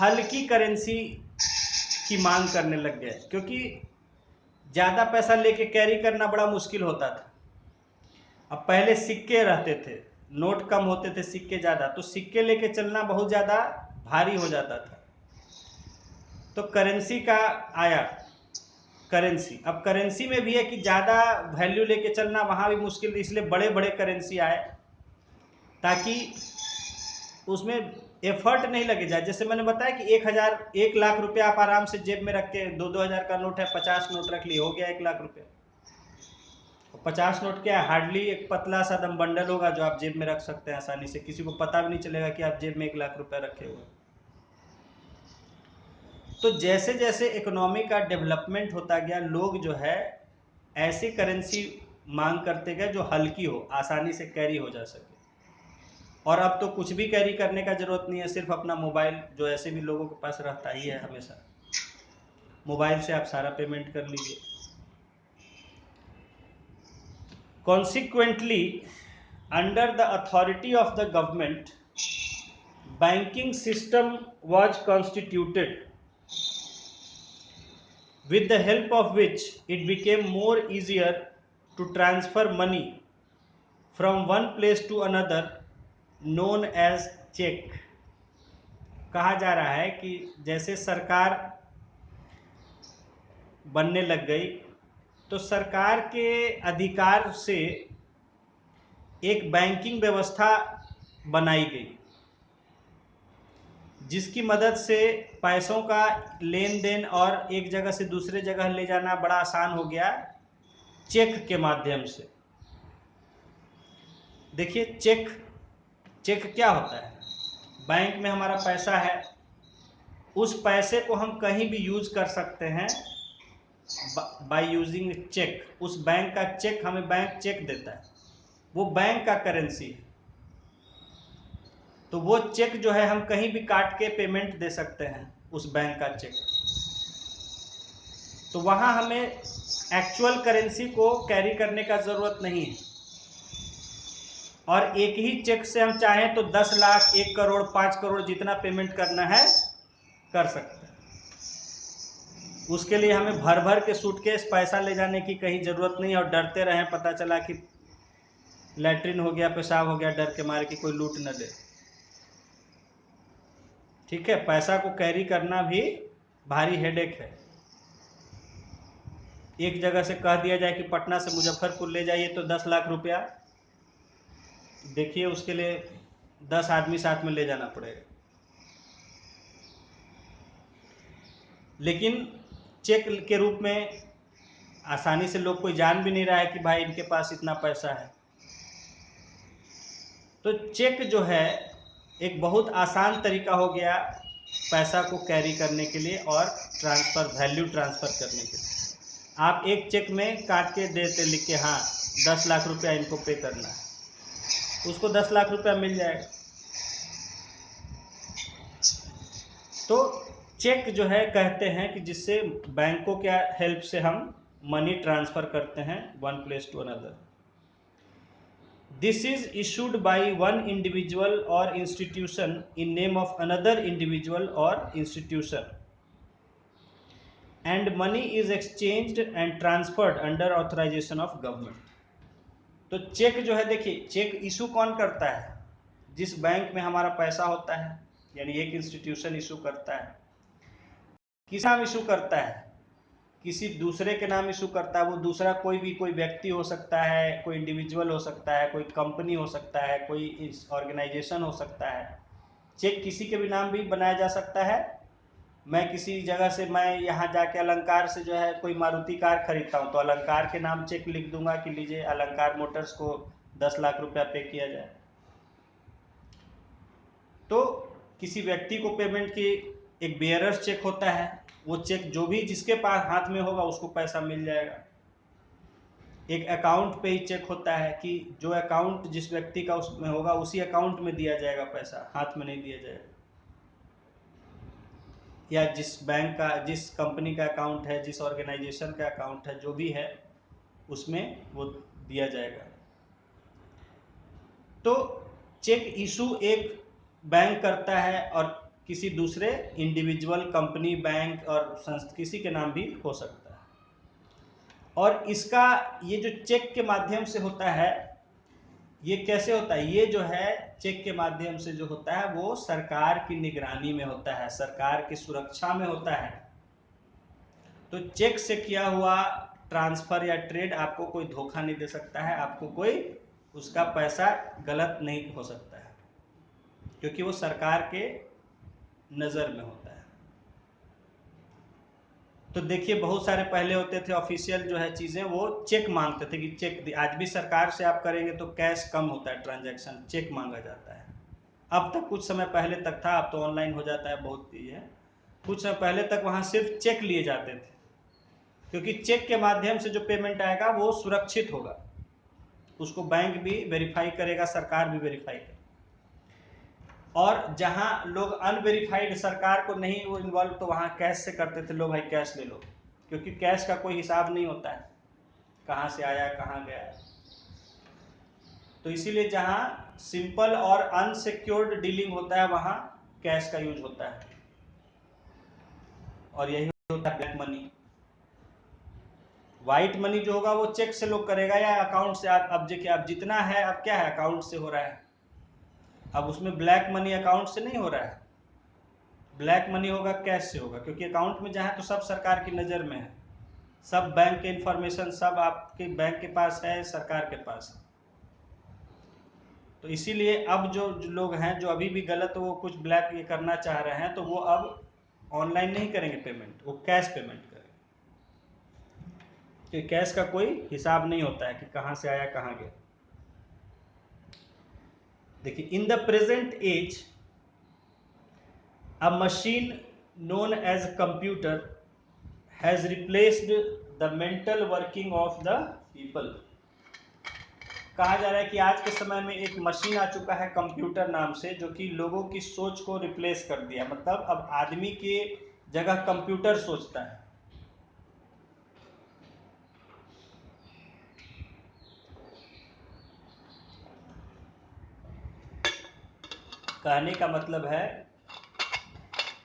हल्की करेंसी की मांग करने लग गए, क्योंकि ज़्यादा पैसा लेके कैरी करना बड़ा मुश्किल होता था। अब पहले सिक्के रहते थे, नोट कम होते थे, सिक्के ज़्यादा, तो सिक्के लेके चलना बहुत ज़्यादा भारी हो जाता था। तो करेंसी का आया, करेंसी। अब करेंसी में भी है कि ज़्यादा वैल्यू लेके चलना वहाँ भी मुश्किल, इसलिए बड़े बड़े करेंसी आए ताकि उसमें एफर्ट नहीं लगे जाए। जैसे मैंने बताया कि 1 लाख रुपया आप आराम से जेब में रख के, 2-2 हज़ार का नोट है, 50 नोट रख लिए, हो गया 1 लाख रुपया। 50 नोट क्या है, हार्डली एक पतला सा दम बंडल होगा जो आप जेब में रख सकते हैं आसानी से, किसी को पता भी नहीं चलेगा कि आप जेब में 1 लाख रुपया रखे हुए। तो जैसे जैसे इकोनॉमी का डेवलपमेंट होता गया, लोग जो है ऐसी करेंसी मांग करते गए जो हल्की हो, आसानी से कैरी हो जा सके। और अब तो कुछ भी कैरी करने का जरूरत नहीं है, सिर्फ अपना मोबाइल, जो ऐसे भी लोगों के पास रहता ही है हमेशा, मोबाइल से आप सारा पेमेंट कर लीजिए। Consequently, under the authority of the government, banking system was constituted, with the help of which it became more easier to transfer money from one place to another, known as check। कहा जा रहा है कि जैसे सरकार बनने लग गई, तो सरकार के अधिकार से एक बैंकिंग व्यवस्था बनाई गई, जिसकी मदद से पैसों का लेन देन और एक जगह से दूसरे जगह ले जाना बड़ा आसान हो गया, चेक के माध्यम से। देखिए, चेक क्या होता है? बैंक में हमारा पैसा है, उस पैसे को हम कहीं भी यूज कर सकते हैं बाय यूजिंग चेक। उस बैंक का चेक, हमें बैंक चेक देता है, वो बैंक का करेंसी है। तो वो चेक जो है हम कहीं भी काट के पेमेंट दे सकते हैं उस बैंक का चेक। तो वहां हमें एक्चुअल करेंसी को कैरी करने का जरूरत नहीं है, और एक ही चेक से हम चाहें तो 10 लाख, 1 करोड़, 5 करोड़ जितना पेमेंट करना है कर सकते हैं। उसके लिए हमें भर भर के सूटकेस पैसा ले जाने की कहीं जरूरत नहीं है, और डरते रहें, पता चला कि लैट्रिन हो गया, पेशाब हो गया, डर के मारे कि कोई लूट न ले। ठीक है, पैसा को कैरी करना भी भारी हेडेक है। एक जगह से कह दिया जाए कि पटना से मुजफ्फरपुर ले जाइए तो 10 लाख रुपया, देखिए उसके लिए 10 आदमी साथ में ले जाना पड़ेगा। लेकिन चेक के रूप में आसानी से लोग, कोई जान भी नहीं रहा है कि भाई इनके पास इतना पैसा है। तो चेक जो है एक बहुत आसान तरीका हो गया पैसा को कैरी करने के लिए और ट्रांसफ़र, वैल्यू ट्रांसफ़र करने के लिए। आप एक चेक में काट के देते, लिख के, हाँ 10 लाख रुपया इनको पे करना है, उसको 10 लाख रुपया मिल जाएगा। तो चेक जो है कहते हैं कि जिससे बैंकों के हेल्प से हम मनी ट्रांसफ़र करते हैं one place to another. This is issued by one individual और institution in name of another individual और institution, and money is exchanged and transferred under authorisation of government. तो चेक जो है, देखिए चेक इशू कौन करता है? जिस बैंक में हमारा पैसा होता है, यानी एक इंस्टीट्यूशन इशू करता है। किस नाम इशू करता है? किसी दूसरे के नाम इशू करता है। वो दूसरा कोई भी, कोई व्यक्ति हो सकता है, कोई इंडिविजुअल हो सकता है, कोई कंपनी हो सकता है, कोई ऑर्गेनाइजेशन हो सकता है। चेक किसी के भी नाम भी बनाया जा सकता है। मैं किसी जगह से, मैं यहाँ जाके अलंकार से जो है कोई मारुति कार खरीदता हूँ, तो अलंकार के नाम चेक लिख दूंगा कि लीजिए अलंकार मोटर्स को 10 लाख रुपया पे किया जाए। तो किसी व्यक्ति को पेमेंट की एक बेयरर्स चेक होता है, वो चेक जो भी जिसके पास हाथ में होगा उसको पैसा मिल जाएगा। एक अकाउंट पे ही चेक होता है कि जो अकाउंट जिस व्यक्ति का उसमें होगा उसी अकाउंट में दिया जाएगा पैसा, हाथ में नहीं दिया जाएगा। या जिस बैंक का, जिस कंपनी का अकाउंट है, जिस ऑर्गेनाइजेशन का अकाउंट है, जो भी है उसमें वो दिया जाएगा। तो चेक इशू एक बैंक करता है और किसी दूसरे इंडिविजुअल, कंपनी, बैंक और संस्था किसी के नाम भी हो सकता है। और इसका ये जो चेक के माध्यम से होता है, ये कैसे होता है? ये जो है चेक के माध्यम से जो होता है वो सरकार की निगरानी में होता है, सरकार की सुरक्षा में होता है। तो चेक से किया हुआ ट्रांसफर या ट्रेड आपको कोई धोखा नहीं दे सकता है, आपको कोई उसका पैसा गलत नहीं हो सकता है, क्योंकि वो सरकार के नज़र में होता है। तो देखिए बहुत सारे पहले होते थे ऑफिशियल जो है चीज़ें, वो चेक मांगते थे कि चेक, आज भी सरकार से आप करेंगे तो कैश कम होता है, ट्रांजैक्शन चेक मांगा जाता है। अब तक कुछ समय पहले तक था, अब तो ऑनलाइन हो जाता है बहुत चीज़ है। कुछ समय पहले तक वहाँ सिर्फ चेक लिए जाते थे, क्योंकि चेक के माध्यम से जो पेमेंट आएगा वो सुरक्षित होगा, उसको बैंक भी वेरीफाई करेगा, सरकार भी वेरीफाई करेगा। और जहाँ लोग अनवेरीफाइड, सरकार को नहीं वो इन्वॉल्व, तो वहाँ कैश से करते थे, लो भाई कैश ले लो, क्योंकि कैश का कोई हिसाब नहीं होता है, कहाँ से आया कहाँ गया। तो इसीलिए जहाँ सिंपल और अनसिक्योर्ड डीलिंग होता है वहाँ कैश का यूज होता है, और यही होता है ब्लैक मनी। व्हाइट मनी जो होगा वो चेक से लोग करेगा या अकाउंट से। अब देखिए, अब जितना है अब क्या है, अकाउंट से हो रहा है। अब उसमें ब्लैक मनी अकाउंट से नहीं हो रहा है, ब्लैक मनी होगा कैश से होगा, क्योंकि अकाउंट में जहाँ तो सब सरकार की नज़र में है, सब बैंक के इंफॉर्मेशन सब आपके बैंक के पास है, सरकार के पास है। तो इसीलिए अब जो लोग हैं जो अभी भी गलत वो कुछ ब्लैक ये करना चाह रहे हैं, तो वो अब ऑनलाइन नहीं करेंगे पेमेंट, वो कैश पेमेंट करेंगे, क्योंकि कैश का कोई हिसाब नहीं होता है कि कहाँ से आया कहाँ गया। देखिए, in the present age a machine known as computer has replaced the mental working of the people। कहा जा रहा है कि आज के समय में एक मशीन आ चुका है कंप्यूटर नाम से, जो कि लोगों की सोच को रिप्लेस कर दिया। मतलब अब आदमी के जगह कंप्यूटर सोचता है। कहने का मतलब है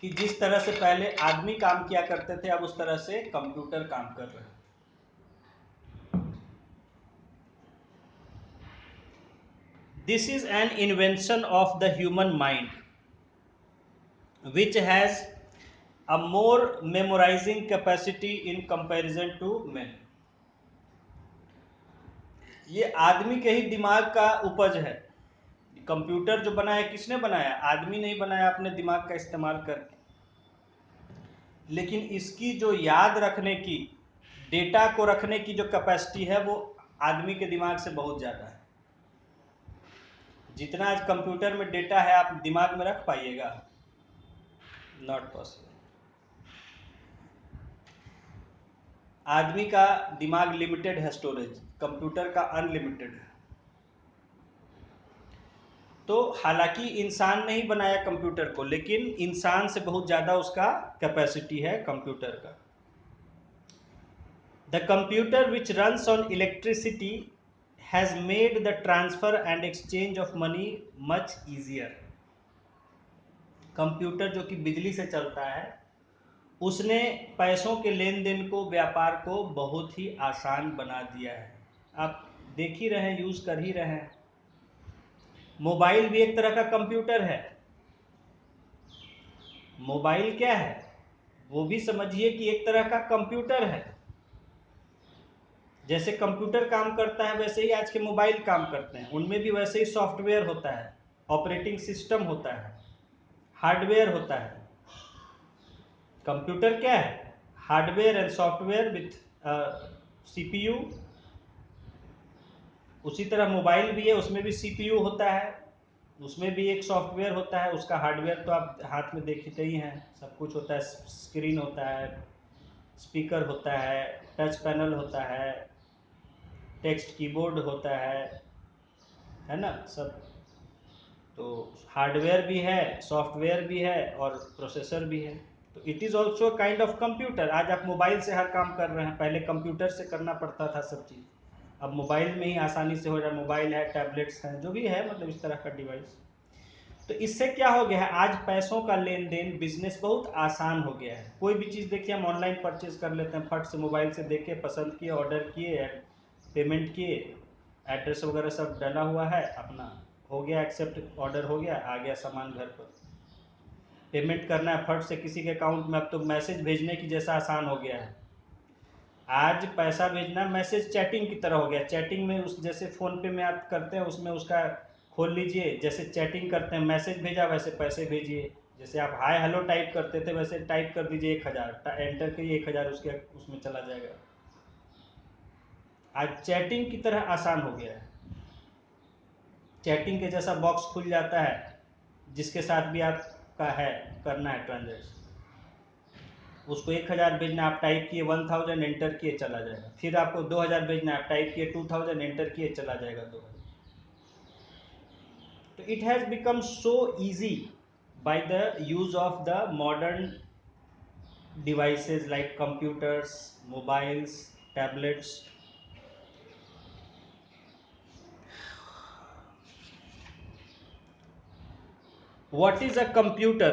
कि जिस तरह से पहले आदमी काम किया करते थे, अब उस तरह से कंप्यूटर काम कर रहे हैं। This is an invention of the human mind, which has a more memorizing capacity in comparison to men। ये आदमी के ही दिमाग का उपज है। कंप्यूटर जो बनाया किसने बनाया? आदमी नहीं बनाया अपने दिमाग का इस्तेमाल करके, लेकिन इसकी जो याद रखने की, डेटा को रखने की जो कैपेसिटी है वो आदमी के दिमाग से बहुत ज़्यादा है। जितना आज कंप्यूटर में डेटा है आप दिमाग में रख पाइएगा? Not possible. आदमी का दिमाग लिमिटेड है स्टोरेज, कंप्यूटर का अनलिमिटेड है। तो हालांकि इंसान ने ही बनाया कंप्यूटर को, लेकिन इंसान से बहुत ज़्यादा उसका कैपेसिटी है कंप्यूटर का। The computer which runs on electricity has made the transfer and exchange of money much easier. Computer जो कि बिजली से चलता है, उसने पैसों के लेन देन को, व्यापार को बहुत ही आसान बना दिया है। आप देख ही रहे हैं, यूज़ कर ही रहे हैं। मोबाइल भी एक तरह का कंप्यूटर है। मोबाइल क्या है? वो भी समझिए कि एक तरह का कंप्यूटर है। जैसे कंप्यूटर काम करता है वैसे ही आज के मोबाइल काम करते हैं। उनमें भी वैसे ही सॉफ्टवेयर होता है, ऑपरेटिंग सिस्टम होता है, हार्डवेयर होता है। कंप्यूटर क्या है? Hardware and software with CPU. उसी तरह मोबाइल भी है, उसमें भी सीपीयू होता है, उसमें भी एक सॉफ्टवेयर होता है, उसका हार्डवेयर तो आप हाथ में देखते ही हैं, सब कुछ होता है। स्क्रीन होता है, स्पीकर होता है, टच पैनल होता है, टेक्स्ट कीबोर्ड होता है ना सब। तो हार्डवेयर भी है, सॉफ्टवेयर भी है और प्रोसेसर भी है। तो it is also kind of computer. आज आप मोबाइल से हर काम कर रहे हैं, पहले कंप्यूटर से करना पड़ता था सब चीज़। अब मोबाइल में ही आसानी से हो रहा है, मोबाइल है, टैबलेट्स हैं, जो भी है, मतलब इस तरह का डिवाइस। तो इससे क्या हो गया है, आज पैसों का लेन देन, बिजनेस बहुत आसान हो गया है। कोई भी चीज़ देखिए हम ऑनलाइन परचेज कर लेते हैं, फट से मोबाइल से देख के पसंद किए, ऑर्डर किए, पेमेंट किए, एड्रेस वगैरह सब डाला हुआ है, अपना हो गया, एक्सेप्ट, ऑर्डर हो गया, आ गया सामान घर पर। पेमेंट करना है फट से किसी के अकाउंट में, अब तो मैसेज भेजने की जैसा आसान हो गया है। आज पैसा भेजना मैसेज चैटिंग की तरह हो गया। चैटिंग में उस जैसे फ़ोन पे में आप करते हैं, उसमें उसका खोल लीजिए, जैसे चैटिंग करते हैं, मैसेज भेजा वैसे पैसे भेजिए। जैसे आप हाय हेलो टाइप करते थे, वैसे टाइप कर दीजिए 1000, एंटर करिए, 1000 उसके उसमें चला जाएगा। आज चैटिंग की तरह आसान हो गया है। चैटिंग के जैसा बॉक्स खुल जाता है, जिसके साथ भी आपका है करना है ट्रांजेक्शन, उसको 1000 भेजना, आप टाइप किए 1000, एंटर किए, चला जाएगा। फिर आपको 2000 भेजना, आप टाइप किए 2000, एंटर किए, चला जाएगा 2000। तो it has become so easy by the use of the modern devices like computers, mobiles, tablets. What is a computer?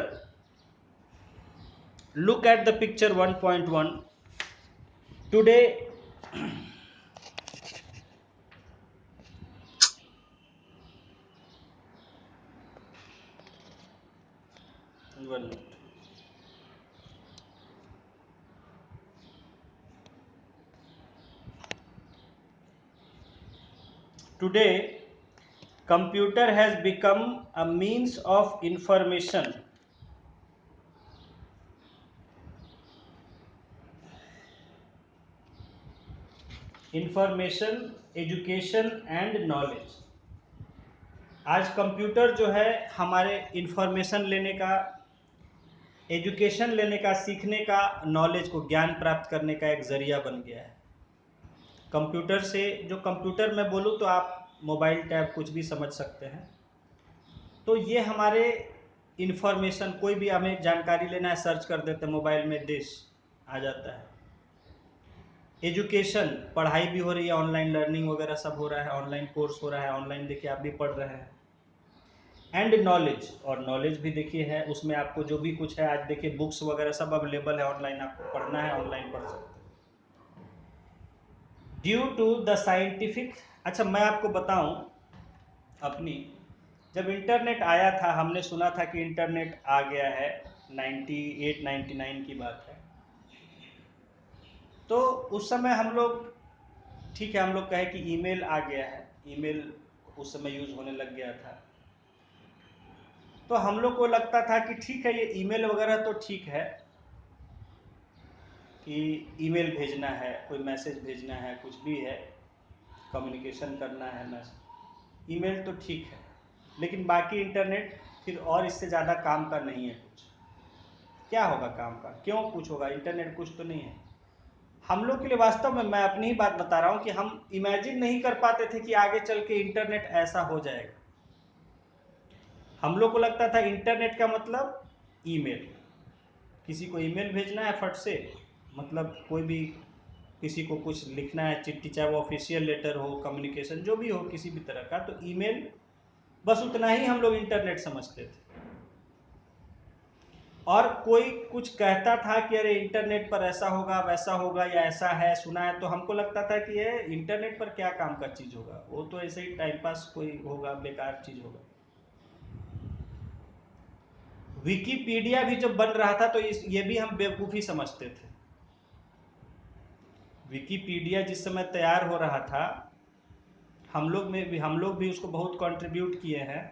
Look at the picture 1.1. Today, one minute. Today, computer has become a means of information, education and knowledge. आज computer जो है हमारे information लेने का, education लेने का, सीखने का, नॉलेज को, ज्ञान प्राप्त करने का एक जरिया बन गया है। कंप्यूटर से, जो कंप्यूटर मैं बोलूँ तो आप मोबाइल टैब कुछ भी समझ सकते हैं। तो ये हमारे इंफॉर्मेशन, कोई भी हमें जानकारी लेना है, सर्च कर देते हैं मोबाइल में, देश आ जाता है। एजुकेशन, पढ़ाई भी हो रही है, ऑनलाइन लर्निंग वगैरह सब हो रहा है, ऑनलाइन कोर्स हो रहा है, ऑनलाइन देखिए आप भी पढ़ रहे हैं। एंड नॉलेज, और नॉलेज भी देखिए है, उसमें आपको जो भी कुछ है, आज देखिए बुक्स वगैरह सब अवेलेबल है ऑनलाइन, आपको पढ़ना है ऑनलाइन पढ़ सकते हैं। ड्यू टू द साइंटिफिक, अच्छा मैं आपको बताऊं अपनी, जब इंटरनेट आया था, हमने सुना था कि इंटरनेट आ गया है, 98-99 की बात है। तो उस समय हम लोग, ठीक है, हम लोग कहे कि ईमेल आ गया है, ईमेल उस समय यूज़ होने लग गया था। तो हम लोग को लगता था कि ठीक है, ये ईमेल वगैरह तो ठीक है कि ईमेल भेजना है, कोई मैसेज भेजना है, कुछ भी है, कम्युनिकेशन करना है, मैसेज, ईमेल तो ठीक है। लेकिन बाकी इंटरनेट फिर और इससे ज़्यादा काम का नहीं है कुछ। क्या होगा काम का, क्यों कुछ होगा, इंटरनेट कुछ तो नहीं है। हम लोग के लिए वास्तव में, मैं अपनी ही बात बता रहा हूँ कि हम इमेजिन नहीं कर पाते थे कि आगे चल के इंटरनेट ऐसा हो जाएगा। हम लोग को लगता था इंटरनेट का मतलब ईमेल, किसी को ईमेल भेजना है फट से, मतलब कोई भी किसी को कुछ लिखना है, चिट्ठी, चाहे वो ऑफिशियल लेटर हो, कम्युनिकेशन जो भी हो किसी भी तरह का, तो ईमेल, बस उतना ही हम लोग इंटरनेट समझते थे। और कोई कुछ कहता था कि अरे इंटरनेट पर ऐसा होगा, वैसा होगा, या ऐसा है, सुना है, तो हमको लगता था कि ये इंटरनेट पर क्या काम का चीज़ होगा, वो तो ऐसे ही टाइम पास कोई होगा, बेकार चीज़ होगा। विकिपीडिया भी जब बन रहा था तो ये भी हम बेवकूफ़ी समझते थे। विकिपीडिया जिस समय तैयार हो रहा था, हम लोग भी उसको बहुत कंट्रीब्यूट किए हैं।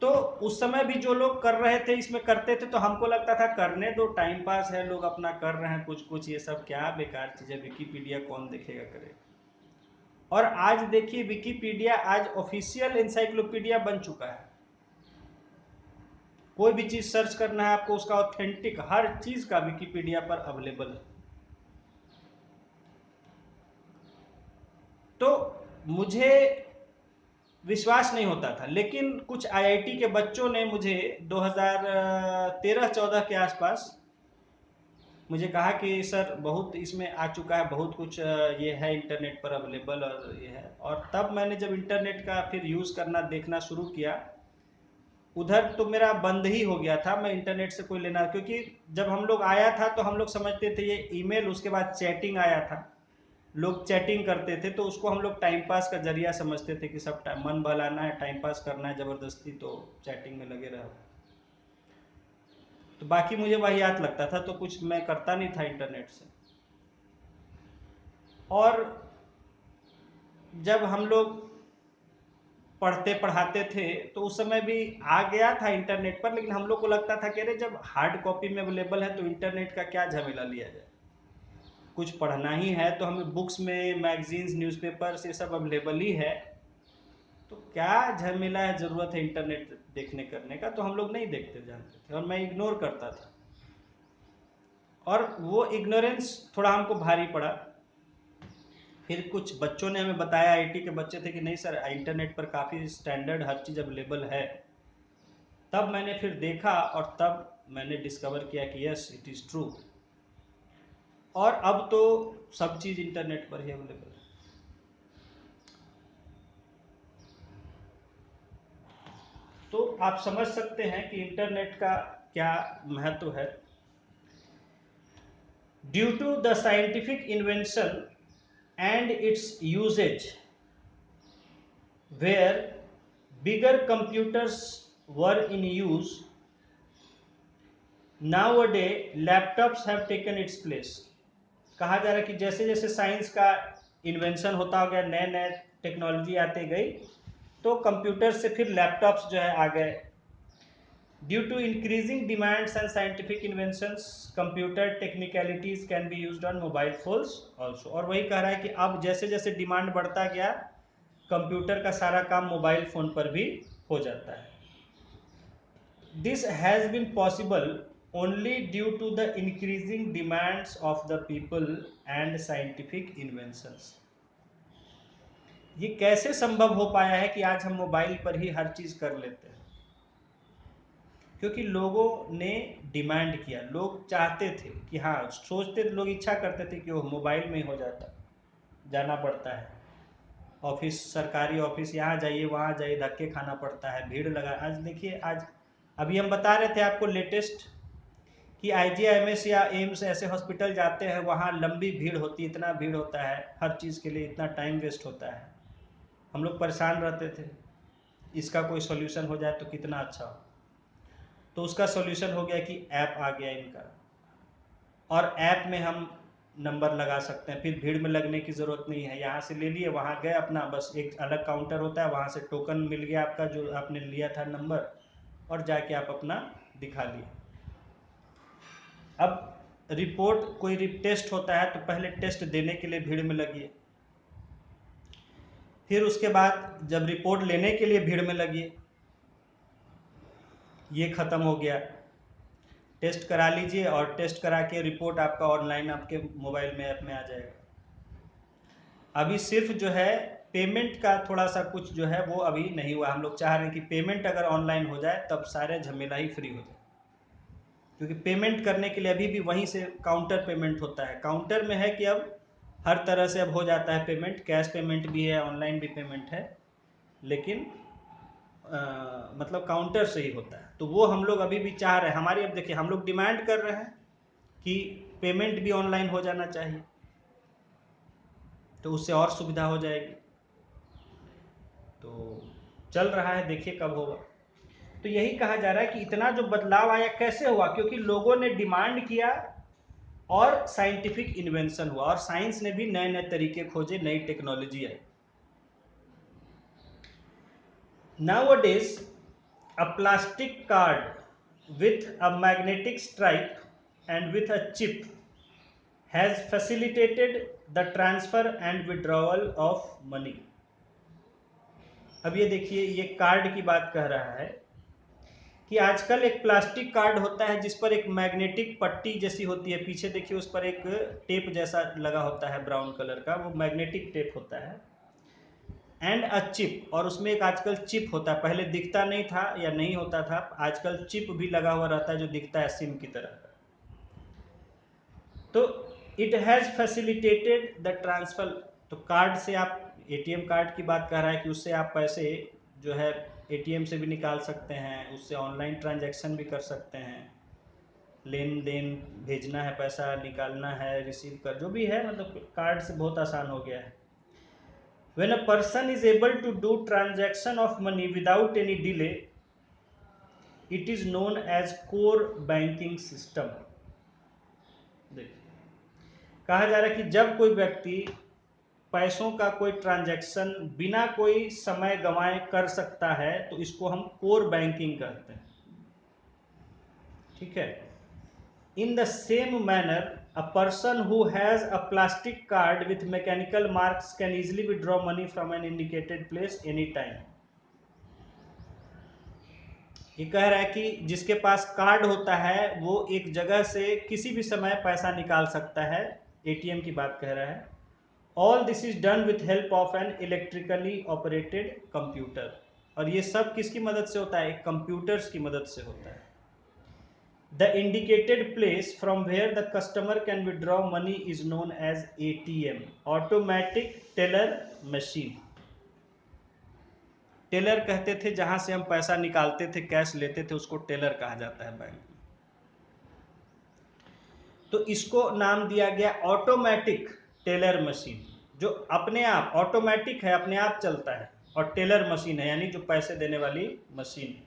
तो उस समय भी जो लोग कर रहे थे, इसमें करते थे, तो हमको लगता था करने दो, टाइम पास है, लोग अपना कर रहे हैं कुछ कुछ, ये सब क्या बेकार चीज़ है, विकिपीडिया कौन देखेगा, करेगा। और आज देखिए विकिपीडिया आज ऑफिशियल इंसाइक्लोपीडिया बन चुका है। कोई भी चीज़ सर्च करना है आपको, उसका ऑथेंटिक हर चीज़ का विकिपीडिया पर अवेलेबल है। तो मुझे विश्वास नहीं होता था, लेकिन कुछ आईआईटी के बच्चों ने मुझे 2013-14 के आसपास मुझे कहा कि सर बहुत इसमें आ चुका है, बहुत कुछ ये है इंटरनेट पर अवेलेबल और ये है। और तब मैंने जब इंटरनेट का फिर यूज़ करना देखना शुरू किया, उधर तो मेरा बंद ही हो गया था, मैं इंटरनेट से कोई लेना, क्योंकि जब हम लोग आया था तो हम लोग समझते थे ये ईमेल, उसके बाद चैटिंग आया था, लोग चैटिंग करते थे, तो उसको हम लोग टाइम पास का जरिया समझते थे कि सब मन बहलाना है, टाइम पास करना है ज़बरदस्ती, तो चैटिंग में लगे रहो। तो बाकी मुझे वाहियात लगता था, तो कुछ मैं करता नहीं था इंटरनेट से। और जब हम लोग पढ़ते पढ़ाते थे तो उस समय भी आ गया था इंटरनेट पर, लेकिन हम लोग को लगता था कि अरे जब हार्ड कॉपी में अवेलेबल है तो इंटरनेट का क्या झमेला लिया जाए, कुछ पढ़ना ही है तो हमें बुक्स में मैगजीन्स न्यूज़पेपर्स ये सब अवेलेबल ही है, तो क्या झमेला है, ज़रूरत है इंटरनेट देखने करने का, तो हम लोग नहीं देखते जानते थे और मैं इग्नोर करता था। और वो इग्नोरेंस थोड़ा हमको भारी पड़ा। फिर कुछ बच्चों ने हमें बताया, आईटी के बच्चे थे, कि नहीं सर इंटरनेट पर काफ़ी स्टैंडर्ड हर चीज़ अवेलेबल है। तब मैंने फिर देखा और तब मैंने डिस्कवर किया कि यस इट इज़ ट्रू। और अब तो सब चीज़ इंटरनेट पर ही अवेलेबल है। तो आप समझ सकते हैं कि इंटरनेट का क्या महत्व है। Due to the scientific invention and its usage, where bigger computers were in use, nowadays laptops have taken its place। कहा जा रहा है कि जैसे जैसे साइंस का इन्वेंशन होता गया, नए नए टेक्नोलॉजी आते गई, तो कंप्यूटर से फिर लैपटॉप्स जो है आ गए। Due to increasing demands and scientific inventions, computer technicalities can be used on mobile phones also. और वही कह रहा है कि अब जैसे जैसे डिमांड बढ़ता गया, कंप्यूटर का सारा काम मोबाइल फ़ोन पर भी हो जाता है। This has been possible only due to the increasing demands of the people and scientific inventions. ये कैसे संभव हो पाया है कि आज हम मोबाइल पर ही हर चीज़ कर लेते हैं? क्योंकि लोगों ने डिमांड किया, लोग चाहते थे कि हाँ, सोचते थे, लोग इच्छा करते थे कि वो मोबाइल में हो जाता, जाना पड़ता है ऑफिस, सरकारी ऑफिस, यहाँ जाइए वहाँ जाइए, धक्के खाना पड़ता है, भीड़ लगा। आज देखिए, आज अभी हम बता रहे थे आपको लेटेस्ट कि IGIMS या एम्स ऐसे हॉस्पिटल जाते हैं, वहाँ लंबी भीड़ होती है, इतना भीड़ होता है, हर चीज़ के लिए इतना टाइम वेस्ट होता है। हम लोग परेशान रहते थे, इसका कोई सॉल्यूशन हो जाए तो कितना अच्छा हो। तो उसका सॉल्यूशन हो गया कि ऐप आ गया इनका, और ऐप में हम नंबर लगा सकते हैं, फिर भीड़ में लगने की ज़रूरत नहीं है, यहाँ से ले लिए, वहाँ गए, अपना बस एक अलग काउंटर होता है, वहाँ से टोकन मिल गया आपका जो आपने लिया था नंबर, और जाके आप अपना दिखा लिए। अब रिपोर्ट कोई टेस्ट होता है तो पहले टेस्ट देने के लिए भीड़ में लगिए, फिर उसके बाद जब रिपोर्ट लेने के लिए भीड़ में लगिए, ये ख़त्म हो गया। टेस्ट करा लीजिए और टेस्ट करा के रिपोर्ट आपका ऑनलाइन आपके मोबाइल में ऐप में आ जाएगा। अभी सिर्फ जो है पेमेंट का थोड़ा सा कुछ जो है वो अभी नहीं हुआ। हम लोग चाह रहे हैं कि पेमेंट अगर ऑनलाइन हो जाए तब सारे झमेला ही फ्री हो जाए, क्योंकि पेमेंट करने के लिए अभी भी वहीं से काउंटर पेमेंट होता है। काउंटर में है कि अब हर तरह से अब हो जाता है पेमेंट, कैश पेमेंट भी है, ऑनलाइन भी पेमेंट है, लेकिन मतलब काउंटर से ही होता है। तो वो हम लोग अभी भी चाह रहे हैं, हमारी अब देखिए हम लोग डिमांड कर रहे हैं कि पेमेंट भी ऑनलाइन हो जाना चाहिए, तो उससे और सुविधा हो जाएगी। तो चल रहा है, देखिए कब होगा। तो यही कहा जा रहा है कि इतना जो बदलाव आया कैसे हुआ, क्योंकि लोगों ने डिमांड किया और साइंटिफिक इन्वेंशन हुआ, और साइंस ने भी नए नए तरीके खोजे, नई technology I. Nowadays, a plastic card with a magnetic stripe and with a chip has facilitated the transfer and withdrawal of money। अब ये देखिए, ये कार्ड की बात कह रहा है कि आजकल एक प्लास्टिक कार्ड होता है जिस पर एक मैग्नेटिक पट्टी जैसी होती है, पीछे देखिए उस पर एक टेप जैसा लगा होता है ब्राउन कलर का, वो मैग्नेटिक टेप होता है, एंड अ चिप, और उसमें एक आजकल चिप होता है, पहले दिखता नहीं था या नहीं होता था, आजकल चिप भी लगा हुआ रहता है जो दिखता है सिम की तरह। तो it has facilitated the transfer. तो कार्ड से आप, एटीएम कार्ड की बात कर रहा है कि उससे आप पैसे जो है एटीएम से भी निकाल सकते हैं, उससे ऑनलाइन ट्रांजैक्शन भी कर सकते हैं, लेन देन, भेजना है पैसा, निकालना है, रिसीव कर, जो भी है, मतलब कार्ड से बहुत आसान हो गया है। When a person is able to do transaction of money without any delay, it is known as core banking system। देखिए, कहा जा रहा है कि जब कोई व्यक्ति पैसों का कोई ट्रांजैक्शन बिना कोई समय गंवाए कर सकता है तो इसको हम कोर बैंकिंग कहते हैं। ठीक है। In the same manner, a person who has a plastic card with mechanical marks can easily withdraw money from an indicated place anytime। ये कह रहा है कि जिसके पास कार्ड होता है वो एक जगह से किसी भी समय पैसा निकाल सकता है, एटीएम की बात कह रहा है। All this is done with help of an electrically operated computer। और ये सब किसकी मदद से होता है? कंप्यूटर्स की मदद से होता है। The indicated place from where the customer can withdraw money is known as ATM, automatic teller machine। Teller कहते थे जहां से हम पैसा निकालते थे, कैश लेते थे, उसको टेलर कहा जाता है बैंक में। तो इसको नाम दिया गया ऑटोमेटिक टेलर मशीन, जो अपने आप ऑटोमेटिक है, अपने आप चलता है, और टेलर मशीन है यानी जो पैसे देने वाली मशीन है।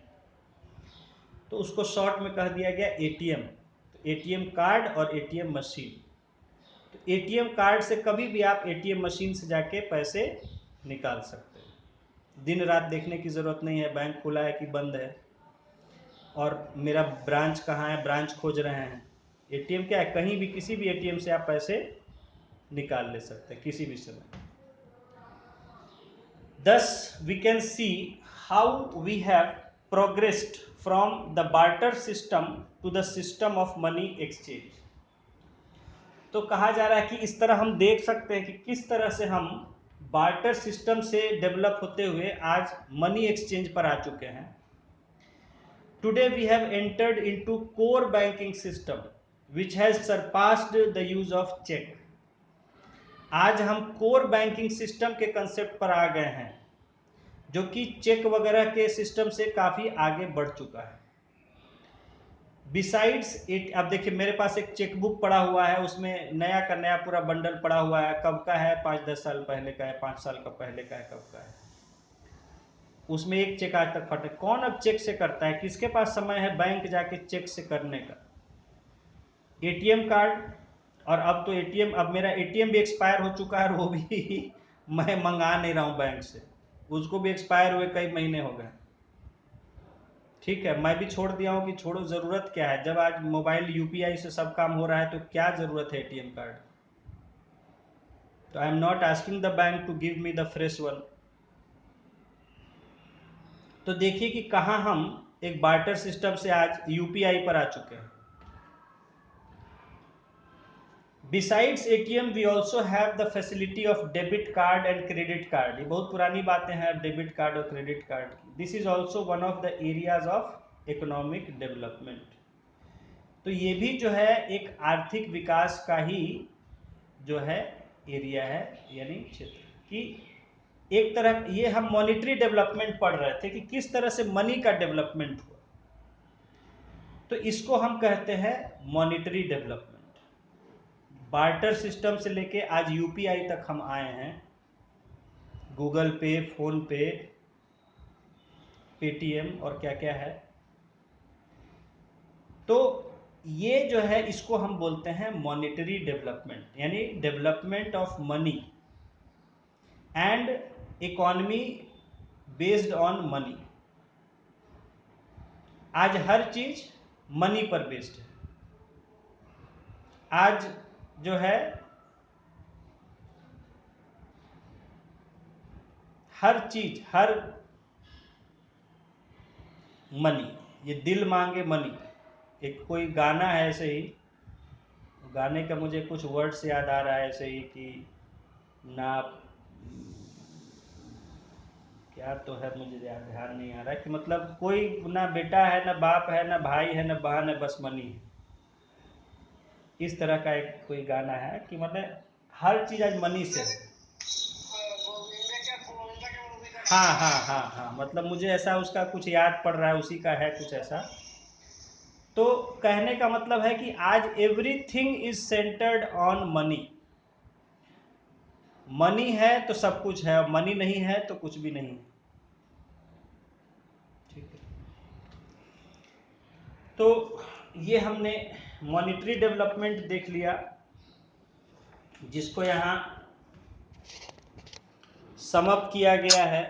तो उसको शॉर्ट में कह दिया गया एटीएम। तो एटीएम कार्ड और एटीएम मशीन। तो एटीएम कार्ड से कभी भी आप एटीएम मशीन से जाके पैसे निकाल सकते हैं। दिन रात देखने की ज़रूरत नहीं है बैंक खुला है कि बंद है, और मेरा ब्रांच कहाँ है, ब्रांच खोज रहे हैं। एटीएम क्या है, कहीं भी किसी भी एटीएम से आप पैसे निकाल ले सकते हैं किसी भी समय। Thus we can see how we have progressed from the barter system to the system of money exchange। तो कहा जा रहा है कि इस तरह हम देख सकते हैं कि किस तरह से हम बार्टर सिस्टम से डेवलप होते हुए आज मनी एक्सचेंज पर आ चुके हैं। Today we have entered into core banking system which has surpassed the use of cheque. आज हम कोर बैंकिंग सिस्टम के कंसेप्ट पर आ गए हैं जो कि चेक वगैरह के सिस्टम से काफ़ी आगे बढ़ चुका है। बिसाइड्स इट, अब देखिए मेरे पास एक चेकबुक पड़ा हुआ है, उसमें नया का नया पूरा बंडल पड़ा हुआ है, कब का है, 5-10 साल पहले का है, 5 साल का पहले का है, कब का है, उसमें एक चेक आज तक फटे। कौन अब चेक से करता है? किसके पास समय है बैंक जाके चेक से करने का? ATM card. और अब तो एटीएम, अब मेरा एटीएम भी एक्सपायर हो चुका है, और वो भी मैं मंगा नहीं रहा हूँ बैंक से, उसको भी एक्सपायर हुए कई महीने हो गए। ठीक है, मैं भी छोड़ दिया हूँ कि छोड़ो, ज़रूरत क्या है, जब आज मोबाइल यूपीआई से सब काम हो रहा है तो क्या ज़रूरत है एटीएम कार्ड। तो I am not asking the bank to give me the fresh one. तो देखिए कि कहाँ हम एक बार्टर सिस्टम से आज यूपीआई पर आ चुके हैं। Besides ATM, we also have the facility of debit card and credit card। ये बहुत पुरानी बातें हैं डेबिट कार्ड और क्रेडिट कार्ड की। This is also one of the areas of economic development। तो ये भी जो है एक आर्थिक विकास का ही जो है एरिया है, यानी क्षेत्र की एक तरह। ये हम मॉनिटरी डेवलपमेंट पढ़ रहे थे कि किस तरह से मनी का डेवलपमेंट हुआ, तो इसको हम कहते हैं मॉनिटरी डेवलपमेंट। बार्टर सिस्टम से लेके आज यूपीआई तक हम आए हैं, गूगल पे, फोन पे, पेटीएम और क्या क्या है। तो ये जो है इसको हम बोलते हैं मॉनेटरी डेवलपमेंट, यानी development of money and economy based on money. आज हर चीज मनी पर बेस्ड है। आज जो है हर चीज, हर मनी, ये दिल मांगे मनी, एक कोई गाना है ऐसे ही, गाने का मुझे कुछ वर्ड्स याद आ रहा है ऐसे ही कि ना, क्या तो है मुझे ध्यान नहीं आ रहा है, कि मतलब कोई ना बेटा है, ना बाप है, ना भाई है, ना बहन है, बस मनी है। इस तरह का एक कोई गाना है कि मतलब हर चीज़ आज मनी से है। हाँ हाँ हाँ हाँ, मतलब मुझे ऐसा उसका कुछ याद पड़ रहा है, उसी का है कुछ ऐसा। तो कहने का मतलब है कि आज everything is centred on money. Money है तो सब कुछ है, मनी नहीं है तो कुछ भी नहीं है। ठीक है, तो ये हमने मॉनेटरी डेवलपमेंट देख लिया, जिसको यहाँ सम अप किया गया है।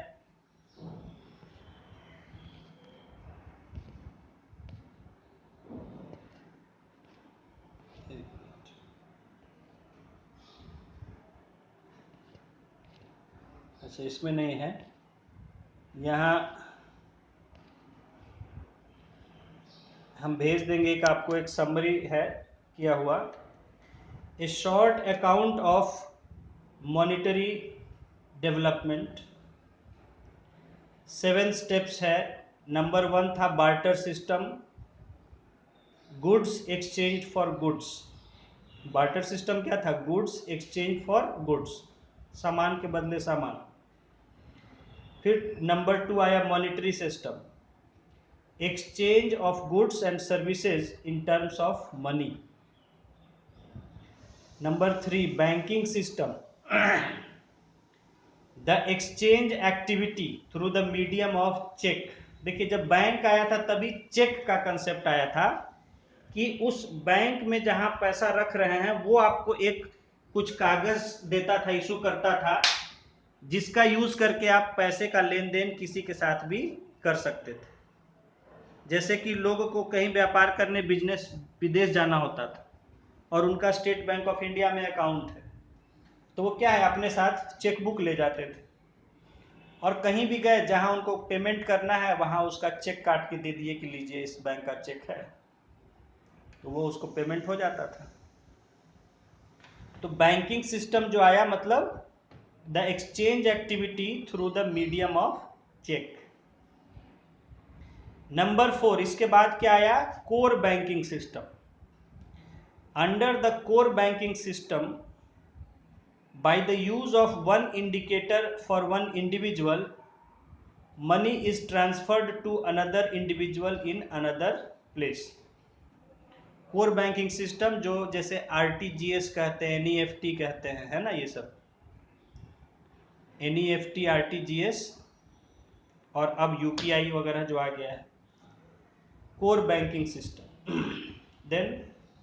अच्छा, इसमें नहीं है, यहाँ हम भेज देंगे कि आपको एक समरी है किया हुआ, ए short account of monetary development. 7 steps है। नंबर 1 था barter system, goods exchange for goods. Barter system क्या था? गुड्स एक्सचेंज फॉर गुड्स, सामान के बदले सामान। फिर नंबर 2 आया monetary system, exchange of goods and services in terms of money. Number 3 banking system, the exchange activity through the medium of cheque. देखिए, जब बैंक आया था तभी चेक का कंसेप्ट आया था कि उस बैंक में जहां पैसा रख रहे हैं वो आपको एक कुछ कागज देता था, इशू करता था, जिसका यूज करके आप पैसे का लेन देन किसी के साथ भी कर सकते थे। जैसे कि लोगों को कहीं व्यापार करने, बिजनेस, विदेश जाना होता था और उनका स्टेट बैंक ऑफ इंडिया में अकाउंट है, तो वो क्या है, अपने साथ चेकबुक ले जाते थे और कहीं भी गए जहां उनको पेमेंट करना है वहां उसका चेक काट के दे दिए कि लीजिए इस बैंक का चेक है, तो वो उसको पेमेंट हो जाता था। तो बैंकिंग सिस्टम जो आया, मतलब the exchange activity through the medium of cheque. Number 4, इसके बाद क्या आया? Core banking system. Under the core banking system, by the use of one indicator for one individual, money is transferred to another individual in another place. Core banking system, जो जैसे RTGS कहते हैं, NEFT कहते हैं, है ना, ये सब एनईएफटी, आरटीजीएस और अब यूपीआई वगैरह जो आ गया है, core banking system. Then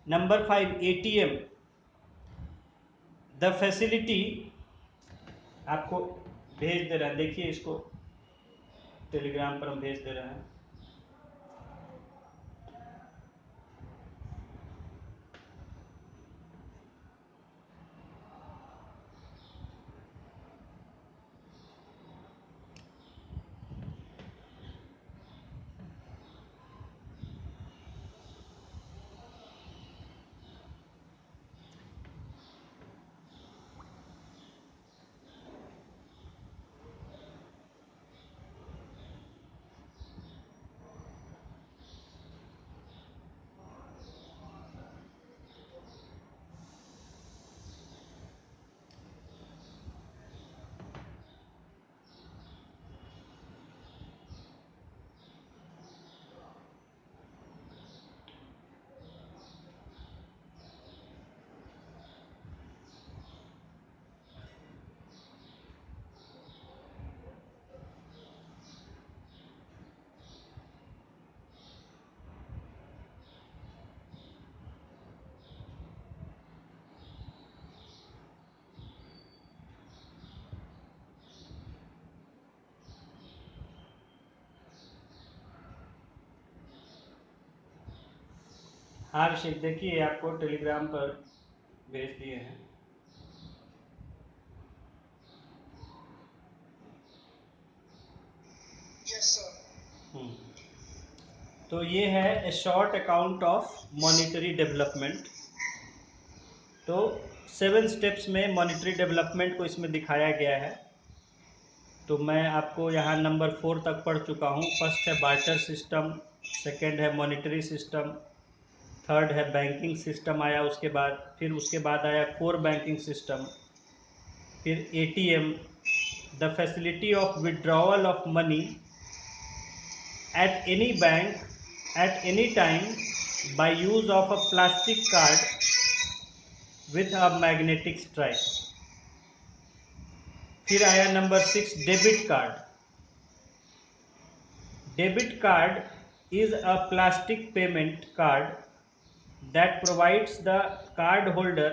number 5 ATM, the facility. आपको भेज दे रहे हैं, देखिए इसको टेलीग्राम पर हम भेज दे रहे हैं। हाँ अभिषेक, देखिए आपको टेलीग्राम पर भेज दिए हैं। Yes sir. तो ये है ए short account of monetary development. तो 7 स्टेप्स में मॉनेटरी डेवलपमेंट को इसमें दिखाया गया है। तो मैं आपको यहाँ नंबर 4 तक पढ़ चुका हूँ। फर्स्ट है बार्टर सिस्टम, सेकंड है मॉनेटरी सिस्टम, थर्ड है बैंकिंग सिस्टम आया, फिर उसके बाद आया कोर बैंकिंग सिस्टम, फिर ATM, the facility of withdrawal of money at any bank at any time by use of a plastic card with a magnetic stripe. फिर आया number 6 debit card. Debit card is a plastic payment card that provides the card holder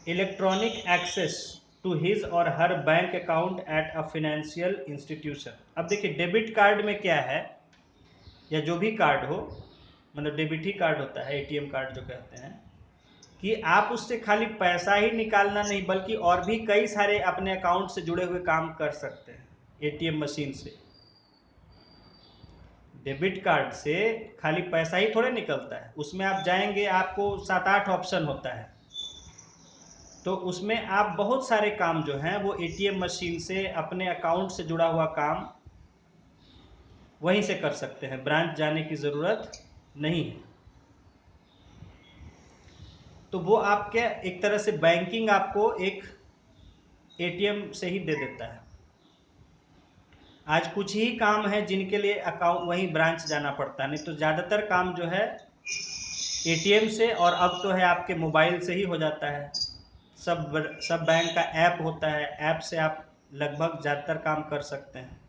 electronic access to his or her bank account at a financial institution। अब देखिए debit card में क्या है, या जो भी कार्ड हो, मतलब डेबिट ही कार्ड होता है, एटीएम कार्ड जो कहते हैं, कि आप उससे खाली पैसा ही निकालना नहीं बल्कि और भी कई सारे अपने अकाउंट से जुड़े हुए काम कर सकते हैं एटीएम मशीन से। डेबिट कार्ड से खाली पैसा ही थोड़े निकलता है, उसमें आप जाएंगे आपको 7-8 ऑप्शन होता है, तो उसमें आप बहुत सारे काम जो हैं वो एटीएम मशीन से अपने अकाउंट से जुड़ा हुआ काम वहीं से कर सकते हैं, ब्रांच जाने की ज़रूरत नहीं है। तो वो आपके एक तरह से बैंकिंग आपको एक एटीएम से ही दे देता है। आज कुछ ही काम है जिनके लिए अकाउंट वहीं ब्रांच जाना पड़ता है, नहीं तो ज़्यादातर काम जो है एटीएम से, और अब तो है आपके मोबाइल से ही हो जाता है। सब बैंक का ऐप होता है, ऐप से आप लगभग ज़्यादातर काम कर सकते हैं।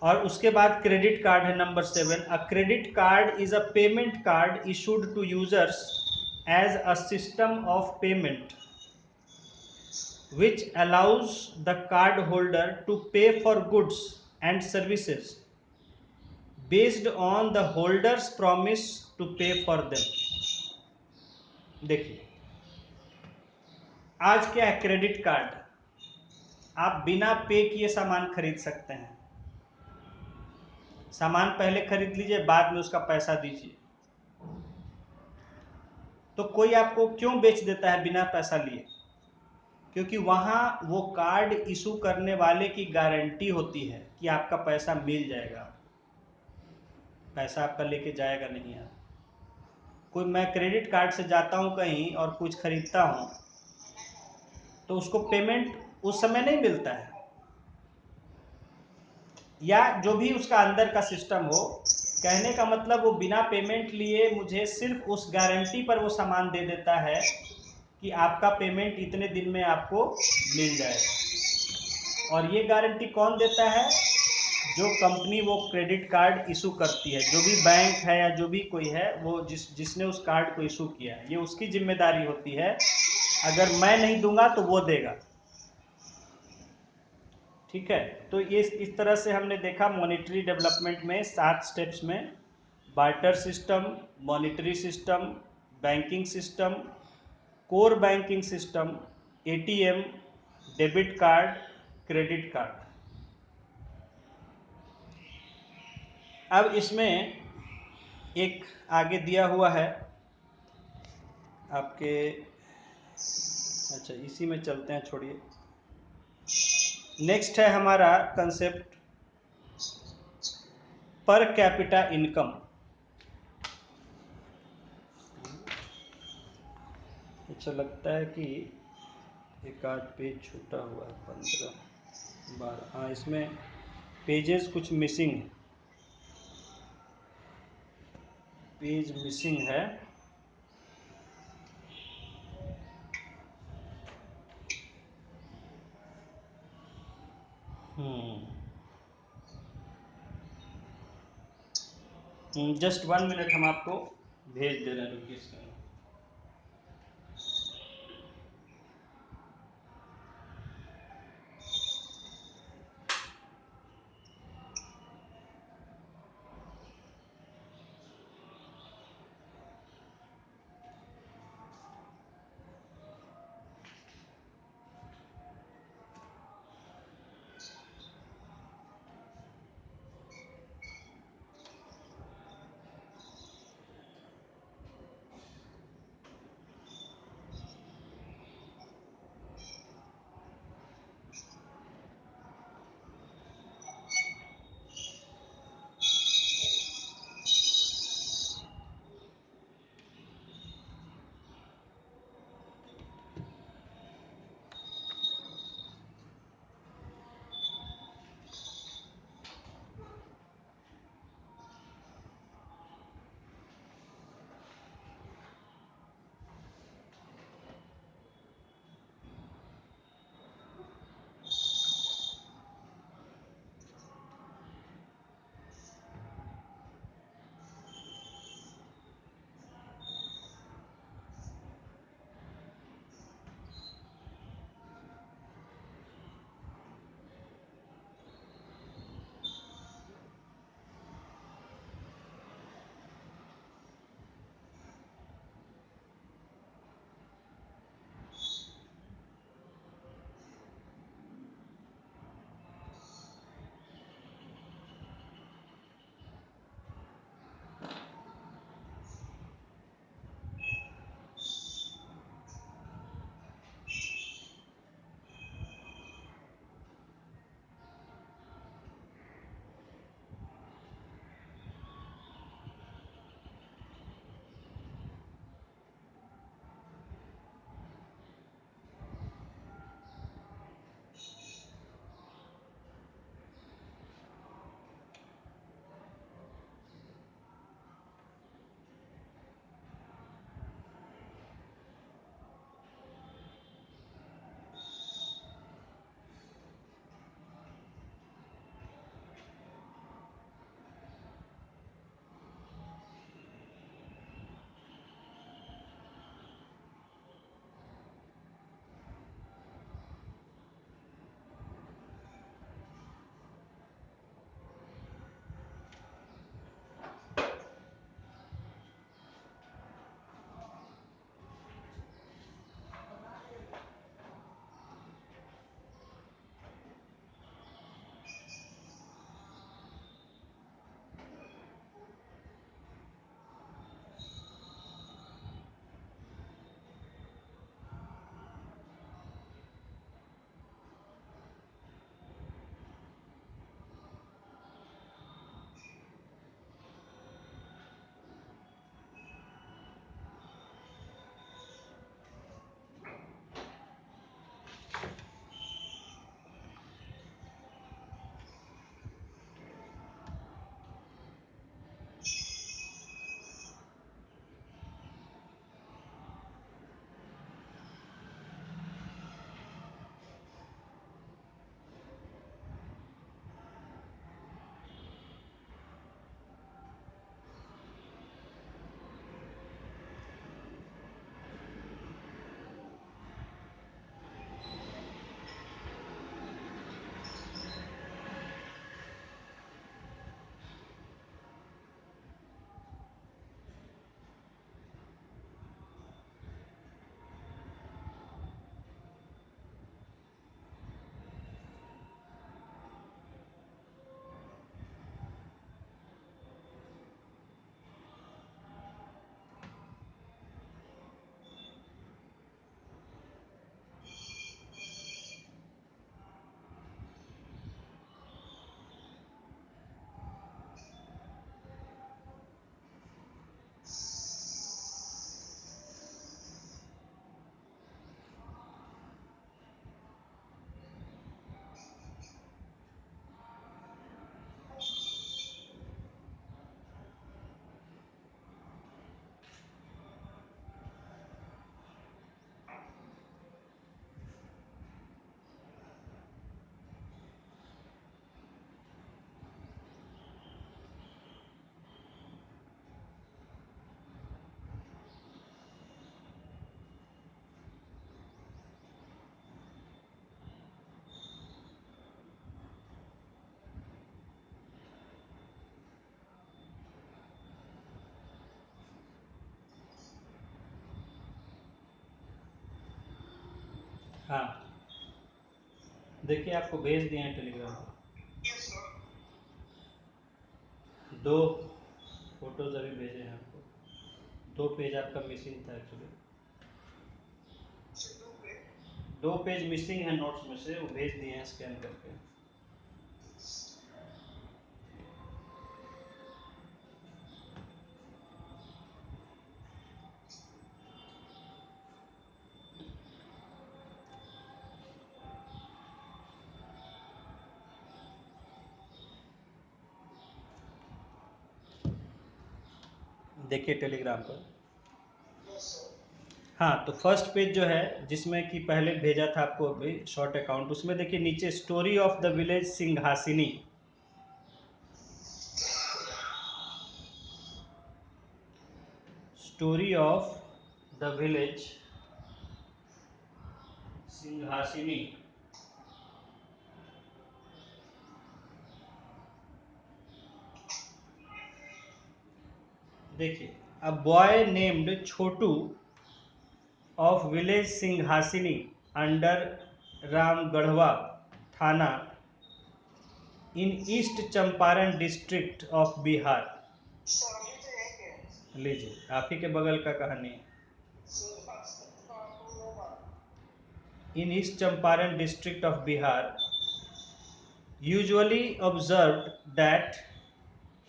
और उसके बाद क्रेडिट कार्ड है number 7। A credit card is a payment card issued to users as a system of payment which allows the card holder to pay for goods and services based on the holder's promise to pay for them। देखिए आज क्या है, credit card आप बिना पे किए सामान खरीद सकते हैं। सामान पहले खरीद लीजिए, बाद में उसका पैसा दीजिए। तो कोई आपको क्यों बेच देता है बिना पैसा लिए? क्योंकि वहाँ वो कार्ड इशू करने वाले की गारंटी होती है कि आपका पैसा मिल जाएगा, पैसा आपका लेके जाएगा नहीं। आप कोई, मैं क्रेडिट कार्ड से जाता हूँ कहीं और कुछ खरीदता हूँ तो उसको पेमेंट उस समय नहीं मिलता है, या जो भी उसका अंदर का सिस्टम हो। कहने का मतलब वो बिना पेमेंट लिए मुझे सिर्फ उस गारंटी पर वो सामान दे देता है कि आपका पेमेंट इतने दिन में आपको मिल जाएगा। और ये गारंटी कौन देता है? जो कंपनी वो क्रेडिट कार्ड इशू करती है, जो भी बैंक है या जो भी कोई है, वो जिसने उस कार्ड को इशू किया है, ये उसकी जिम्मेदारी होती है। अगर मैं नहीं दूंगा तो वो देगा। ठीक है, तो ये इस तरह से हमने देखा मॉनेटरी डेवलपमेंट में 7 स्टेप्स में: barter system, monetary system, banking system, core banking system, ATM, debit card, credit card. अब इसमें एक आगे दिया हुआ है आपके, अच्छा इसी में चलते हैं, छोड़िए। नेक्स्ट है हमारा कंसेप्ट पर कैपिटा इनकम। अच्छा लगता है कि एक आध पेज छूटा हुआ है, 15-12। हाँ, इसमें पेजेस कुछ मिसिंग है, पेज मिसिंग है। जस्ट 1 मिनट, हम आपको भेज दे रहे हैं, रुकिए इसका। हाँ, देखिए आपको भेज दिए हैं टेलीग्राम पर। Yes, sir. 2 फोटोज अभी भेजे हैं आपको। 2 पेज आपका मिसिंग था actually. Should do it. 2 page missing है नोट्स में से, वो भेज दिए हैं स्कैन करके। देखिए टेलीग्राम पर। Yes, sir. हाँ, तो फर्स्ट पेज जो है जिसमें कि पहले भेजा था आपको अभी शॉर्ट अकाउंट, उसमें देखिए नीचे story of the village Singhasini. Story of the village Singhasini. देखिए, a boy named Chhotu of village Singhasini under Ramgarhwa thana in east Champaran district of Bihar. Sir, अभी तो यहीं पे है। लीजिए, आप ही के बगल का कहानी है। Sir, होगा। In East Champaran district of Bihar, usually observed that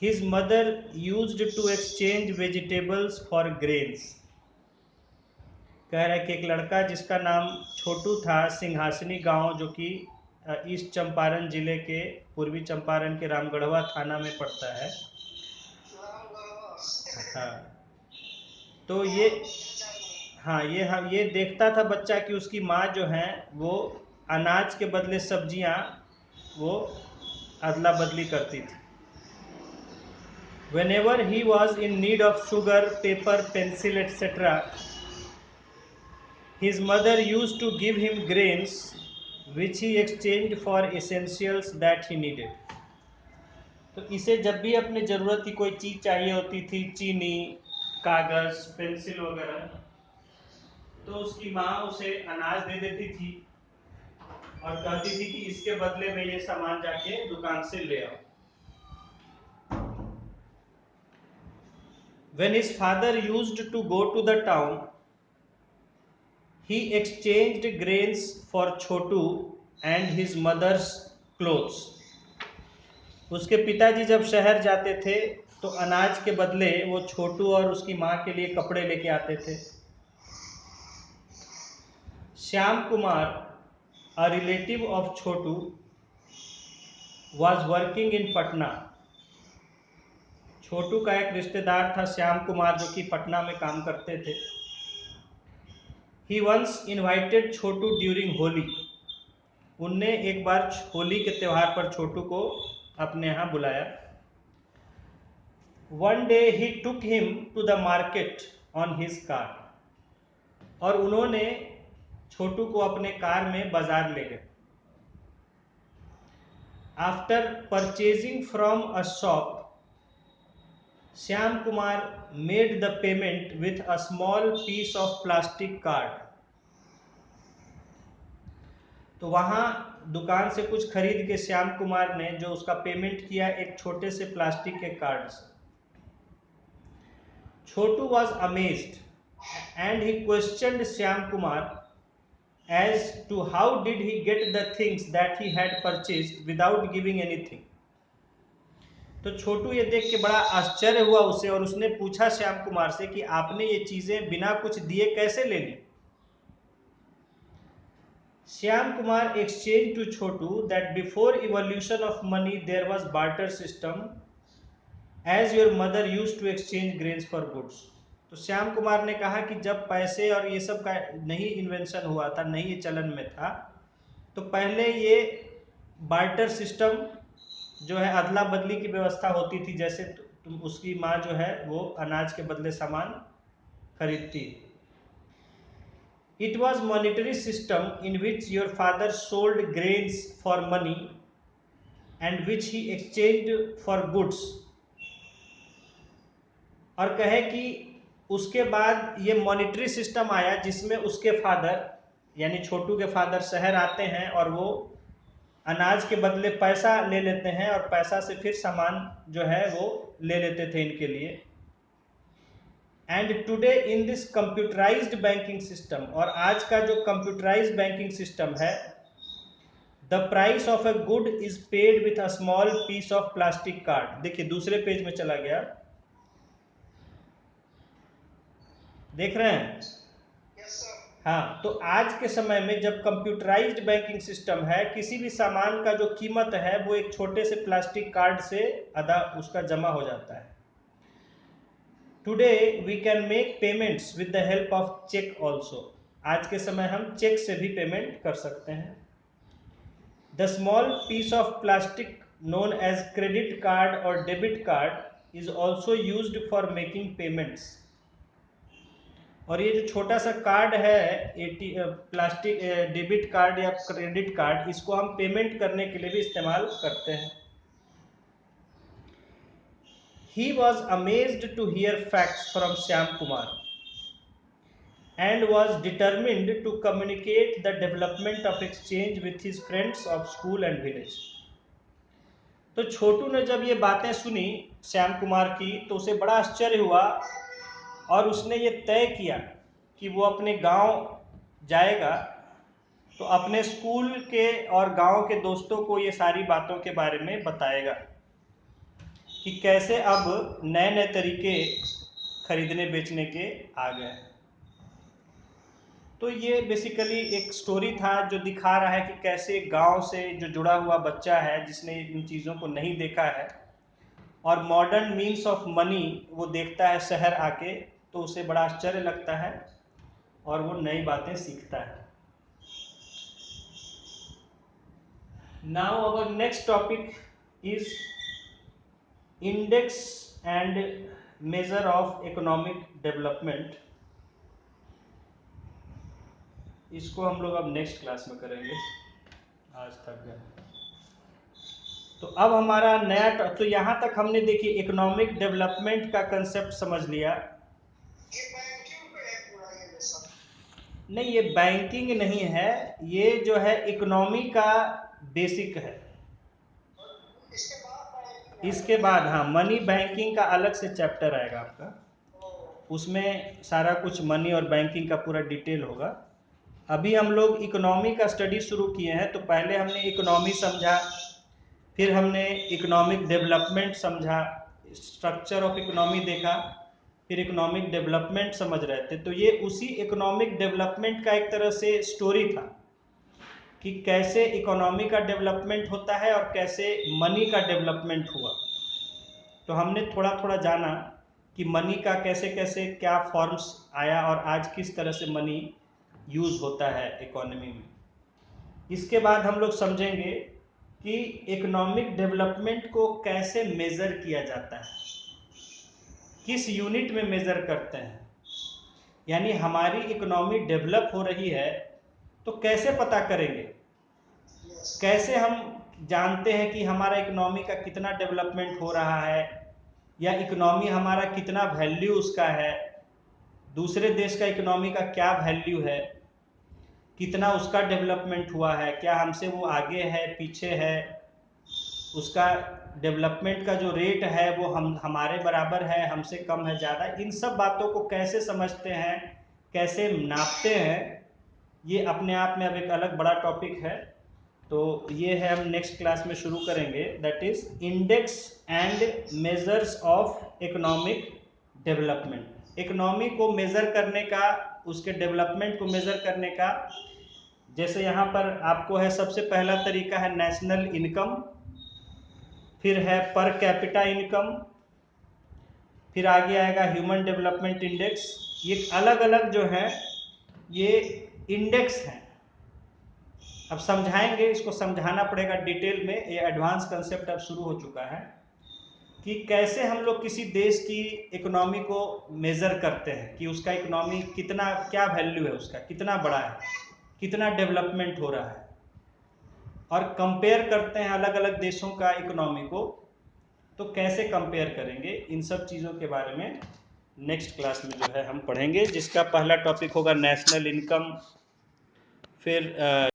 his mother used to exchange vegetables for grains। कह रहा है कि एक लड़का जिसका नाम छोटू था, सिंहासनी गांव जो कि ईस्ट चंपारण जिले के पूर्वी चंपारण के रामगढ़वा थाना में पड़ता है। हाँ, तो ये हम ये देखता था बच्चा कि उसकी माँ जो है वो अनाज के बदले सब्जियां वो अदला बदली करती थी। Whenever he was in need of sugar, paper, pencil, etc., his mother used to give him grains which he exchanged for essentials that he needed। तो इसे जब भी अपने ज़रूरत की कोई चीज़ चाहिए होती थी, चीनी, कागज़, पेंसिल वगैरह, तो उसकी माँ उसे अनाज दे देती थी और कहती थी कि इसके बदले में ये सामान जाके दुकान से ले आओ। When his father used to go to the town, he exchanged grains for Chotu and his mother's clothes। उसके पिताजी जब शहर जाते थे तो अनाज के बदले वो छोटू और उसकी माँ के लिए कपड़े लेके आते थे। Shyam Kumar, a relative of Chotu, was working in Patna। छोटू का एक रिश्तेदार था श्याम कुमार जो कि पटना में काम करते थे। He once invited Chhotu during Holi. उनने एक बार होली के त्यौहार पर छोटू को अपने यहाँ बुलाया। One day he took him to the market on his car। और उन्होंने छोटू को अपने कार में बाजार ले गए। After purchasing from a shop, Shyam Kumar made the payment with a small piece of plastic card। तो वहाँ दुकान से कुछ खरीद के श्याम कुमार ने जो उसका पेमेंट किया एक छोटे से प्लास्टिक के कार्ड से। छोटू was amazed and he questioned Shyam Kumar as to how did he get the things that he had purchased without giving anything। तो छोटू ये देख के बड़ा आश्चर्य हुआ उसे और उसने पूछा श्याम कुमार से कि आपने ये चीजें बिना कुछ दिए कैसे ले ली। Shyam Kumar exchanged to Chhotu that before evolution of money there was barter system as your mother used to exchange grains for goods। तो श्याम कुमार ने कहा कि जब पैसे और ये सब का नहीं इन्वेंशन हुआ था, नहीं ये चलन में था, तो पहले ये बार्टर सिस्टम जो है अदला बदली की व्यवस्था होती थी। जैसे तुम उसकी माँ जो है वो अनाज के बदले सामान खरीदती। It was monetary system in which your father sold grains for money and which he exchanged for goods। और कहे कि उसके बाद ये मॉनेटरी सिस्टम आया जिसमें उसके फादर यानी छोटू के फादर शहर आते हैं और वो अनाज के बदले पैसा ले लेते हैं और पैसा से फिर सामान जो है वो ले लेते थे इनके लिए। And today in this computerised banking system, और आज का जो कंप्यूटराइज्ड बैंकिंग सिस्टम है, the price of a good is paid with a small piece of plastic card. देखिए दूसरे पेज में चला गया, देख रहे हैं? हाँ, तो आज के समय में जब कंप्यूटराइज्ड बैंकिंग सिस्टम है, किसी भी सामान का जो कीमत है वो एक छोटे से प्लास्टिक कार्ड से अदा उसका जमा हो जाता है। Today we can make payments with the help of cheque also. आज के समय हम चेक से भी पेमेंट कर सकते हैं। The small piece of plastic known as credit card और debit card is also used for making payments. और ये जो छोटा सा कार्ड है प्लास्टिक डेबिट कार्ड या क्रेडिट कार्ड, इसको हम पेमेंट करने के लिए भी इस्तेमाल करते हैं। He was amazed to hear facts from Shyam Kumar and was determined to communicate the development of exchange with his friends of school and village. तो छोटू ने जब ये बातें सुनी श्याम कुमार की तो उसे बड़ा आश्चर्य हुआ और उसने ये तय किया कि वो अपने गांव जाएगा, तो अपने स्कूल के और गांव के दोस्तों को ये सारी बातों के बारे में बताएगा कि कैसे अब नए नए तरीके खरीदने बेचने के आ गए। तो ये बेसिकली एक स्टोरी था जो दिखा रहा है कि कैसे गांव से जो जुड़ा हुआ बच्चा है जिसने इन चीज़ों को नहीं देखा है और मॉडर्न मीन्स ऑफ मनी वो देखता है शहर आके, तो उसे बड़ा आश्चर्य लगता है और वो नई बातें सीखता है। Now our next topic is index and measure of economic development. इसको हम लोग अब नेक्स्ट क्लास में करेंगे, आज थक गए। तो अब हमारा नया तो यहाँ तक हमने देखिए इकोनॉमिक डेवलपमेंट का कंसेप्ट समझ लिया। नहीं, ये बैंकिंग नहीं है, ये जो है इकोनॉमी का बेसिक है। इसके बाद हाँ मनी बैंकिंग का अलग से चैप्टर आएगा आपका, उसमें सारा कुछ मनी और बैंकिंग का पूरा डिटेल होगा। अभी हम लोग इकोनॉमी का स्टडी शुरू किए हैं, तो पहले हमने इकोनॉमी समझा, फिर हमने इकोनॉमिक डेवलपमेंट समझा, स्ट्रक्चर ऑफ इकोनॉमी देखा, फिर इकोनॉमिक डेवलपमेंट समझ रहे थे। तो ये उसी इकोनॉमिक डेवलपमेंट का एक तरह से स्टोरी था कि कैसे इकोनॉमी का डेवलपमेंट होता है और कैसे मनी का डेवलपमेंट हुआ। तो हमने थोड़ा थोड़ा जाना कि मनी का कैसे कैसे क्या फॉर्म्स आया और आज किस तरह से मनी यूज़ होता है इकोनॉमी में। इसके बाद हम लोग समझेंगे कि इकोनॉमिक डेवलपमेंट को कैसे मेज़र किया जाता है, किस यूनिट में मेज़र करते हैं, यानी हमारी इकोनॉमी डेवलप हो रही है तो कैसे पता करेंगे, कैसे हम जानते हैं कि हमारा इकोनॉमी का कितना डेवलपमेंट हो रहा है या इकोनॉमी हमारा कितना वैल्यू उसका है, दूसरे देश का इकोनॉमी का क्या वैल्यू है, कितना उसका डेवलपमेंट हुआ है, क्या हमसे वो आगे है पीछे है, उसका डेवलपमेंट का जो रेट है वो हमारे बराबर है, हमसे कम है, ज़्यादा। इन सब बातों को कैसे समझते हैं, कैसे नापते हैं, ये अपने आप में अब एक अलग बड़ा टॉपिक है। तो ये है हम नेक्स्ट क्लास में शुरू करेंगे, that is index and measures of economic development. Economy को मेज़र करने का, उसके डेवलपमेंट को मेज़र करने का, जैसे यहाँ पर आपको है सबसे पहला तरीका है नेशनल इनकम, फिर है पर कैपिटा इनकम, फिर आगे आएगा ह्यूमन डेवलपमेंट इंडेक्स। ये अलग अलग जो है ये इंडेक्स हैं। अब समझाएंगे, इसको समझाना पड़ेगा डिटेल में, ये एडवांस कंसेप्ट अब शुरू हो चुका है कि कैसे हम लोग किसी देश की इकोनॉमी को मेज़र करते हैं कि उसका इकोनॉमी कितना, क्या वैल्यू है उसका, कितना बड़ा है, कितना डेवलपमेंट हो रहा है, और कंपेयर करते हैं अलग अलग देशों का इकोनॉमी को। तो कैसे कंपेयर करेंगे, इन सब चीज़ों के बारे में नेक्स्ट क्लास में जो है हम पढ़ेंगे, जिसका पहला टॉपिक होगा नेशनल इनकम, फिर